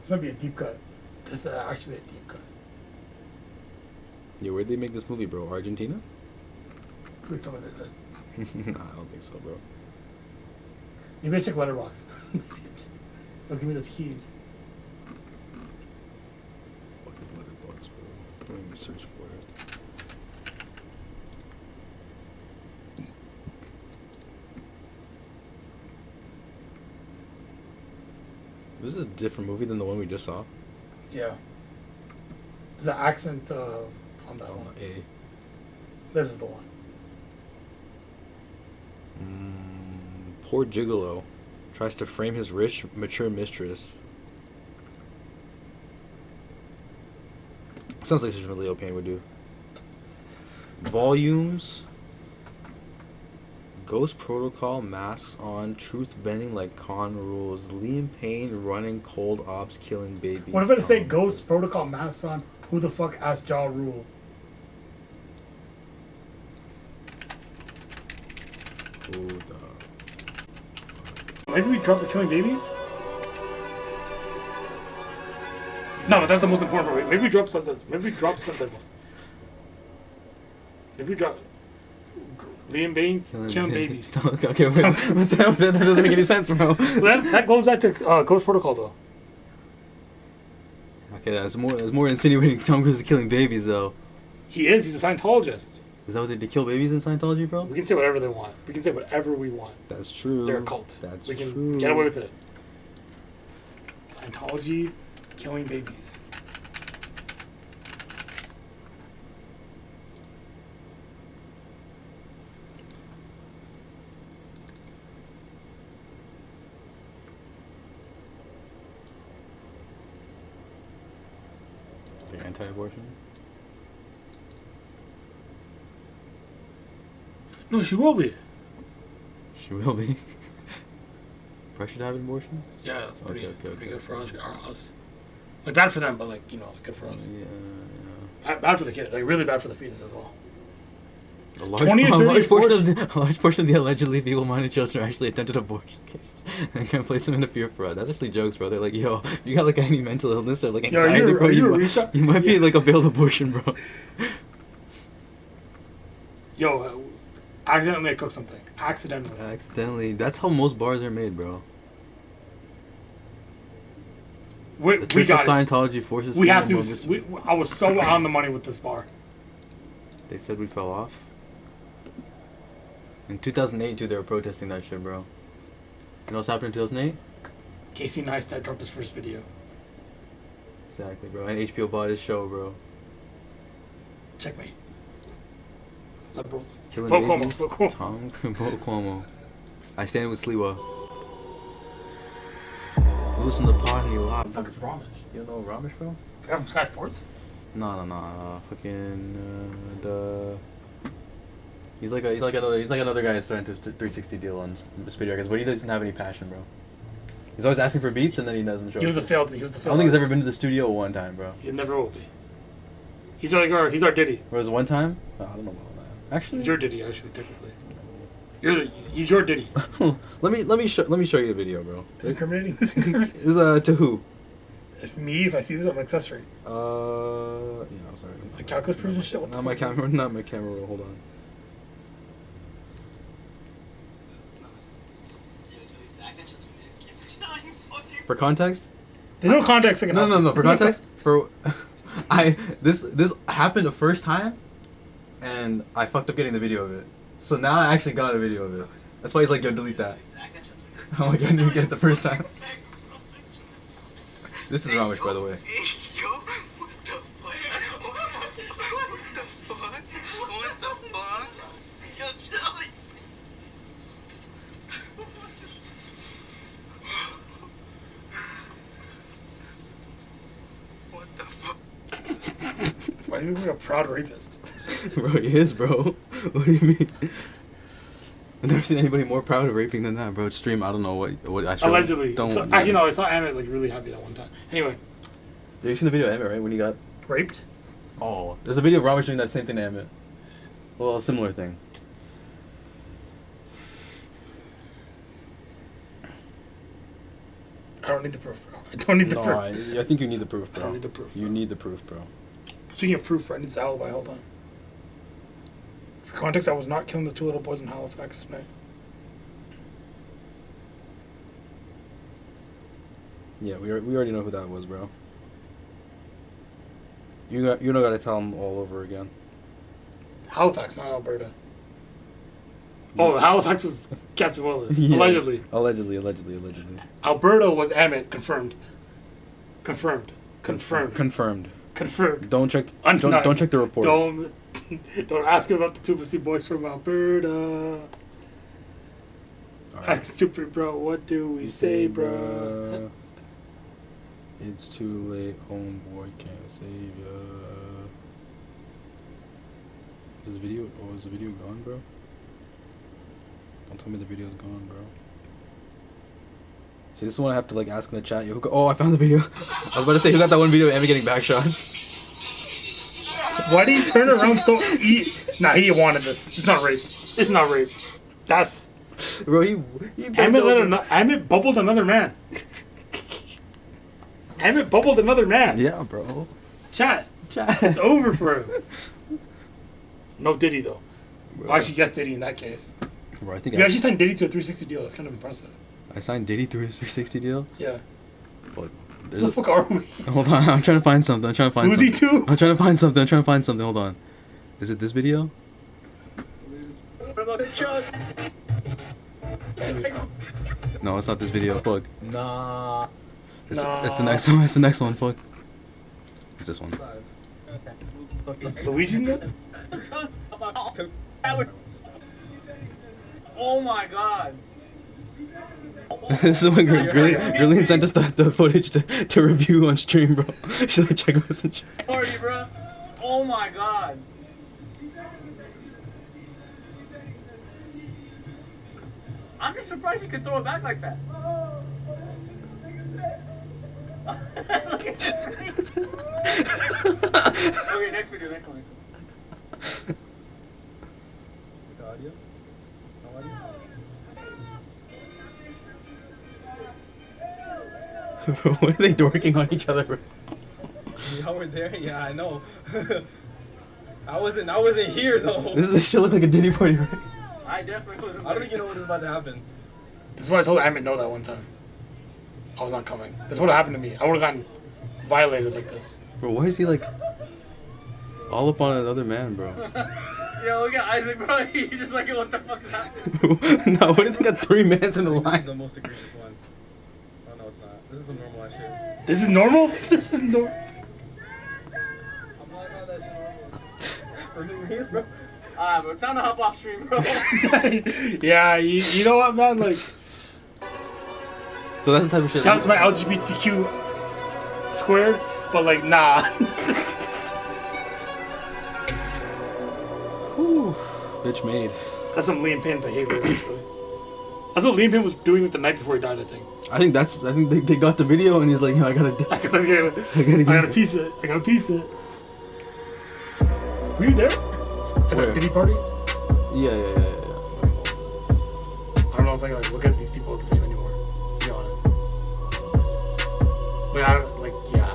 This might be a deep cut. This is actually a deep cut. Yeah, where'd they make this movie, bro? Argentina? Please tell me they did. Nah, I don't think so, bro. Maybe I check letterbox. They'll give me those keys. What is letterbox, bro? Don't even search for it. This is a different movie than the one we just saw. Yeah. There's an accent on that one. A. This is the one. Poor gigolo tries to frame his rich, mature mistress. Sounds like something Leo Payne would do. Volumes. Ghost Protocol, masks on, truth bending like con rules. Liam Payne running cold ops, killing babies. What if I say Ghost Protocol masks on? Who the fuck asked Ja Rule? Who the... Maybe we drop the killing babies? No, but that's the most important part. Maybe we drop subtitles. Maybe we drop subtitles. Maybe we drop Liam Payne killing babies. Okay, wait. That doesn't make any sense, bro. That goes back to Ghost Protocol, though. Okay, that's more insinuating Tom Cruise is killing babies, though. He is. He's a Scientologist. Is that what they kill babies in Scientology, bro? We can say whatever they want. We can say whatever we want. That's true. They're a cult. That's we can true. get away with it. Scientology killing babies. They're anti-abortion? No, she will be. She will be. Pressure to have an abortion? Yeah, that's pretty, okay, pretty good for us. Like, bad for them, but, like, you know, good for us. Yeah. Bad for the kid. Like, really bad for the fetus as well. A large portion of the allegedly feeble-minded children are actually attempted abortion cases and can place them in a fear fraud. That's actually jokes, bro. They're like, yo, you got like any mental illness or like anxiety, bro, you might be like a failed abortion, bro. Yo, accidentally I cooked something. Accidentally. That's how most bars are made, bro. We got Scientology forces. We have to. I was so on the money with this bar. They said we fell off. In 2008, too, they were protesting that shit, bro. You know what's happened in 2008? Casey Neistat dropped his first video. Exactly, bro. And HBO bought his show, bro. Checkmate. Liberals. Killing Vote babies. Cuomo. Vote Cuomo. Tom, vote Cuomo. I stand with Sliwa. Loosen the party lot. Fuck is Ramesh? You don't know Ramesh, bro? I got from Sky Sports. No. Fucking the. He's like another guy who's starting to 360 deal on Speedy Records, but he doesn't have any passion, bro. He's always asking for beats and then he doesn't show. He was the failed. I don't think he's ever been to the studio one time, bro. He never will be. He's our Diddy. Or was it one time? Oh, I don't know about that. Actually, he's your Diddy. Actually, technically, he's your Diddy. let me show you the video, bro. Is incriminating? To who? Me, if I see this, I'm an accessory. Yeah, I'm sorry. It's a calculus proof and shit. Not my camera roll. Hold on. For context? There's no context. No. For context, this happened the first time, and I fucked up getting the video of it. So now I actually got a video of it. That's why he's like, yo, delete that. I'm like, I didn't get it the first time. This is Ramesh, by the way. Why do you look like a proud rapist? Bro, he is, bro. What do you mean? I've never seen anybody more proud of raping than that, bro. Stream, I don't know what I allegedly. Actually, no, I saw Emmett like really happy that one time. Anyway. You seen the video of Emmett, right? When he got raped? Oh. There's a video of Ramesh doing that same thing to Emmett. Well, a similar thing. I don't need the proof, bro. I don't need the proof. I think you need the proof, bro. I don't need the proof. You need the proof, bro. Speaking of proof, I need this alibi. Hold on. For context, I was not killing the 2 little boys in Halifax tonight. Yeah, we already know who that was, bro. You don't gotta tell them all over again. Halifax, not Alberta. Oh, Halifax was CptWilliss. Yeah. Allegedly. Allegedly. Alberta was Emmett. Confirmed. Confirmed. Don't check. Don't check the report. Don't ask him about the 2 pussy boys from Alberta. Right. Ask stupid bro, what do we say, bro? It's too late, homeboy can't save ya. Is the video gone, bro? Don't tell me the video's gone, bro. See, this is one I have to like ask in the chat. Yo, oh, I found the video. I was about to say, who got that one video of Emmy getting back shots? Why did he turn around so? Nah, he wanted this. It's not rape. It's not rape. That's. Bro, he Emmett bubbled another man. Emmett bubbled another man. Yeah, bro. Chat. It's over for him. No Diddy though. Well, I actually guess Diddy in that case. Bro, I think you actually signed Diddy to a 360 deal. That's kind of impressive. I signed Diddy to a 360 deal? Yeah. But what the fuck are we? Hold on, I'm trying to find something. Uzi too? I'm trying to find something. Hold on. Is it this video? No, it's not this video. Fuck. Nah. It's the next one. It's the next one. Fuck. It's this one. Luigi's in this? Oh my god. This is when Grillian sent us the footage to review on stream, bro. Should I check message? Party, bro. Oh my god. I'm just surprised you could throw it back like that. Look at that. Okay, next one. The audio? No audio? What are they dorking on each other, bro? Y'all were there? Yeah, I know. I wasn't here though. This shit looks like a Diddy party, right? I definitely wasn't. I don't think you know what is about to happen. This is why I told Emmett no that one time. I was not coming. This would have happened to me. I would have gotten violated like this. Bro, why is he like all up on another man, bro? Yo, look at Isaac, bro. He's just like, what the fuck is happening? No, what if they got 3 mans in the line? This is the most egregious one. Oh no, it's not. This is some normal ass shit. This is normal? This is normal. I'm not how that shit normal. For me, bro. Alright, bro, time to hop off stream, bro. Yeah, you know what, man? Like, so that's the type of shit. Shout out to my LGBTQ squared, but like, nah. Whew, bitch made. That's some Liam Payne behavior, actually. That's what Liam Payne was doing the night before he died, I think. I think they got the video and he's like, yo, I gotta a piece of it. I got a piece of it. Were you there? At the Diddy party? Yeah. I don't know if I can like look at these people the same anymore, to be honest. Like I don't yeah.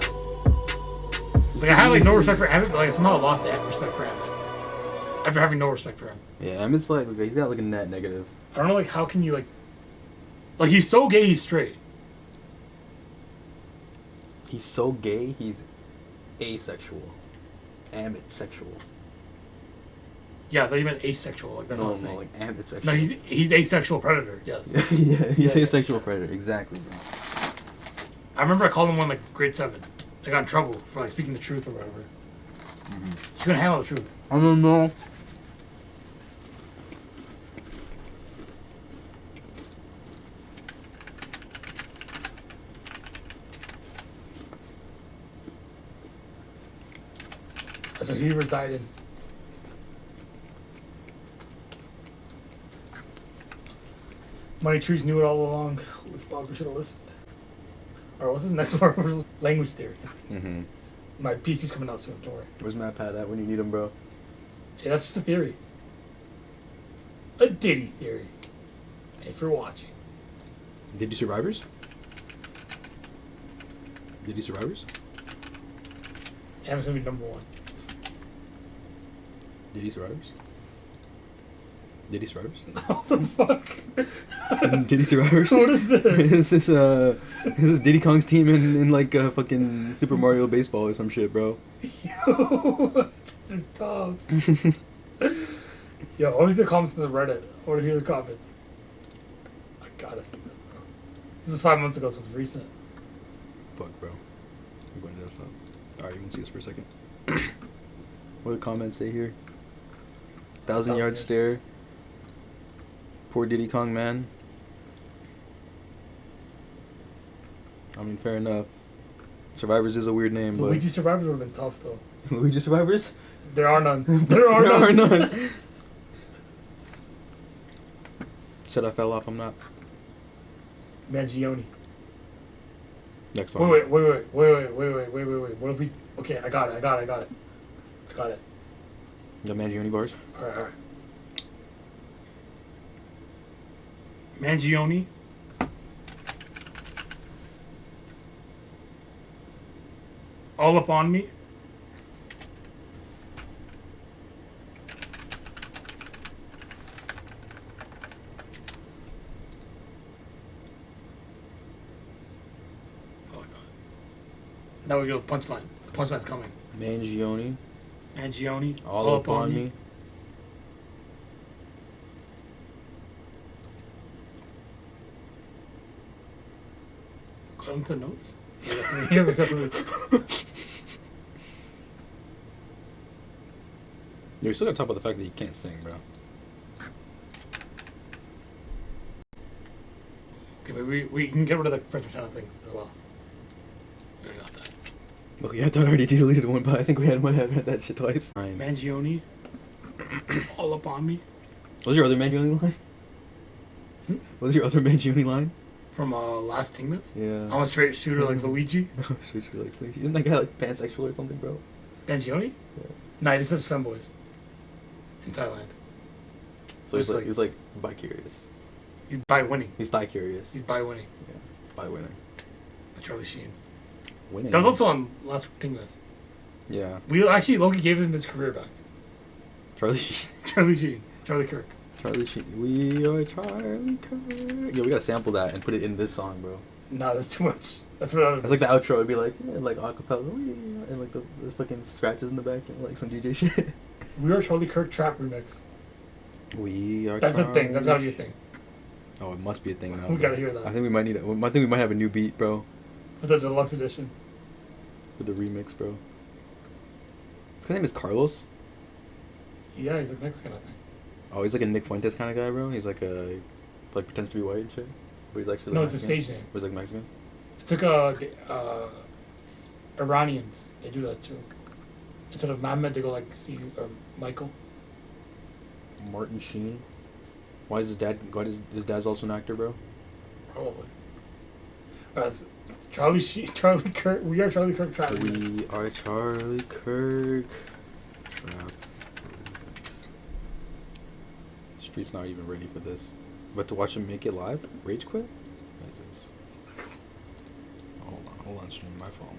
Like I had like no respect for Emmett, but like somehow I lost respect for Emmett. After having no respect for him. Yeah, Emmett's like he's got like a net negative. I don't know like how can you like he's so gay he's straight. He's so gay he's asexual. Emmett sexual. Yeah, I thought you meant asexual. Like that's not a thing. No, like ambisexual. No, he's asexual predator. Yes. Yeah, he's asexual predator. Exactly, bro. I remember I called him one like grade 7. I got in trouble for like speaking the truth or whatever. He's gonna handle the truth. I don't know. That's where he resided. Money Trees knew it all along. Holy fuck, we should have listened. Alright, what's his next one? Language theory. Mm-hmm. My PhD's coming out soon, don't worry. Where's MatPat at when you need him, bro? Yeah, that's just a theory. A Diddy theory. Thanks for watching. Diddy Survivors? Diddy Survivors? Emmett's gonna be #1. Diddy Survivors? Diddy Survivors? What the fuck? Diddy Survivors? What is this? This is Diddy Kong's team in like fucking Super Mario Baseball or some shit, bro. Yo, this is tough. Yo, I want to see the comments in the Reddit. I want to hear the comments. I gotta see them, bro. This is 5 months ago, so it's recent. Fuck, bro. I'm going to desktop. Alright, you can see this for a second. What do the comments say here? 1,000-yard stare. Poor Diddy Kong, man. I mean, fair enough. Survivors is a weird name, but... Luigi Survivors would have been tough, though. Luigi Survivors? There are none. There are none. Said I fell off, I'm not. Mangione. Next song. Wait. What if we... Okay, I got it. The Mangione bars? Alright. Mangione. All Up On Me. That's all I got. Now we go punchline. The punchline's coming. Mangione. All Up On Me. Got into the notes? Yeah, that's me. You're still gonna talk about the fact that you can't sing, bro. Okay, but we can get rid of the French Montana thing as well. We already got that. Okay, I thought I already deleted one, but I think we might have had that shit twice. Mangione. All Up On Me. What was your other Mangione line? What was your other Mangione line? From Last Tingness? Yeah. I'm a straight shooter like Luigi. Straight shooter like Luigi. Isn't that guy like pansexual or something, bro? Mangione? Yeah. Nah, he just says femboys. In Thailand. So he's like bi-curious. He's bi-winning. He's thigh-curious. He's bi-winning. Yeah, bi-winning. Charlie Sheen. Winning. That was also on Last Tingness. Yeah. We actually, Loki gave him his career back. Charlie Sheen. Charlie Sheen. Charlie Kirk. Charlie Sheen. We are Charlie Kirk. Yo, we gotta sample that and put it in this song, bro. Nah, that's too much. That's what. That's like the outro. It'd be like, like acapella, and like there's fucking scratches in the back and like some DJ shit. We are Charlie Kirk trap remix. We are. That's a thing. That's gotta be a thing. Oh, it must be a thing now. We gotta hear that. I think we might need it. I think we might have a new beat, bro. For the deluxe edition. For the remix, bro. His name is Carlos. Yeah, he's like Mexican, I think. Oh, he's like a Nick Fuentes kind of guy, bro. He's like pretends to be white and shit. But he's actually. No, like it's Mexican. a stage name. But he's like Mexican. It's like Iranians. They do that too. Instead of Mohammed, they go like Michael. Martin Sheen. Why is his dad? His dad's also an actor, bro. Probably. Charlie Kirk. We are Charlie Kirk trap. We are Charlie Kirk. Trap. Street's not even ready for this. But to watch him make it live? Rage quit? What is this? Hold on, stream. My fault.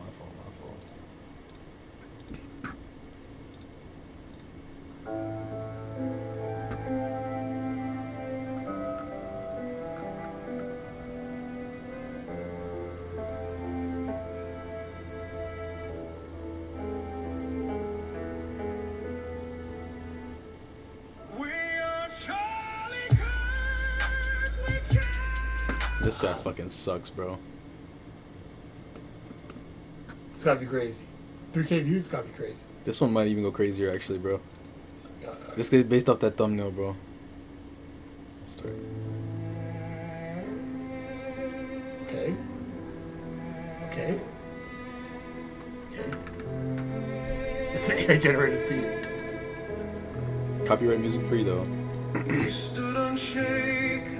This guy fucking sucks, bro. It's gotta be crazy. 3K views, it's gotta be crazy. This one might even go crazier, actually, bro. Just based off that thumbnail, bro. Start. Okay. It's the AI-generated beat. Copyright music free, though. Stood unshaken.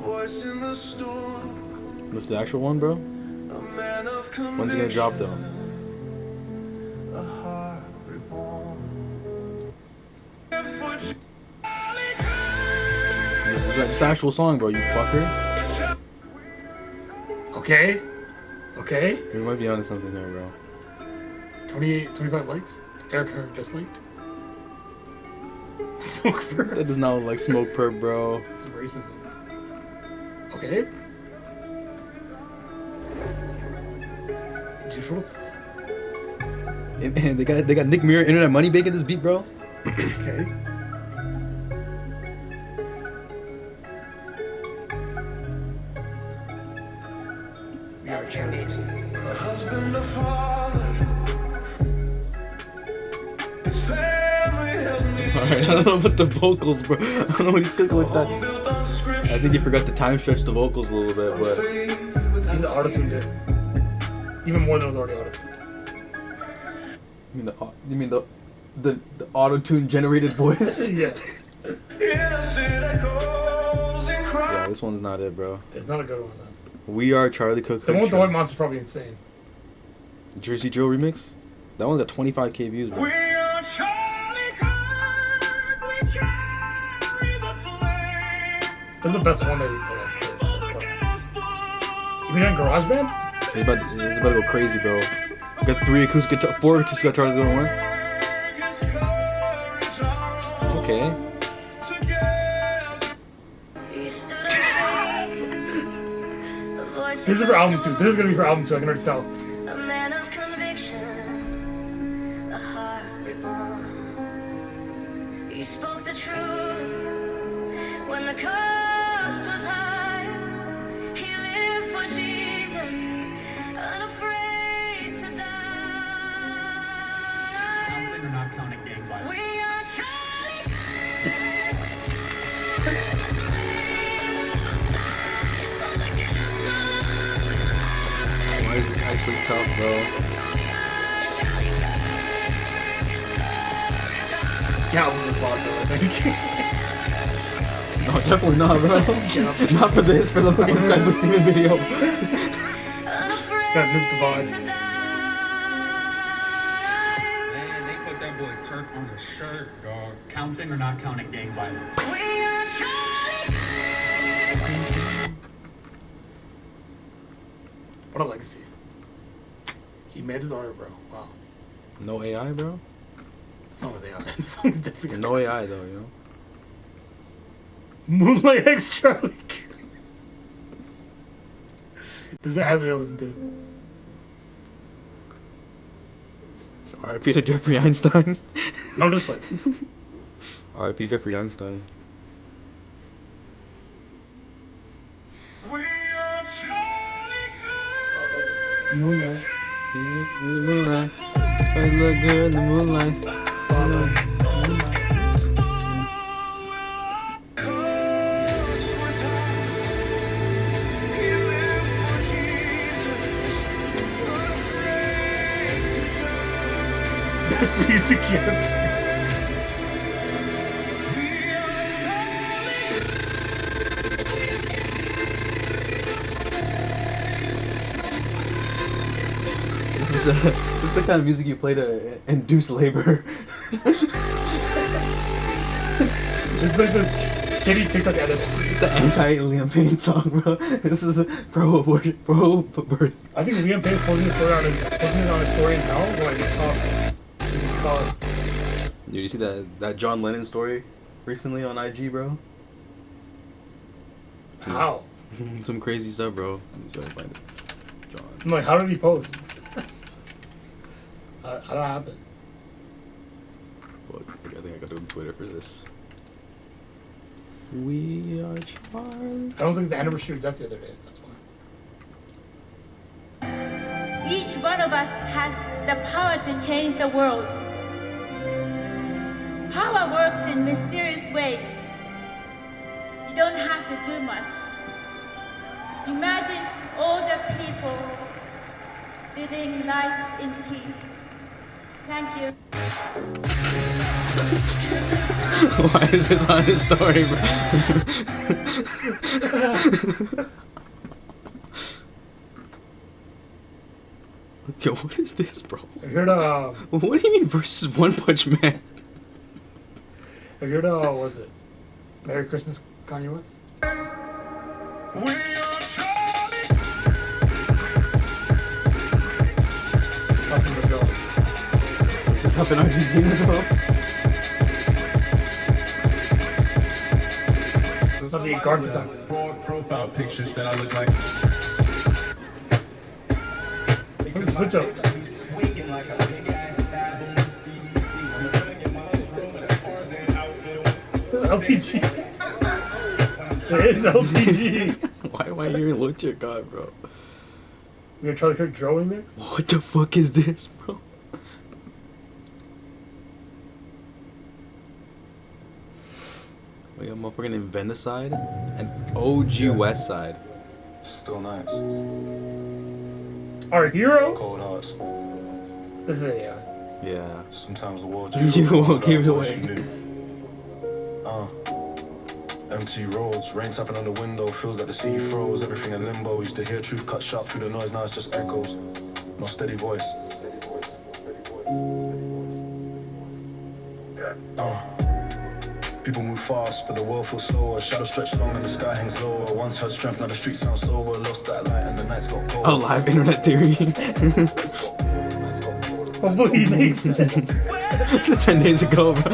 Voice in the storm. This the actual one, bro? When's it gonna drop, though? A heart reborn. This is the actual song, bro, you fucker. Okay. You might be onto something there, bro. 25 likes. Eric just liked. Smoke perp. That does not look like smoke perp, bro. It's racism. Okay. Juice World. And they got Nick Mirror, Internet Money making this beat, bro. Okay. We are champions. Husband, a father. His family helped me. Alright, I don't know about the vocals, bro. I don't know what he's cooking with that. I think he forgot to time stretch the vocals a little bit, but He's auto-tuned it. Even more than was already auto-tuned. you mean the auto-tune generated voice? Yeah. Yeah, this one's not it, bro. It's not a good one, though. We Are Charlie Cook. The one with the white monster's probably insane. Jersey Drill remix? That one's got 25k views, bro. We are Charlie Kirk, we carry the flame. This is the best one that you put. You mean on GarageBand? It's about to go crazy, bro. Got 4 acoustic guitars going once. Okay. This is for album 2. This is gonna be for album 2, I can already tell. A man of conviction, a heart reborn. He spoke the truth when the cost was high. He lived for Jesus, unafraid to die. Counting or not counting gang violence? We are Charlie. Why is this actually tough, bro? Can't lose this one, though, I think. No, definitely not, bro. Not for this, for the fucking Skype with Steven video. Gotta nuke the vibes. Man, they put that boy Kirk on a shirt, dog. Counting or not counting gang violence? We are Charlie. What a legacy. He made his art, bro. Wow. No AI, bro? The song is AI. The song is different. No AI, though, you know? Moonlight X Charlie. Does that have to listen to? R.I.P. to Jeffrey Einstein. I'm just like. R.I.P. Jeffrey Einstein. We are Charlie. Moonlight. Moonlight. I look good in the moonlight. Spotlight. Best music yet. This is the kind of music you play to induce labor. It's like this shitty TikTok edits. It's an anti-Liam Payne song, bro. This is pro-abortion, pro-birth. I think Liam Payne posting his story on his story in hell. Like, it's tough. This is tough. Dude, you see that John Lennon story recently on IG, bro? How? Some crazy stuff, bro. Let me see if I can find it. John. I'm like, how did he post? How did that happen? Well, I think I gotta go to Twitter for this. We are Charlie. I don't think it's the anniversary of death the other day. That's why. Each one of us has the power to change the world. Power works in mysterious ways. You don't have to do much. Imagine all the people living life in peace. Thank you. Why is this on his story, bro? Yo, what is this, bro? Have you heard of... What do you mean versus One Punch Man? Have you heard of, what was it? Merry Christmas, Kanye West? It's tough in Brazil. Is it tough in Argentina, bro? the guard design. Profile picture said I look like. Let's switch up. This is LTG. It is LTG. Why you even look to your god, bro? We gonna try the Kirk drawing mix? What the fuck is this, bro? We got motherfucking Inventicide and OG West Side. Still nice. Our hero? Cold hearts. This is AI. Yeah. Sometimes the world just You won't give it away. Empty roads, rain tapping on the window, feels like the sea froze, everything in limbo. Used to hear truth cut sharp through the noise, now it's just echoes. No steady voice. People move fast, but the world feels slower. Shadow stretch long and the sky hangs lower. Once heard strength, now the streets sound sober. Lost that light and the nights got cold. Oh, live internet theory. Hopefully he makes it. 10 days ago, bro.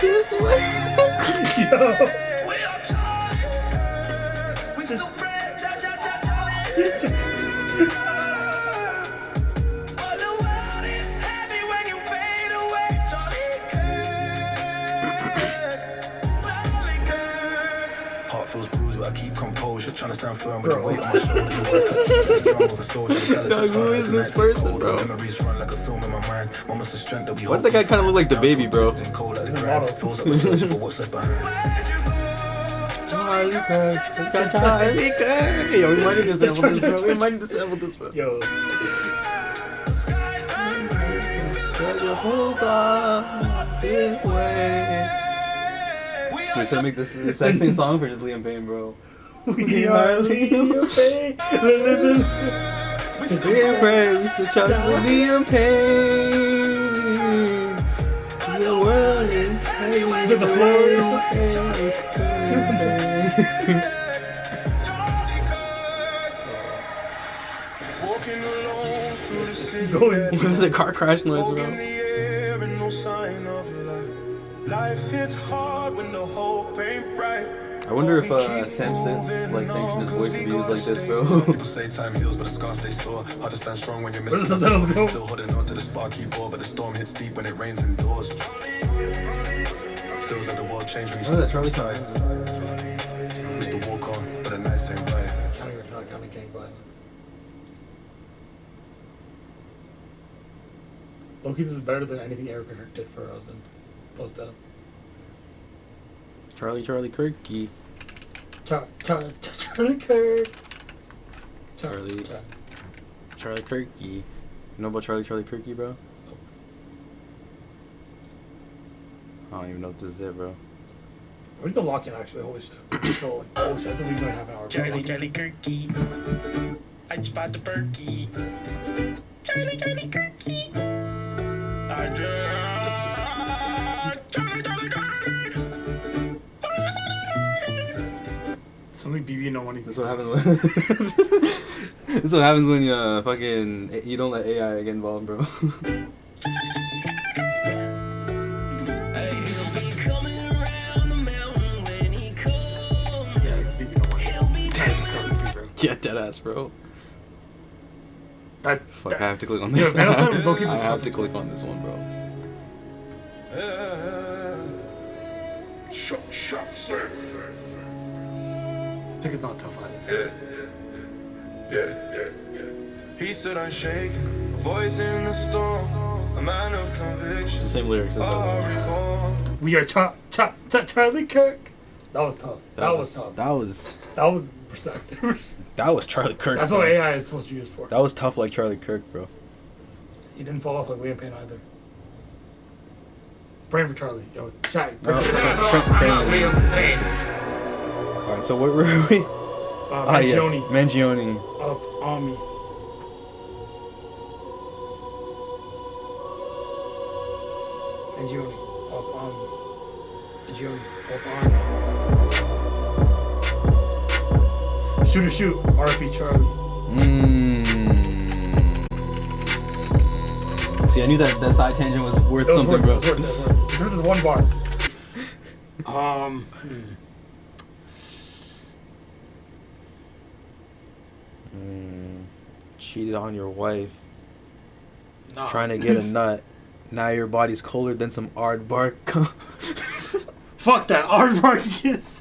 This way. Yo. Heart feels bruised, but I keep composure. Trying to stand firm with the weight on my shoulders. Dog, who is this person, bro? Memories run like a film in my mind. Moments of strength that we Why did that guy kind of look like the baby, bro? Charlie Kirk. Charlie Kirk. Yo, we might need to sample this, bro. We might need to sample this, bro. Yo. This way. We're gonna make this the exact same song for just Liam Payne, bro. We are Liam Payne. Dear friends, the child of Liam Payne. The world is heavy. Is it the floor? What was a car crash noise, bro? Life hits hard when the hope ain't bright. I wonder if Sam Smith like sanctioned his voice to be used like this, bro. People say time heals, but the scars stay sore. Hard to stand strong when you're missing. Where does the go? Still holding on to the sparky ball, but the storm hits deep when it rains indoors. Feels like the world changed when you Oh, that's step Charlie outside. Used to walk on, but the nights ain't right. County gang violence. Loki, this is better than anything Erica Kirk did for her husband post death. Charlie Kirky. Charlie Kirk. Charlie Kirky. You know about Charlie Kirky, bro? I don't even know what this is, bro. We need to lock in, actually. Holy shit. Controlling. Holy shit. I think we're gonna have an hour. Charlie Kirky. I spot the Berkey. Charlie Kirky. I Charlie Kirky. Something BB no one. That's what happens when. That's what happens when you don't let AI get involved, bro. Yeah, deadass, bro. Fuck, I have to click on this. I have to click on this one, bro. This pick is not tough either. Yeah. He stood unshaken, voice in the storm, a man of conviction. It's the same lyrics as that. We are Charlie Kirk. That was tough. That was tough. That was perspective. That was Charlie Kirk. That's what AI is supposed to be used for. That was tough like Charlie Kirk, bro. He didn't fall off like Liam Payne either. Brain for Charlie. Yo, chat. Alright, so where were we? Mangione. Yes, Mangione. Up on me. Mangione. Up on me. Mangione. Up on me. Shoot. RP Charlie. See, I knew that side tangent was worth something, bro. It's worth this one bar. Cheated on your wife. Nah. Trying to get a nut. Now your body's colder than some aardvark. Fuck that. Aardvark jizz.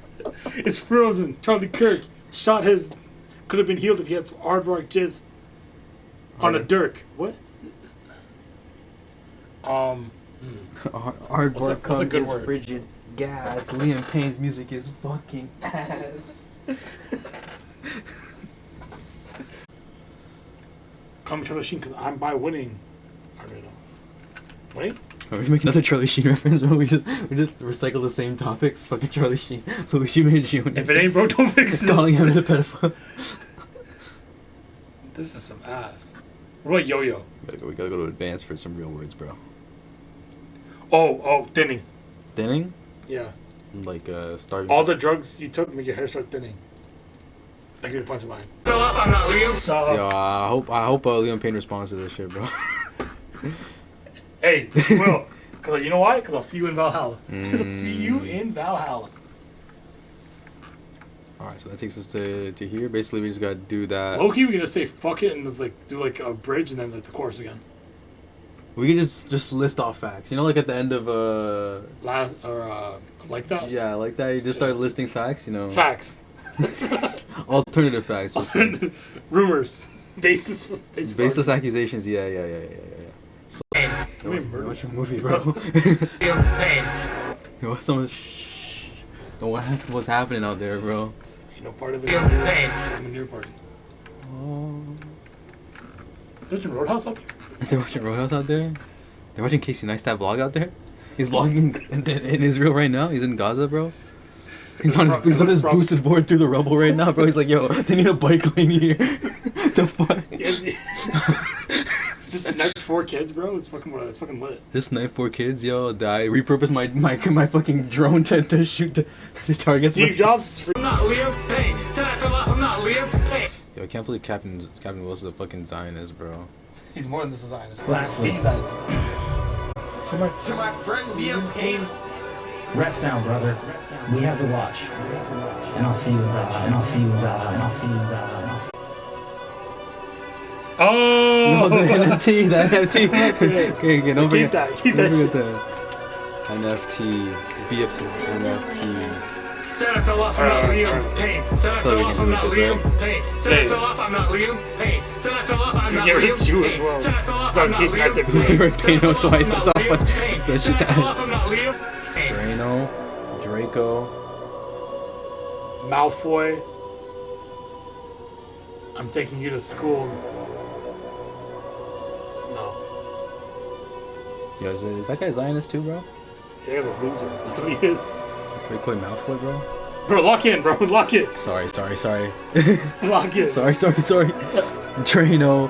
It's frozen. Charlie Kirk shot his... Could have been healed if he had some aardvark jizz on a dirk. What? Aardvark what's a cum good is word? frigid gas. Liam Payne's music is fucking ass. Call me Charlie Sheen because I'm by winning. I don't know. Winning? Are we make another Charlie Sheen reference? Bro? We just recycle the same topics. Fucking Charlie Sheen, Luigi Mangione. If it ain't broke, don't fix it. Calling him a pedophile. This is some ass. What about yo-yo? We gotta go to advanced for some real words, bro. Oh, thinning. Thinning? Yeah. Like starting. All the drugs you took make your hair start thinning. That could be the punchline. I'm not Liam. Yo, I hope Liam Payne responds to this shit, bro. Hey, he will. Cause you know why? Cause I'll see you in Valhalla. Cause I'll see you in Valhalla. Alright, so that takes us to here. Basically, we just gotta do that. Low-key, we're gonna say fuck it and just, like do like a bridge and then like the chorus again. We can just list off facts. You know, like at the end of like that. Yeah, like that. You just start listing facts. You know. Facts. Alternative facts. Rumors. Baseless accusations. Yeah. So watch a movie, bro. Someone shh. Don't want to ask what's happening out there, bro. Ain't no part of it. I'm a near party. They're watching Roadhouse out there? They're watching Roadhouse out there? They're watching Casey Neistat vlog out there? He's vlogging in Israel right now? He's in Gaza, bro? He's on his boosted board through the rubble right now, bro. He's like, yo, they need a bike lane here. The fuck? Just sniped 4 kids, bro. It's fucking lit. Just sniped 4 kids, yo. I repurposed my fucking drone to shoot the targets. Steve Jobs. I'm not Liam Payne. Said I fell off. I'm not Liam Payne. Yo, I can't believe Captain Willis is a fucking Zionist, bro. He's more than just a Zionist. Lastly. He's Zionist. To my friend Liam Payne. Rest now, brother. We have the watch. And I'll see you in Valhalla. And I'll see you in Valhalla. And I'll see you in Valhalla. Oh! No, the NFT. Okay, don't forget that. Keep don't that forget shit. the NFT. BFT. NFT. Said I fell off. I'm not Liam Payne. Said I fell off. I'm not Liam Payne. Said I fell off. I'm not Liam Payne. Said I fell off. I'm not Liam Payne. Said I fell off. I'm not Liam Payne. We're paying out twice. That's how much that shit's Said I fell off. I'm not Liam Payne. Draco. Malfoy. I'm taking you to school. No. Yo, is that guy Zionist too, bro? Yeah, he's a loser. That's what he is. Draco Malfoy, bro? Bro, lock in, bro. Lock in. Sorry. Lock in. Sorry. Drano.